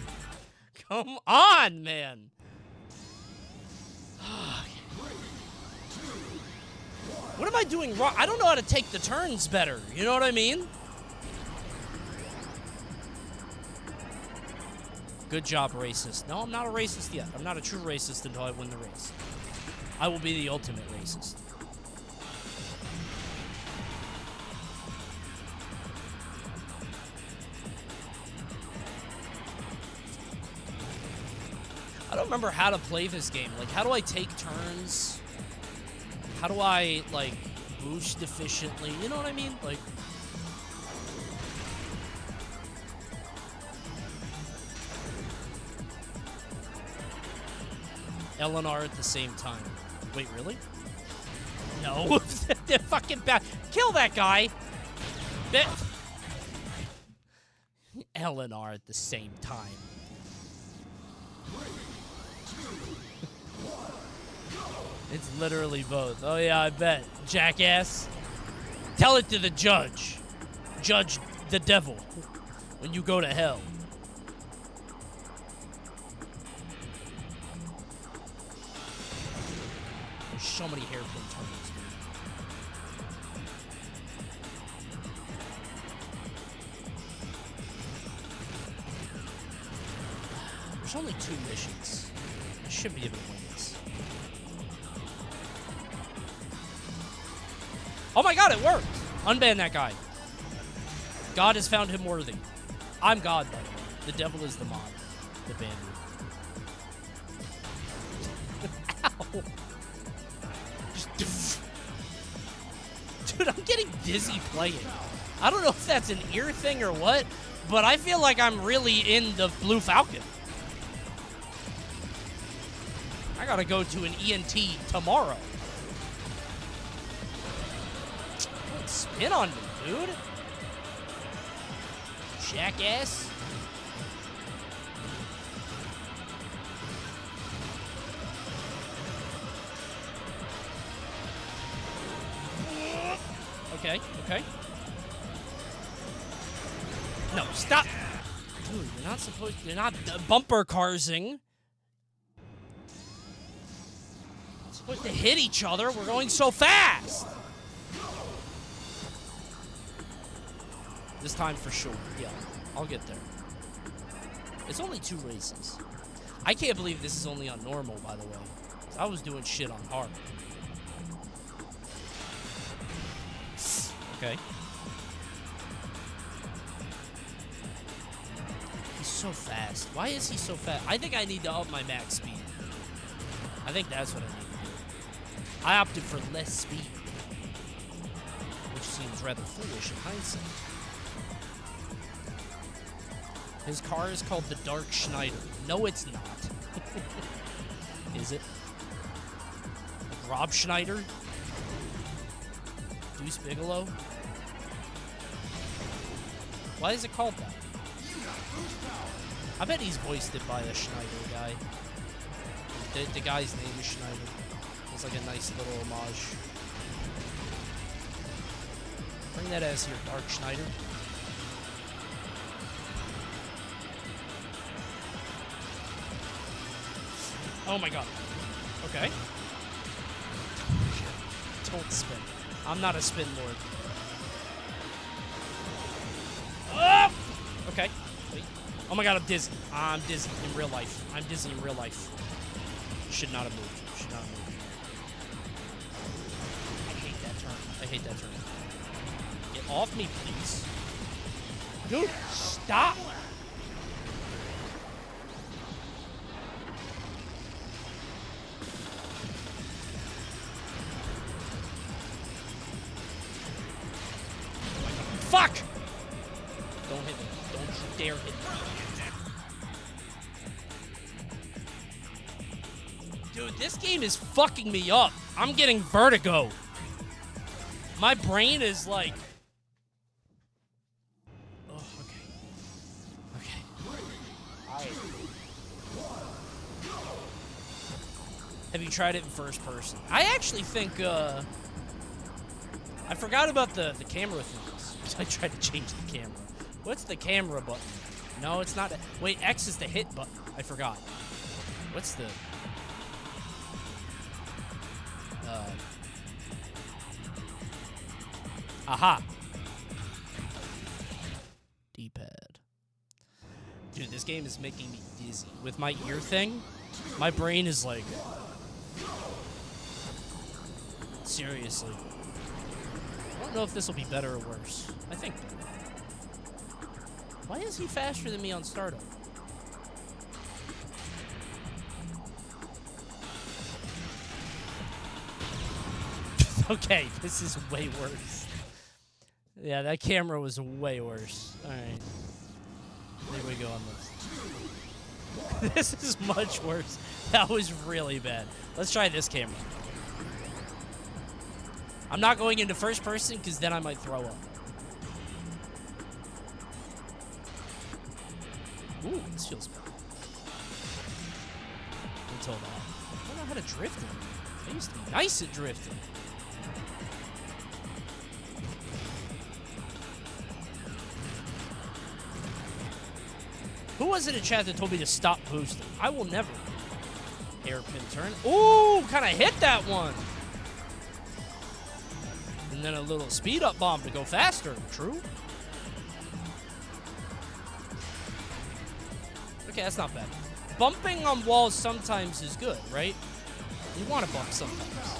Speaker 1: Come on, man! What am I doing wrong? I don't know how to take the turns better. You know what I mean? Good job, racist. No, I'm not a racist yet. I'm not a true racist until I win the race. I will be the ultimate racist. I don't remember how to play this game. Like, how do I take turns? How do I, like, boost efficiently? You know what I mean? Like... L and R at the same time. Wait, really? No. They're fucking bad. Kill that guy! L and R at the same time. It's literally both. Oh yeah, I bet. Jackass. Tell it to the judge. Judge the devil when you go to hell. There's so many hairpin turns, dude. There's only 2 missions. I should be able to win this. Oh my god, it worked! Unban that guy. God has found him worthy. I'm God, by the way. The devil is the mod. The bandit. Ow! Dude, I'm getting dizzy playing. I don't know if that's an ear thing or what, but I feel like I'm really in the Blue Falcon. I gotta go to an ENT tomorrow. Don't spin on me, dude. Jackass. Okay, okay. No, stop. Dude, you're not supposed to, you're not bumper carsing. You're supposed to hit each other. We're going so fast. This time for sure. Yeah, I'll get there. It's only 2 races. I can't believe this is only on normal, by the way. I was doing shit on hard. Okay. He's so fast. Why is he so fast? I think I need to up my max speed. I think that's what I need to do. I opted for less speed, which seems rather foolish in hindsight. His car is called the Dark Schneider. No, it's not. Is it? Like Rob Schneider? Deuce Bigelow? Why is it called that? I bet he's voiced it by a Schneider guy. The guy's name is Schneider. It's like a nice little homage. Bring that ass here, Dark Schneider. Oh my god. Okay. Don't spin. I'm not a spin lord. Oh! Okay. Wait. Oh my god, I'm dizzy. I'm dizzy in real life. I'm dizzy in real life. Should not have moved. Should not have moved. I hate that turn. I hate that turn. Get off me, please. Dude, stop! Fuck! Don't hit me. Don't you dare hit me. Dude, this game is fucking me up. I'm getting vertigo. My brain is like... Oh, okay. Okay. Have you tried it in first person? I actually think, I forgot about the camera things. I tried to change the camera. What's the camera button? No, it's not. Wait, X is the hit button. I forgot. What's the... Aha. D-pad. Dude, this game is making me dizzy. With my ear thing, my brain is like... Seriously. I don't know if this will be better or worse. I think better. Why is he faster than me on startup? Okay, this is way worse. Yeah, that camera was way worse. Alright. There we go on this. This is much worse. That was really bad. Let's try this camera. I'm not going into first person because then I might throw up. Ooh, this feels bad. Until that. I don't know how to drift it. I used to be nice at drifting. Who was it in chat that told me to stop boosting? I will never. Hairpin turn. Ooh, kind of hit that one. And then a little speed up bomb to go faster. True. Okay, that's not bad. Bumping on walls sometimes is good, right? You want to bump sometimes.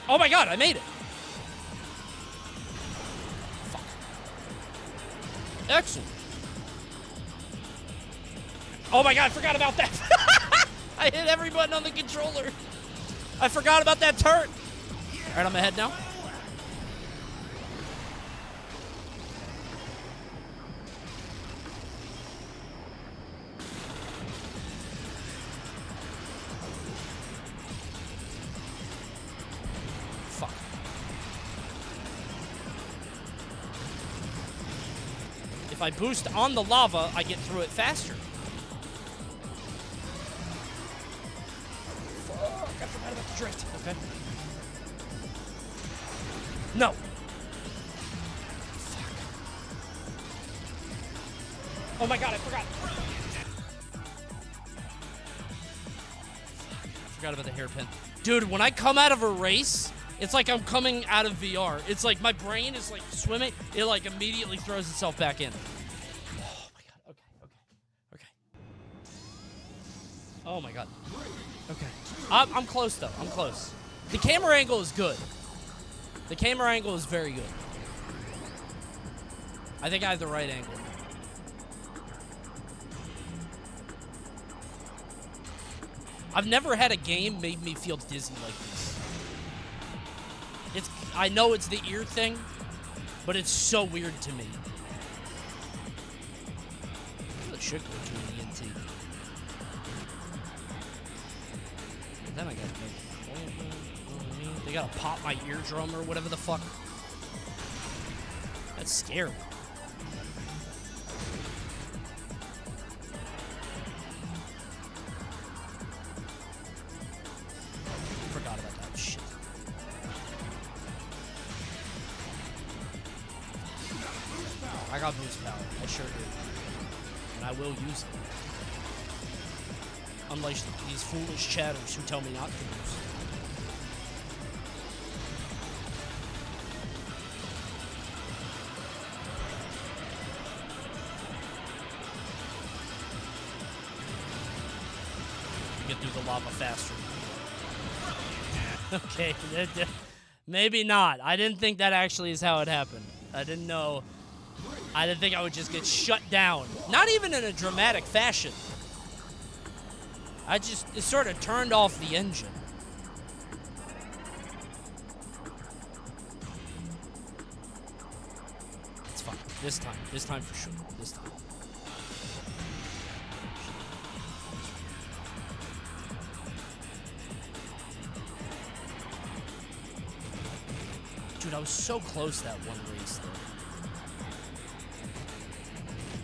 Speaker 1: Oh my god, I made it! Fuck. Excellent. Oh my god, I forgot about that! I hit every button on the controller. I forgot about that turn. Alright, I'm ahead now. If I boost on the lava, I get through it faster. Fuck, I forgot about the drift. Okay. No. Fuck. Oh my god, I forgot. I forgot about the hairpin. Dude, when I come out of a race, it's like I'm coming out of VR. It's like my brain is like swimming. It like immediately throws itself back in. Oh my god. Okay. Oh my god. Okay. I'm close though. I'm close. The camera angle is good. The camera angle is very good. I think I have the right angle. I've never had a game made me feel dizzy like this. I know it's the ear thing, but it's so weird to me. It should go to an ENT. But then I gotta make it. They gotta pop my eardrum or whatever the fuck. That's scary. Forgot about that shit. I got boost power. I sure do. And I will use it. Unlike these foolish chatters who tell me not to boost. Get through the lava faster. Okay, maybe not. I didn't think that actually is how it happened. I didn't know. I didn't think I would just get shut down. Not even in a dramatic fashion. It sort of turned off the engine. It's fine. This time for sure. This time. I was so close that one race, though.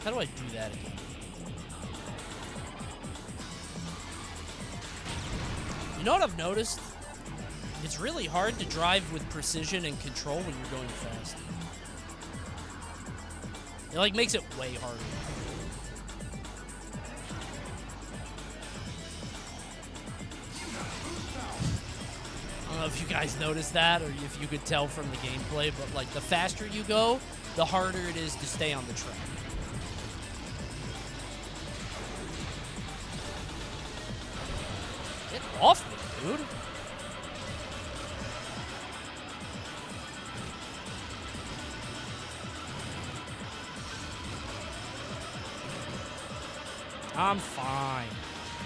Speaker 1: How do I do that again? You know what I've noticed? It's really hard to drive with precision and control when you're going fast. It, like, makes it way harder. I don't know if you guys noticed that or if you could tell from the gameplay, but, like, the faster you go, the harder it is to stay on the track. Get off me, dude. I'm fine.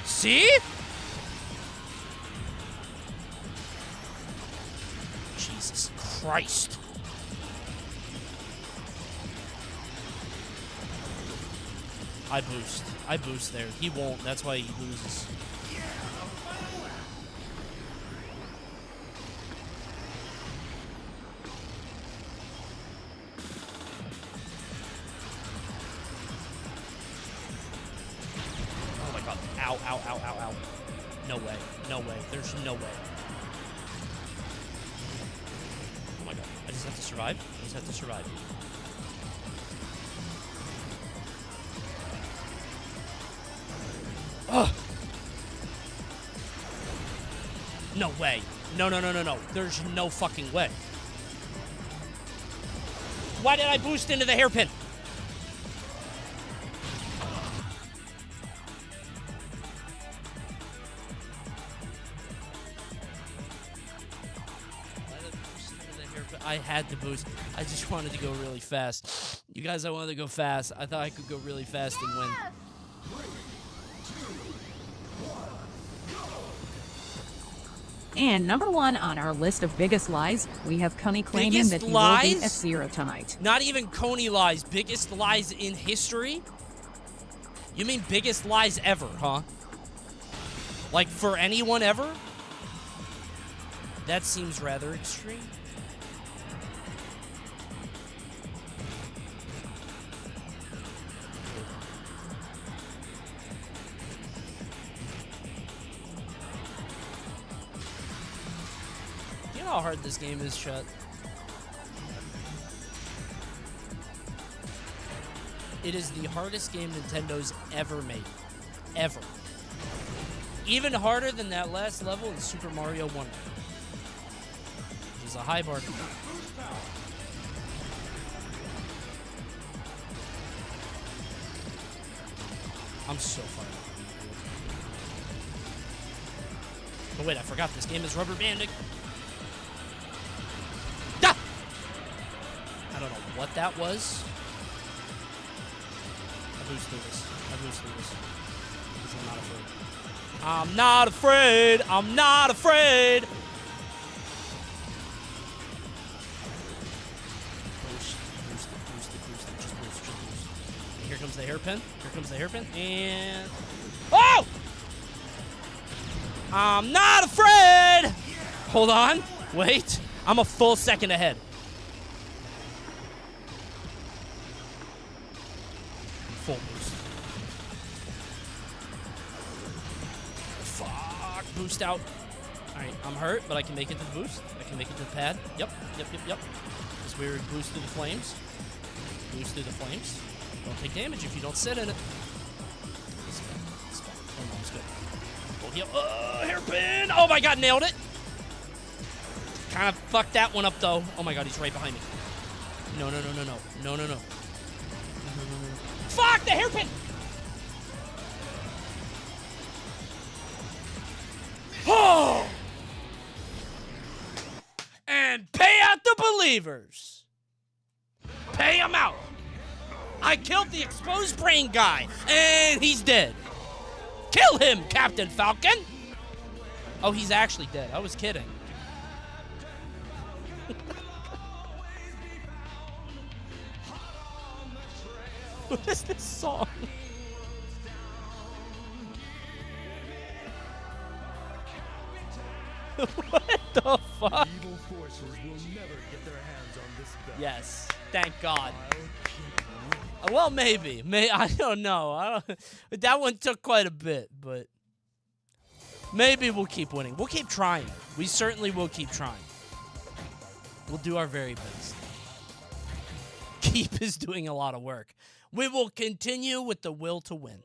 Speaker 1: See? Jesus Christ. I boost. I boost there. He won't. That's why he loses. Oh my god. Ow, ow, ow, ow, ow. No way. No way. There's no way. Oh my god. I just have to survive. I just have to survive. Ugh. No way. No, no, no, no, no. There's no fucking way. Why did I boost into the hairpin? I had to boost. I just wanted to go really fast. You guys, I wanted to go fast. I thought I could go really fast and win.
Speaker 5: And number 1 on our list of biggest lies, we have Coney claiming
Speaker 1: Biggest
Speaker 5: that he
Speaker 1: lies?
Speaker 5: will beat F-Zero tonight.
Speaker 1: Not even Coney lies. Biggest lies in history? You mean biggest lies ever, huh? Like for anyone ever? That seems rather extreme. You know how hard this game is, Chet? It is the hardest game Nintendo's ever made. Ever. Even harder than that last level in Super Mario Wonder. Which is a high bar. I'm so fired up. Oh wait, I forgot this game is rubber banding. Ah! I don't know what that was. I boost through this. I boost through this. Because I'm not afraid. I'm not afraid. I'm not afraid. Boost, boost, boost, boost, just boost, just boost. And here comes the hairpin. Here comes the hairpin. And oh! I'm not afraid. Hold on. Wait. I'm a full second ahead. Full boost. Fuck. Boost out. Alright, I'm hurt, but I can make it to the boost. I can make it to the pad. Yep, yep, yep, yep. This weird boost through the flames. Boost through the flames. Don't take damage if you don't sit in it. It's fine. It's fine. Oh no, it's good. Oh, yeah. Hairpin! Oh my god, nailed it! Kind of fucked that one up, though. Oh my god, he's right behind me. No, no, no, no, no. No, no, no. Fuck, the hairpin! Oh! And pay out the believers. Pay him out. I killed the exposed brain guy, and he's dead. Kill him, Captain Falcon! Oh, he's actually dead. I was kidding. What is this song? What the fuck?
Speaker 13: Evil forces will never get their hands
Speaker 1: Yes. Thank God. Well, maybe. I don't know. That one took quite a bit, but maybe we'll keep winning. We'll keep trying. We certainly will keep trying. We'll do our very best. Keep is doing a lot of work. We will continue with the will to win.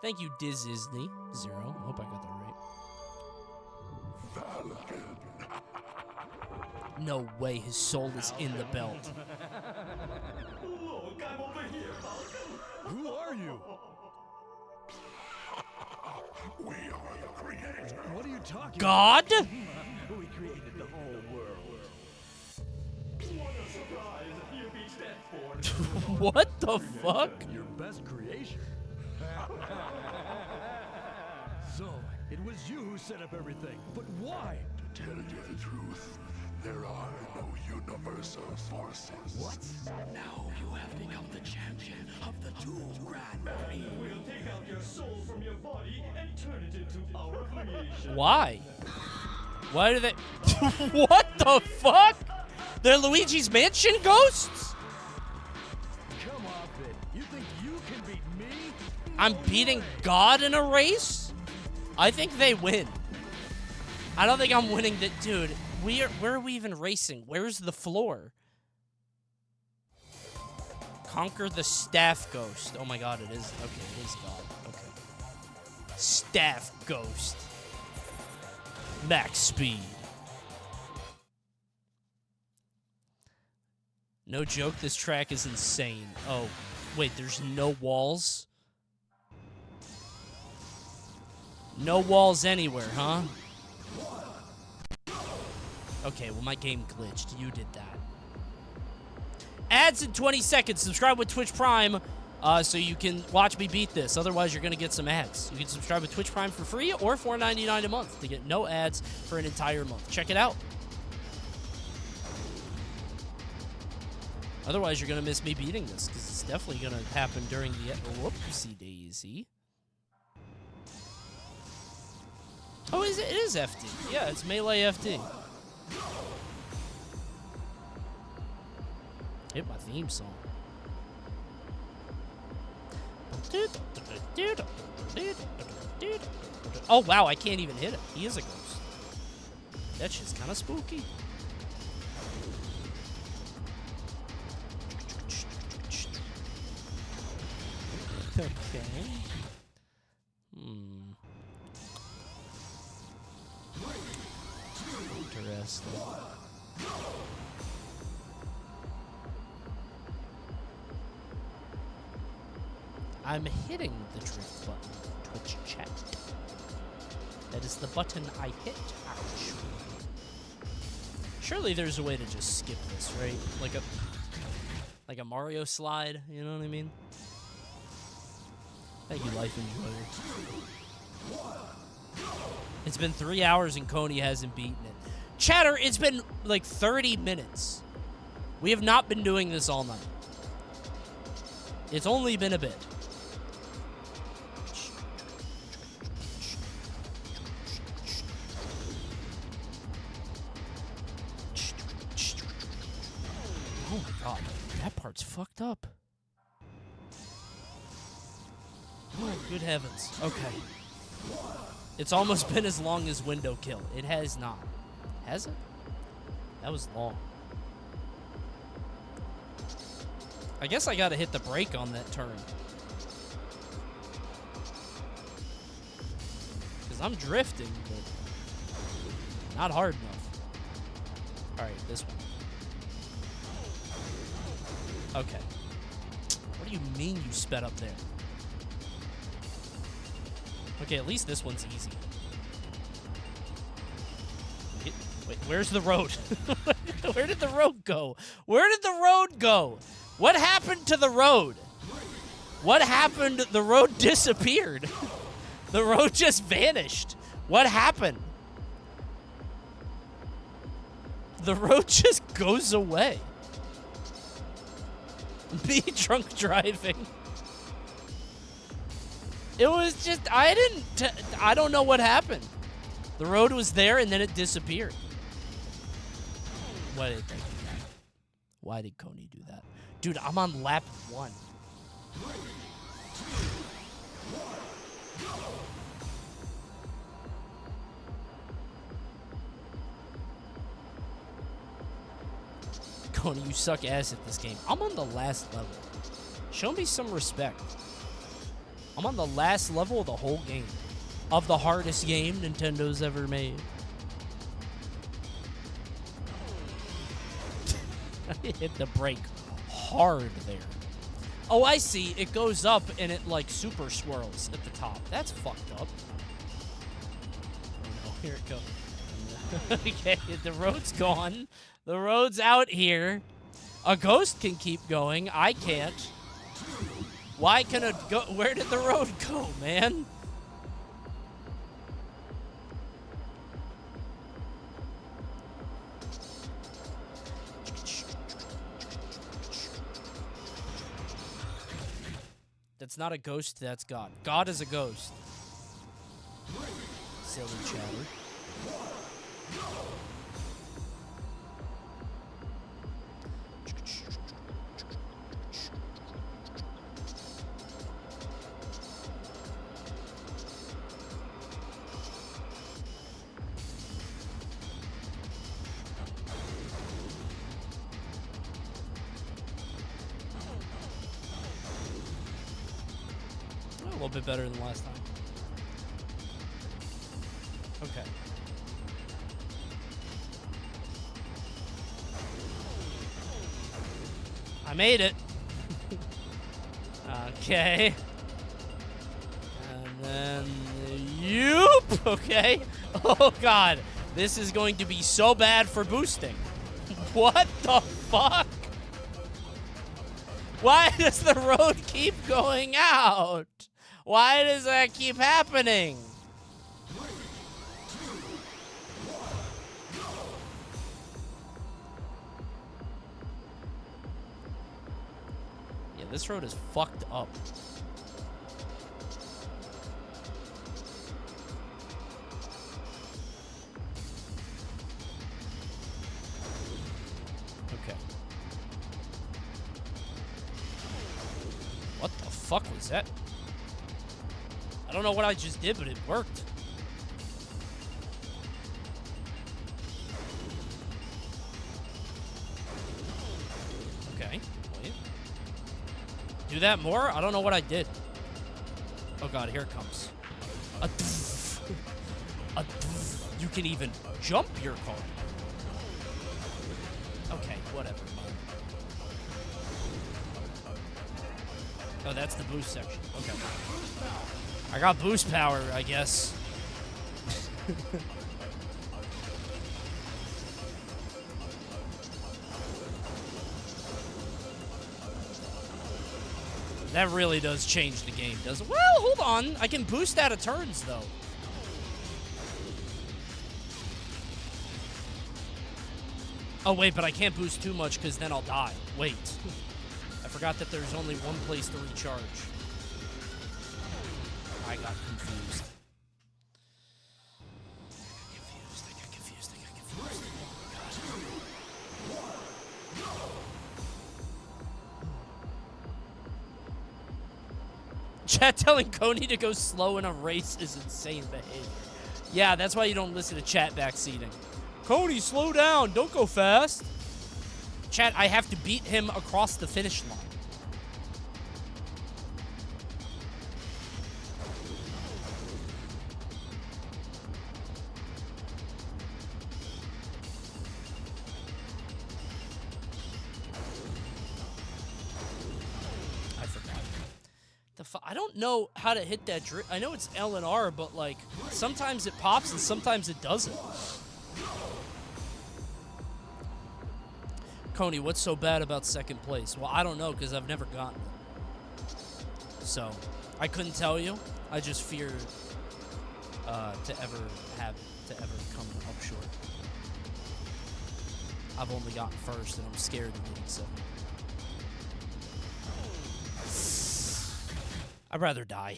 Speaker 1: Thank you, Disney. 0. Hope I got that right. No way his soul is in the belt.
Speaker 13: Look, I'm over here, Falcon. Who are you?
Speaker 8: We are the creators.
Speaker 13: What are you talking
Speaker 1: God?
Speaker 13: about? We created the whole world. What a surprise. You beat Stanford.
Speaker 1: What the fuck?
Speaker 13: Your best creation. So, it was you who set up everything. But why?
Speaker 8: To tell you the truth, there are no universal forces.
Speaker 13: What? Now you have become the champion of the two Grand Prix. We'll take out your soul from your body and turn it into our creation.
Speaker 1: Why? Why do they... What the fuck? They're Luigi's Mansion ghosts?
Speaker 13: Come off it. You think you can beat me?
Speaker 1: I'm beating God in a race? I think they win. I don't think I'm winning that, dude. Where are we even racing? Where's the floor? Conquer the staff ghost. Oh my God, it is. Okay, it is God. Okay. Staff ghost. Max speed. No joke, this track is insane. Oh, wait, there's no walls? No walls anywhere, huh? Okay, well, my game glitched. You did that. Ads in 20 seconds. Subscribe with Twitch Prime so you can watch me beat this. Otherwise, you're going to get some ads. You can subscribe with Twitch Prime for free or $4.99 a month to get no ads for an entire month. Check it out. Otherwise, you're going to miss me beating this because it's definitely going to happen during the... Whoopsie daisy. Oh, it is FD. Yeah, it's Melee FD. Hit my theme song. Oh, wow, I can't even hit it. He is a ghost. That shit's kind of spooky. Okay. Interesting. I'm hitting the drift button, Twitch chat. That is the button I hit, actually. Surely there's a way to just skip this, right? Like a Mario slide, you know what I mean? Thank you, Life Enjoyer. It's been 3 hours and Coney hasn't beaten it. Chatter, it's been like 30 minutes. We have not been doing this all night. It's only been a bit. Oh my God, that part's fucked up. Oh, good heavens. Okay. It's almost been as long as Window Kill. It has not. Has it? That was long. I guess I gotta hit the brake on that turn. Because I'm drifting, but not hard enough. Alright, this one. Okay. What do you mean you sped up there? Okay, at least this one's easy. Wait, where's the road? Where did the road go? Where did the road go? What happened to the road? What happened? The road disappeared. The road just vanished. What happened? The road just goes away. Me drunk driving. It was just, I don't know what happened. The road was there and then it disappeared. What did they do? Why did Coney do that? Dude, I'm on lap 1. Coney, you suck ass at this game. I'm on the last level. Show me some respect. I'm on the last level of the whole game. Of the hardest game Nintendo's ever made. Hit the brake hard there. Oh, I see. It goes up and it like super swirls at the top. That's fucked up. Oh no, here it goes. Okay, the road's gone. The road's out here. A ghost can keep going. I can't. Why can a go? Where did the road go, man? That's not a ghost, that's God. God is a ghost. Silly chatter. A little bit better than last time. Okay. I made it. Okay. And then yoop. Okay. Oh God, this is going to be so bad for boosting. What the fuck? Why does the road keep going out? Why does that keep happening? Yeah, this road is fucked up. Okay. What the fuck was that? I don't know what I just did, but it worked. Okay, wait. Do that more? I don't know what I did. Oh God, here it comes. You can even jump your car. Okay, whatever. Oh, that's the boost section. Okay. I got boost power, I guess. That really does change the game, doesn't it? Well, hold on. I can boost out of turns, though. Oh, wait, but I can't boost too much because then I'll die. Wait. I forgot that there's only one place to recharge. I got confused. I got confused. Chat telling Coney to go slow in a race is insane behavior. Yeah, that's why you don't listen to chat backseating. Coney, slow down. Don't go fast. Chat, I have to beat him across the finish line. I don't know how to hit that drift. I know it's L and R, but like sometimes it pops and sometimes it doesn't. Coney, what's so bad about second place? Well, I don't know because I've never gotten it. So I couldn't tell you. I just feared to ever come up short. I've only gotten first and I'm scared of getting second. I'd rather die.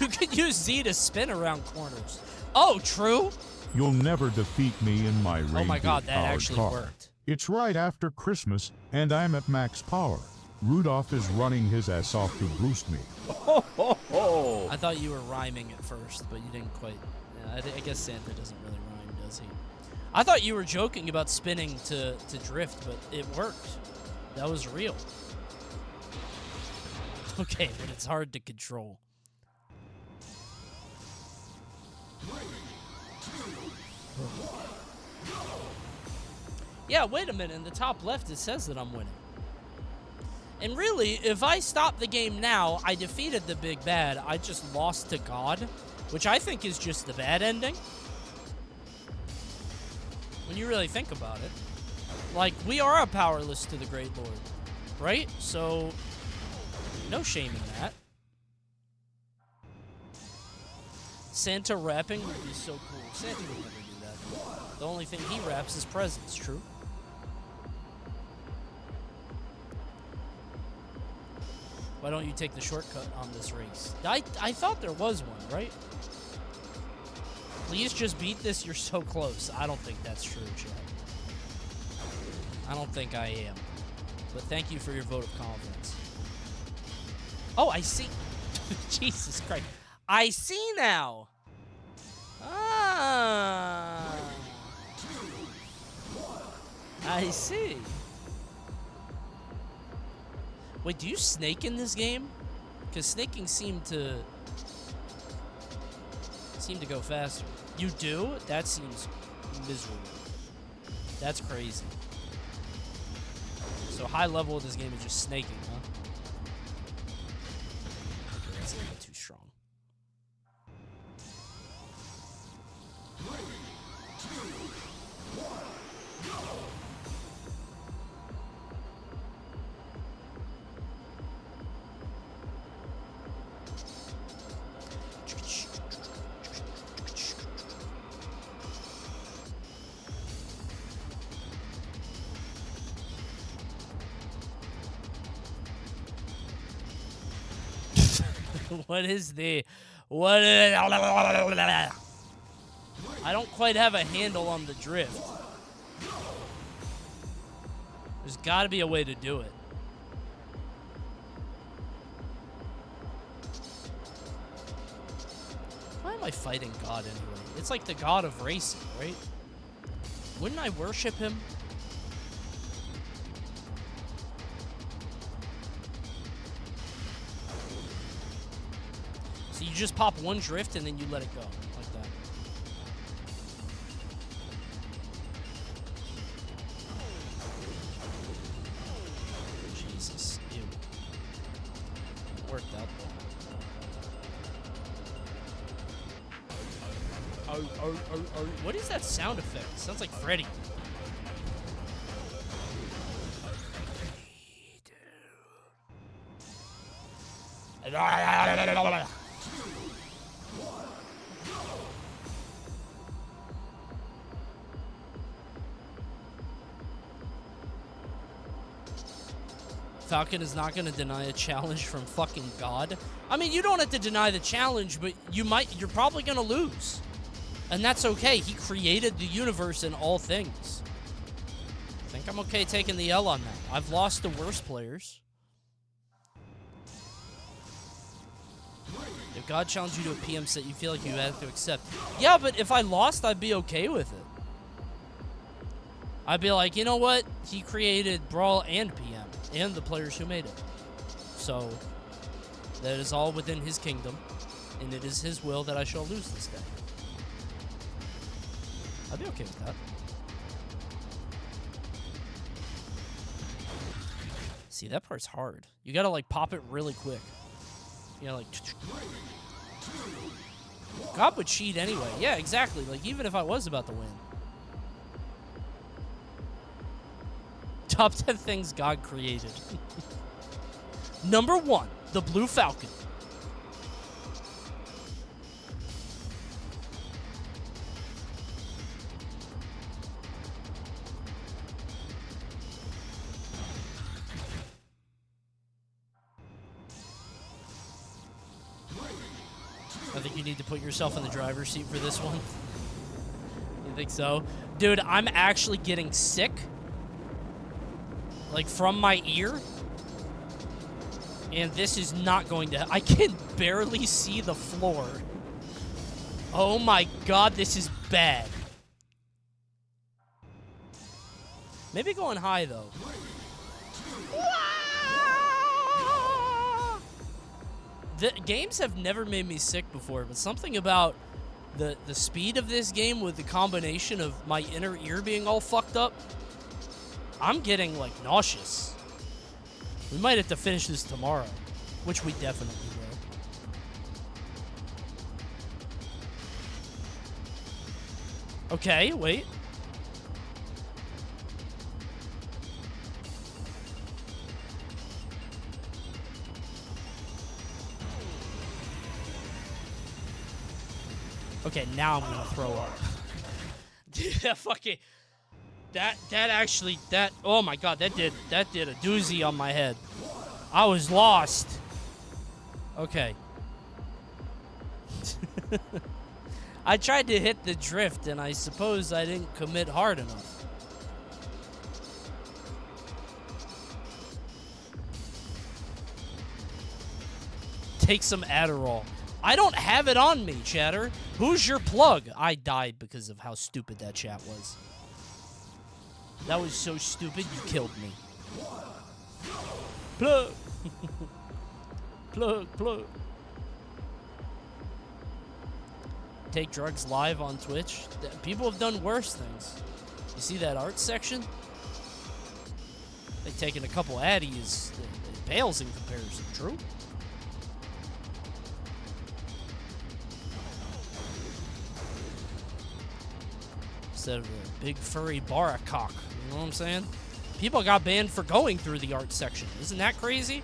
Speaker 1: You can use Z to spin around corners. Oh, true?
Speaker 14: You'll never defeat me in my reindeer-powered
Speaker 1: Oh my god, that actually
Speaker 14: car.
Speaker 1: worked.
Speaker 14: It's right after Christmas, and I'm at max power. Rudolph is running his ass off to boost me.
Speaker 19: Ho, ho, ho.
Speaker 1: I thought you were rhyming at first, but you didn't quite. Yeah, I guess Santa doesn't really rhyme, does he? I thought you were joking about spinning to drift, but it worked. That was real. Okay, but it's hard to control. Yeah, wait a minute. In the top left, it says that I'm winning. And really, if I stop the game now, I defeated the big bad. I just lost to God, which I think is just the bad ending. When you really think about it. Like, we are powerless to the Great Lord, right? So, no shame in that. Santa rapping would be so cool. Santa would never do that. The only thing he raps is presents, true? Why don't you take the shortcut on this race? I thought there was one, right? Please just beat this. You're so close. I don't think that's true, Chad. I don't think I am. But thank you for your vote of confidence. Oh, I see. Jesus Christ. I see now. Ah. I see. Wait, do you snake in this game? Because snaking seemed to go faster. You do? That seems miserable. That's crazy. So high level of this game is just snaking, huh? Okay, that's a little bit too strong. What is the... What is... I don't quite have a handle on the drift. There's got to be a way to do it. Why am I fighting God anyway? It's like the god of racing, right? Wouldn't I worship him? So you just pop one drift and then you let it go, like that. Jesus, ew. It worked out though. What is that sound effect? It sounds like Freddy. Falcon is not going to deny a challenge from fucking God. I mean, you don't have to deny the challenge, but you're probably going to lose. And that's okay. He created the universe and all things. I think I'm okay taking the L on that. I've lost to worse players. If God challenged you to a PM set, you feel like you have to accept. Yeah, but if I lost, I'd be okay with it. I'd be like, you know what? He created Brawl and PM, and the players who made it. So, that is all within his kingdom, and it is his will that I shall lose this day. I'd be okay with that. See, that part's hard. You gotta, like, pop it really quick. You know, like... God would cheat anyway. Yeah, exactly. Like, even if I was about to win. Top 10 things God created. Number 1, the Blue Falcon. I think you need to put yourself in the driver's seat for this one. You think so? Dude, I'm actually getting sick. Like, from my ear. And this is not going to... I can barely see the floor. Oh my god, this is bad. Maybe going high, though. The games have never made me sick before, but something about the speed of this game with the combination of my inner ear being all fucked up, I'm getting, like, nauseous. We might have to finish this tomorrow, which we definitely will. Okay, wait. Okay, now I'm gonna throw up. Yeah, fucking. That actually, oh my god, that did a doozy on my head. I was lost. Okay. I tried to hit the drift, and I suppose I didn't commit hard enough. Take some Adderall. I don't have it on me, chatter. Who's your plug? I died because of how stupid that chat was. That was so stupid, you killed me. Plug. Plug. Take drugs live on Twitch. People have done worse things. You see that art section? They've taken a couple addies. It pales in comparison. True? Instead of a big furry baracock. You know what I'm saying? People got banned for going through the art section. Isn't that crazy?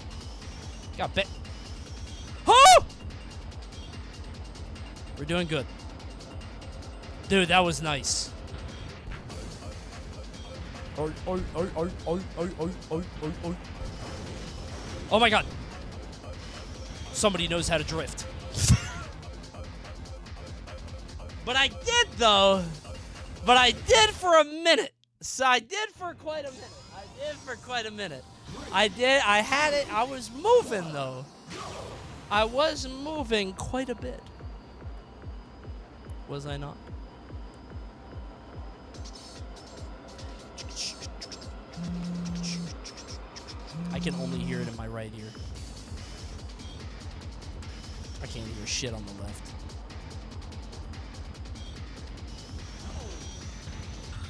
Speaker 1: Got banned. Oh! We're doing good. Dude, that was nice. Oh my god. Somebody knows how to drift. But I did, though. But I did for a minute. So I did for quite a minute. I had it. I was moving, though. I was moving quite a bit. Was I not? I can only hear it in my right ear. I can't hear shit on the left.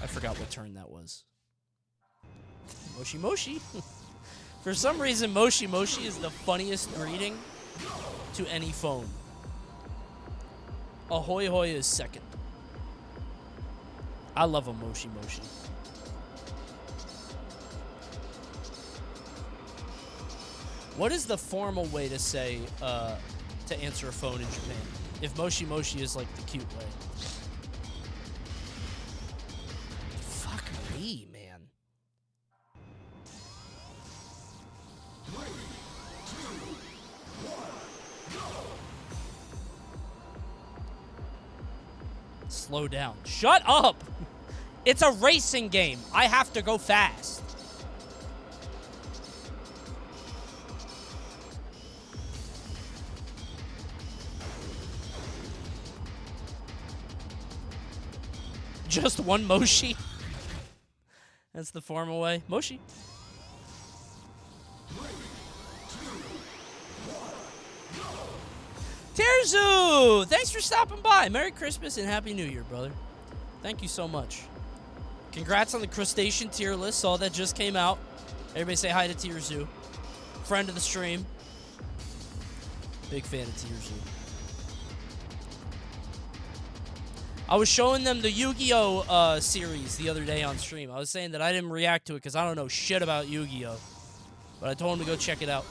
Speaker 1: I forgot what turn that was. Moshi Moshi. For some reason, Moshi Moshi is the funniest greeting to any phone. Ahoy Hoy is second. I love a Moshi Moshi. What is the formal way to say, to answer a phone in Japan? If Moshi Moshi is like the cute way. Fuck me, man. Slow down. Shut up! It's a racing game. I have to go fast. Just one Moshi. That's the formal way. Moshi. Terzu! Thanks for stopping by. Merry Christmas and Happy New Year, brother. Thank you so much. Congrats on the crustacean tier list. Saw that just came out. Everybody say hi to Terzu. Friend of the stream. Big fan of Terzu. I was showing them the Yu-Gi-Oh! Series the other day on stream. I was saying that I didn't react to it because I don't know shit about Yu-Gi-Oh! But I told them to go check it out.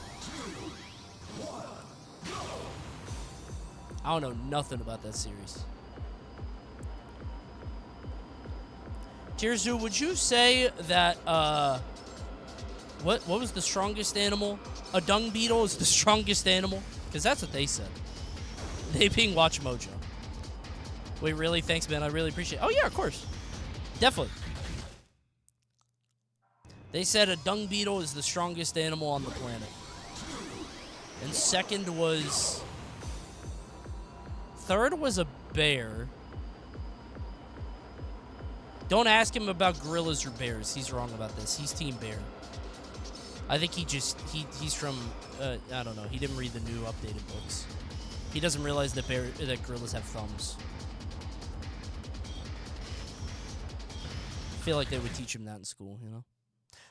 Speaker 1: I don't know nothing about that series. Tirzu, would you say that, what was the strongest animal? A dung beetle is the strongest animal? Because that's what they said. They being Watch Mojo. Wait, really? Thanks, man. I really appreciate it. Oh, yeah, of course. Definitely. They said a dung beetle is the strongest animal on the planet. And second was... Third was a bear. Don't ask him about gorillas or bears. He's wrong about this. He's team bear. I think he's from, I don't know. He didn't read the new updated books. He doesn't realize that gorillas have thumbs. I feel like they would teach him that in school, you know?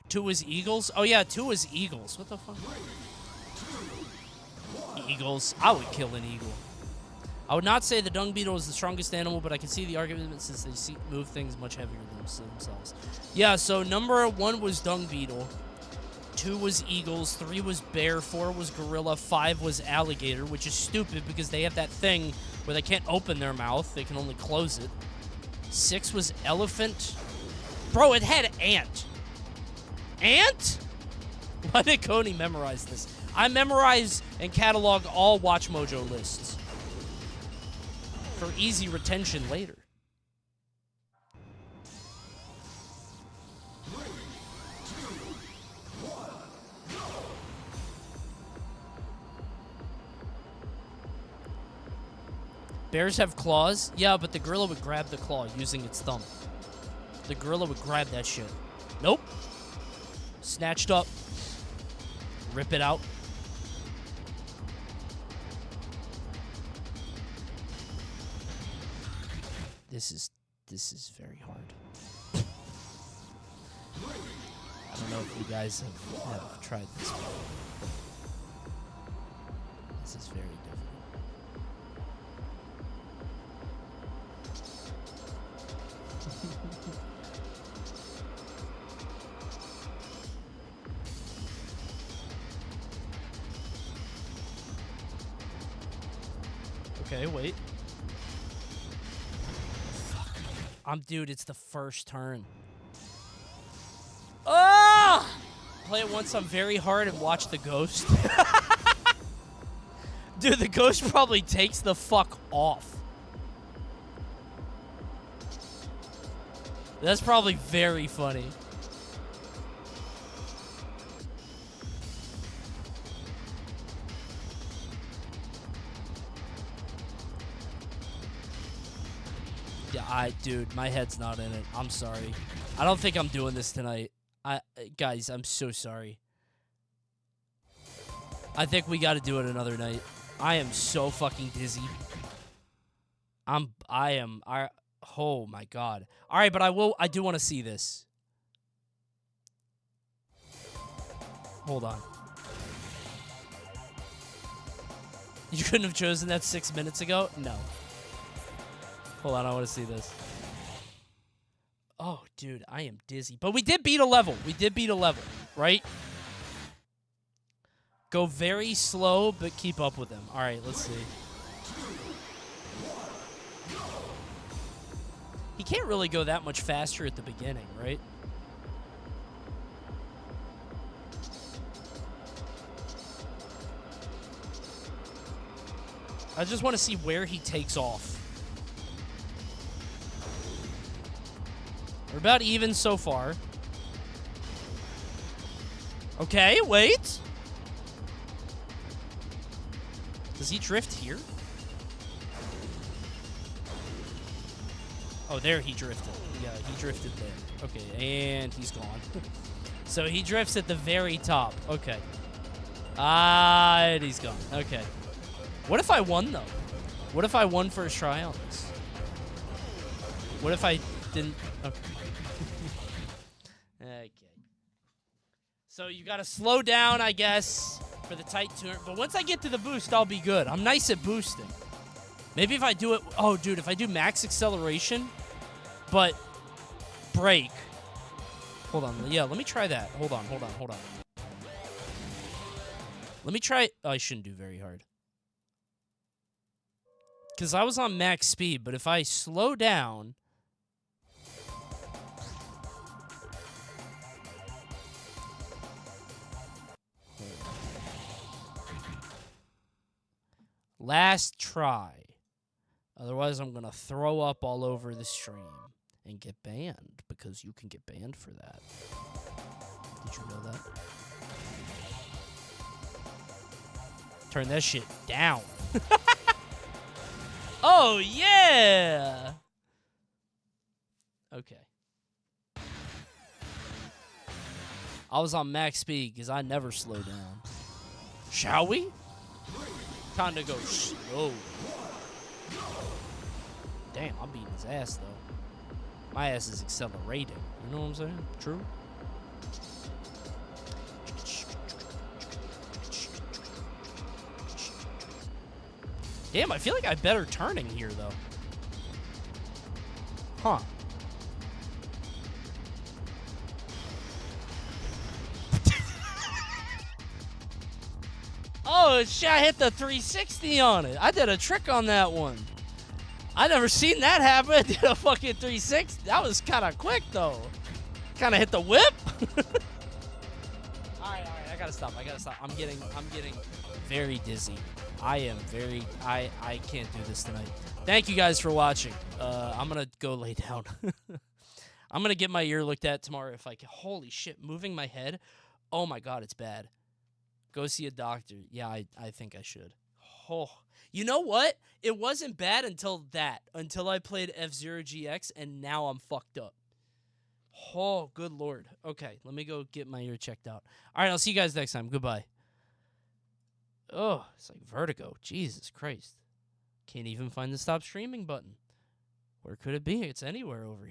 Speaker 1: 2 was eagles? Oh, yeah, 2 was eagles. What the fuck? Eagles. I would kill an eagle. I would not say the dung beetle is the strongest animal, but I can see the argument since they move things much heavier than themselves. Yeah, so number 1 was dung beetle. 2 was eagles. 3 was bear. 4 was gorilla. 5 was alligator, which is stupid because they have that thing where they can't open their mouth. They can only close it. 6 was elephant. Bro, it had ant. Ant? Why did Coney memorize this? I memorize and catalog all Watch Mojo lists for easy retention later. Bears have claws? Yeah, but the gorilla would grab the claw using its thumb. The gorilla would grab that shit. Nope. Snatched up. Rip it out. This is very hard. I don't know if you guys have tried this before. This is very difficult. Okay, wait. Dude, it's the first turn. Ah! Play it once on very hard and watch the ghost. Dude, the ghost probably takes the fuck off. That's probably very funny. Yeah, dude, my head's not in it. I'm sorry. I don't think I'm doing this tonight. Guys, I'm so sorry. I think we got to do it another night. I am so fucking dizzy. Oh my god. All right, but I do want to see this. Hold on. You couldn't have chosen that 6 minutes ago? No. Hold on, I want to see this. Oh, dude, I am dizzy. But we did beat a level. We did beat a level, right? Go very slow, but keep up with them. All right, let's see. He can't really go that much faster at the beginning, right? I just want to see where he takes off. We're about even so far. Okay, wait. Does he drift here? Oh, there he drifted. Yeah, he drifted there. Okay, and he's gone. So he drifts at the very top. Okay. And he's gone. Okay. What if I won, though? What if I won first try on this? What if I didn't? Okay. Okay. So you gotta slow down, I guess, for the tight turn. But once I get to the boost, I'll be good. I'm nice at boosting. Maybe if I do it... Oh, dude, if I do max acceleration, but brake. Hold on. Yeah, let me try that. Hold on. Let me try... Oh, I shouldn't do very hard. Because I was on max speed, but if I slow down... Last try. Otherwise, I'm going to throw up all over the stream and get banned, because you can get banned for that. Did you know that? Turn that shit down. Oh, yeah! Okay. I was on max speed because I never slow down. Shall we? Time to go slow. Damn, I'm beating his ass, though. My ass is accelerating. You know what I'm saying? True? Damn, I feel like I have better turning here, though. Huh. Oh, shit, I hit the 360 on it. I did a trick on that one. I never seen that happen. I did a fucking 360. That was kind of quick, though. Kind of hit the whip. All right, I gotta stop. I'm getting very dizzy. I can't do this tonight. Thank you guys for watching. I'm gonna go lay down. I'm gonna get my ear looked at tomorrow if I can. Holy shit, moving my head. Oh my God, it's bad. Go see a doctor. Yeah, I think I should. Oh, you know what? It wasn't bad until I played F-Zero GX, and now I'm fucked up. Oh, good Lord. Okay, let me go get my ear checked out. All right, I'll see you guys next time. Goodbye. Oh, it's like vertigo. Jesus Christ. Can't even find the stop streaming button. Where could it be? It's anywhere over here.